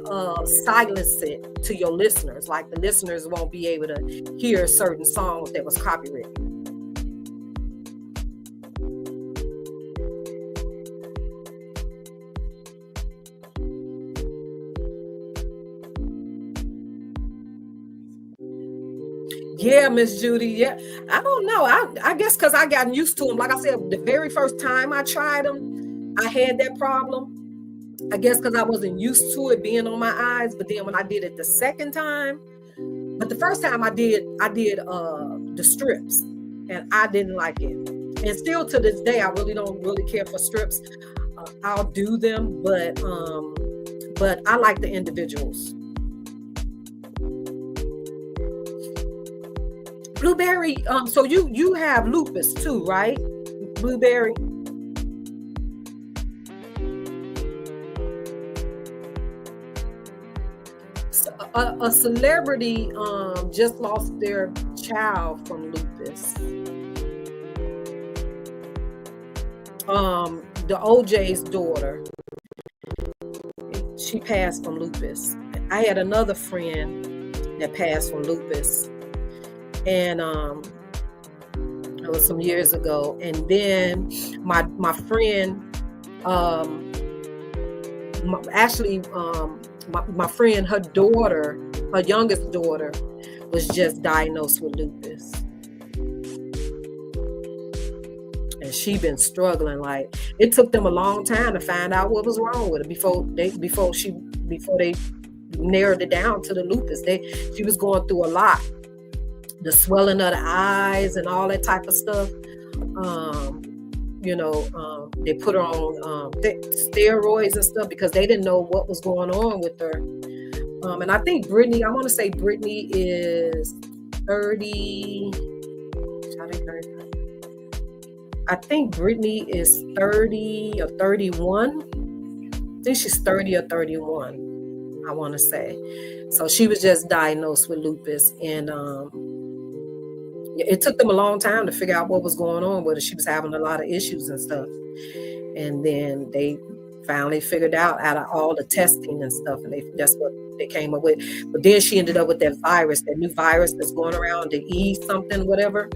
silence it to your listeners. Like the listeners won't be able to hear certain songs that was copywritten. Yeah, Miss Judy. Yeah, I don't know. I guess because I gotten used to them. Like I said, the very first time I tried them, I had that problem. I guess because I wasn't used to it being on my eyes. But then when I did it the second time, but the first time I did the strips, and I didn't like it. And still to this day, I really don't care for strips. I'll do them, but I like the individuals. Blueberry, so you have lupus too, right? Blueberry. A celebrity just lost their child from lupus. The OJ's daughter, she passed from lupus. I had another friend that passed from lupus. And it was some years ago. And then my friend, my friend, her daughter, her youngest daughter, was just diagnosed with lupus. And she been struggling. Like, it took them a long time to find out what was wrong with her before they narrowed it down to the lupus. She was going through a lot. The swelling of the eyes and all that type of stuff. They put her on steroids and stuff because they didn't know what was going on with her. And I think Brittany, I want to say Brittany is 30. I think Brittany is 30 or 31. I think she's 30 or 31, I want to say. So she was just diagnosed with lupus, and it took them a long time to figure out what was going on with her. She was having a lot of issues and stuff. And then they finally figured out of all the testing and stuff, and that's what they came up with. But then she ended up with that new virus that's going around, the E something, whatever.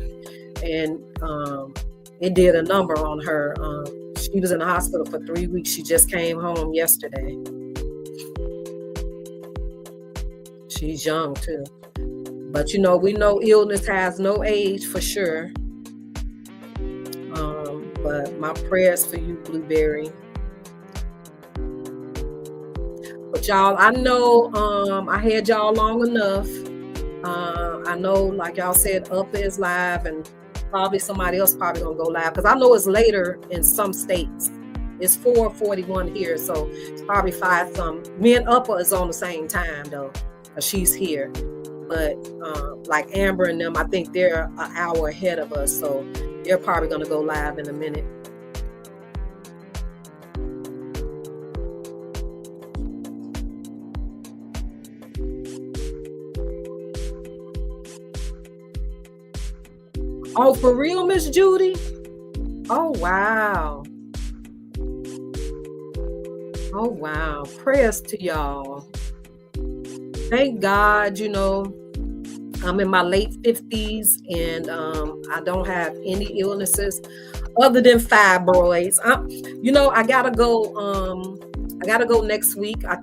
And it did a number on her. She was in the hospital for 3 weeks. She just came home yesterday. She's young too. But we know illness has no age for sure. But my prayers for you, Blueberry. But y'all, I know I had y'all long enough. I know, like y'all said, Up is live, and probably somebody else probably gonna go live, because I know it's later in some states. It's 4:41 here, so it's probably 5 some. Me and Upper is on the same time though, because she's here. But like Amber and them, I think they're an hour ahead of us, so they're probably gonna go live in a minute. Oh, for real, Miss Judy? Oh, wow. Oh, wow. Prayers to y'all. Thank God, I'm in my late 50s, and I don't have any illnesses other than fibroids. I gotta go. I gotta go next week. I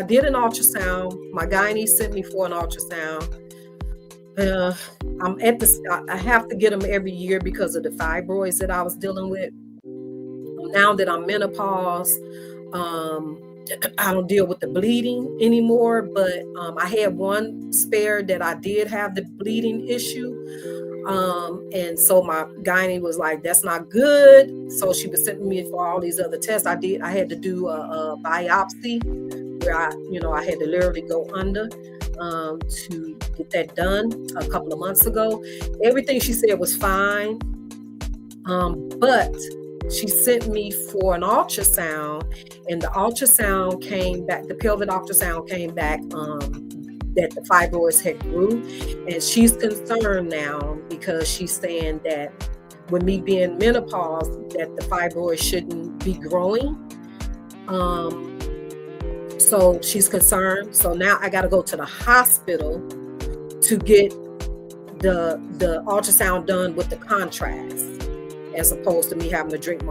did an ultrasound. My gynae sent me for an ultrasound. Uh, I'm at this. I have to get them every year because of the fibroids that I was dealing with. Now that I'm menopause, I don't deal with the bleeding anymore, but I had one spare that I did have the bleeding issue. And so my gynae was like, that's not good. So she was sending me for all these other tests. I had to do a biopsy where I had to literally go under to get that done a couple of months ago. Everything she said was fine. But she sent me for an ultrasound, and the ultrasound came back, the pelvic ultrasound came back that the fibroids had grew. And she's concerned now because she's saying that with me being menopause, that the fibroids shouldn't be growing. So she's concerned. So now I got to go to the hospital to get the ultrasound done with the contrast, as opposed to me having to drink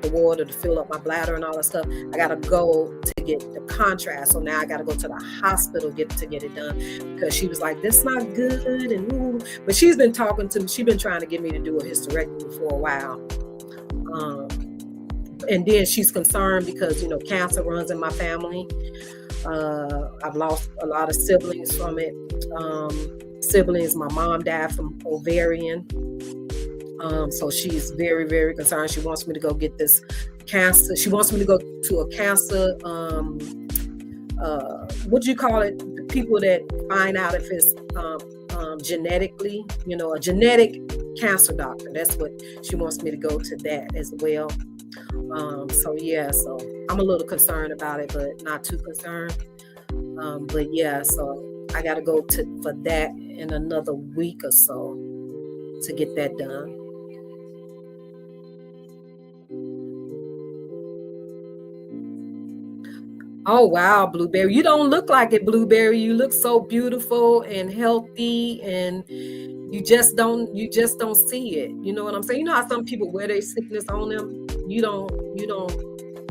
the water to fill up my bladder and all that stuff. I gotta go to get the contrast. So now I gotta go to the hospital to get it done, because she was like, "That's not good." And ooh. But she's been talking to me. She's been trying to get me to do a hysterectomy for a while. And then she's concerned because cancer runs in my family. I've lost a lot of siblings from it. My mom died from ovarian. So she's very, very concerned. She wants me to go get this cancer. She wants me to go to a cancer, what do you call it? The people that find out if it's genetically, a genetic cancer doctor. That's what she wants me to go to, that as well. So I'm a little concerned about it, but not too concerned. So I got to go for that in another week or so to get that done. Oh wow, Blueberry. You don't look like it, Blueberry. You look so beautiful and healthy, and you just don't see it. You know what I'm saying? You know how some people wear their sickness on them?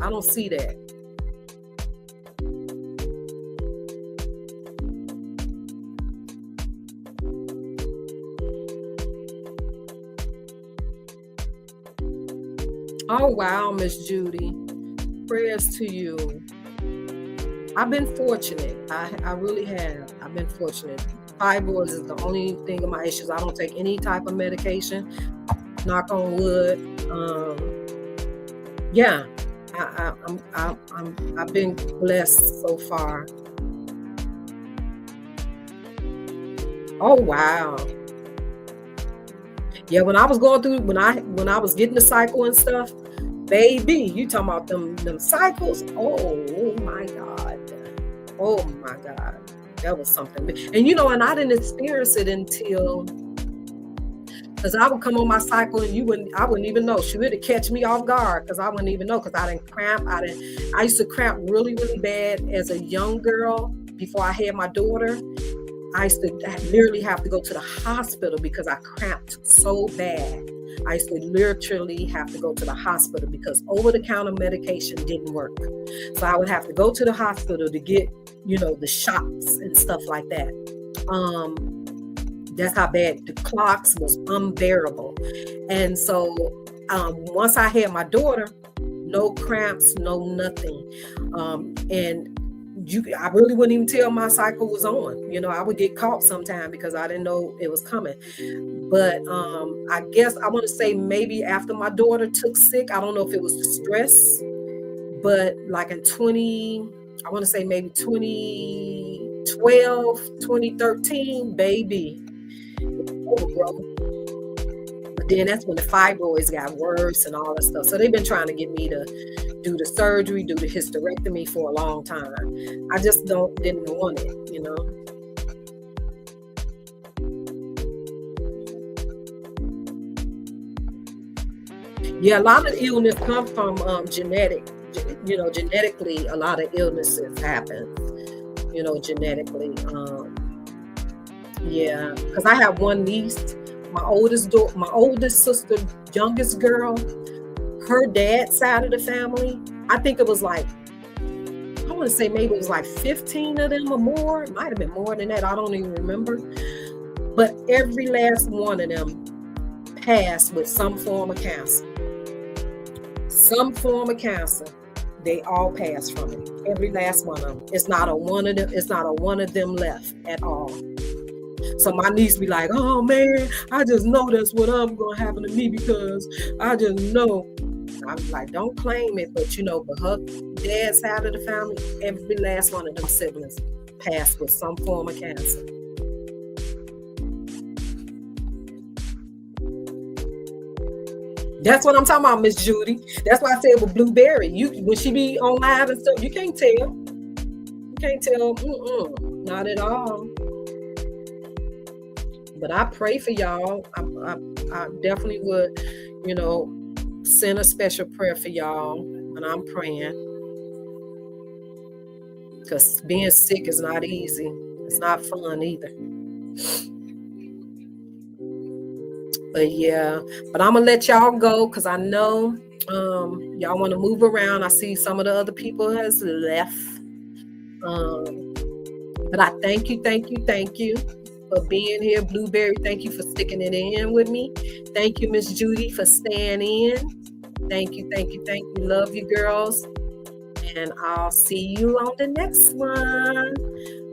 I don't see that. Oh wow, Miss Judy. Prayers to you. I've been fortunate. I really have. I've been fortunate. Fibroids is the only thing of my issues. I don't take any type of medication. Knock on wood. I've been blessed so far. Oh wow. Yeah, when I was going through, when I was getting the cycle and stuff, baby, you talking about them cycles? Oh my God. Oh my God. That was something. And and I didn't experience it until, because I would come on my cycle and I wouldn't even know. She would catch me off guard because I wouldn't even know, because I didn't cramp. I used to cramp really, really bad as a young girl before I had my daughter. I used to literally have to go to the hospital because I cramped so bad. I used to literally have to go to the hospital because over-the-counter medication didn't work. So I would have to go to the hospital to get, the shots and stuff like that. That's how bad the clocks was unbearable. And so once I had my daughter, no cramps, no nothing. And I really wouldn't even tell my cycle was on. I would get caught sometime because I didn't know it was coming. But I guess I want to say maybe after my daughter took sick, I don't know if it was the stress, but like in I want to say maybe 2012, 2013, baby. But then that's when the fibroids got worse and all that stuff. So they've been trying to get me to do the surgery, do the hysterectomy for a long time. I just didn't want it, Yeah, a lot of illness come from genetically, a lot of illnesses happen, genetically. Yeah, because I have one niece, my oldest sister, youngest girl, her dad's side of the family. I think it was like, I want to say maybe it was like 15 of them or more. It might have been more than that. I don't even remember. But every last one of them passed with some form of cancer. Some form of cancer. They all passed from it. Every last one of them. It's not a one of them. It's not a one of them left at all. So my niece be like, "Oh man, I just know that's what I'm gonna happen to me because I just know." I'm like, "Don't claim it," but but her dad's side of the family, every last one of them siblings passed with some form of cancer. That's what I'm talking about, Miss Judy. That's why I said with Blueberry, when she be on live and stuff, you can't tell. You can't tell. Not at all. But I pray for y'all. I definitely would, send a special prayer for y'all when I'm praying. Because being sick is not easy. It's not fun either. But yeah, but I'm gonna let y'all go because I know y'all want to move around. I see some of the other people has left. But I thank you for being here, Blueberry. Thank you for sticking it in with me. Thank you, Miss Judy, for staying in. Thank you. Love you, girls. And I'll see you on the next one.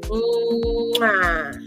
Mwah.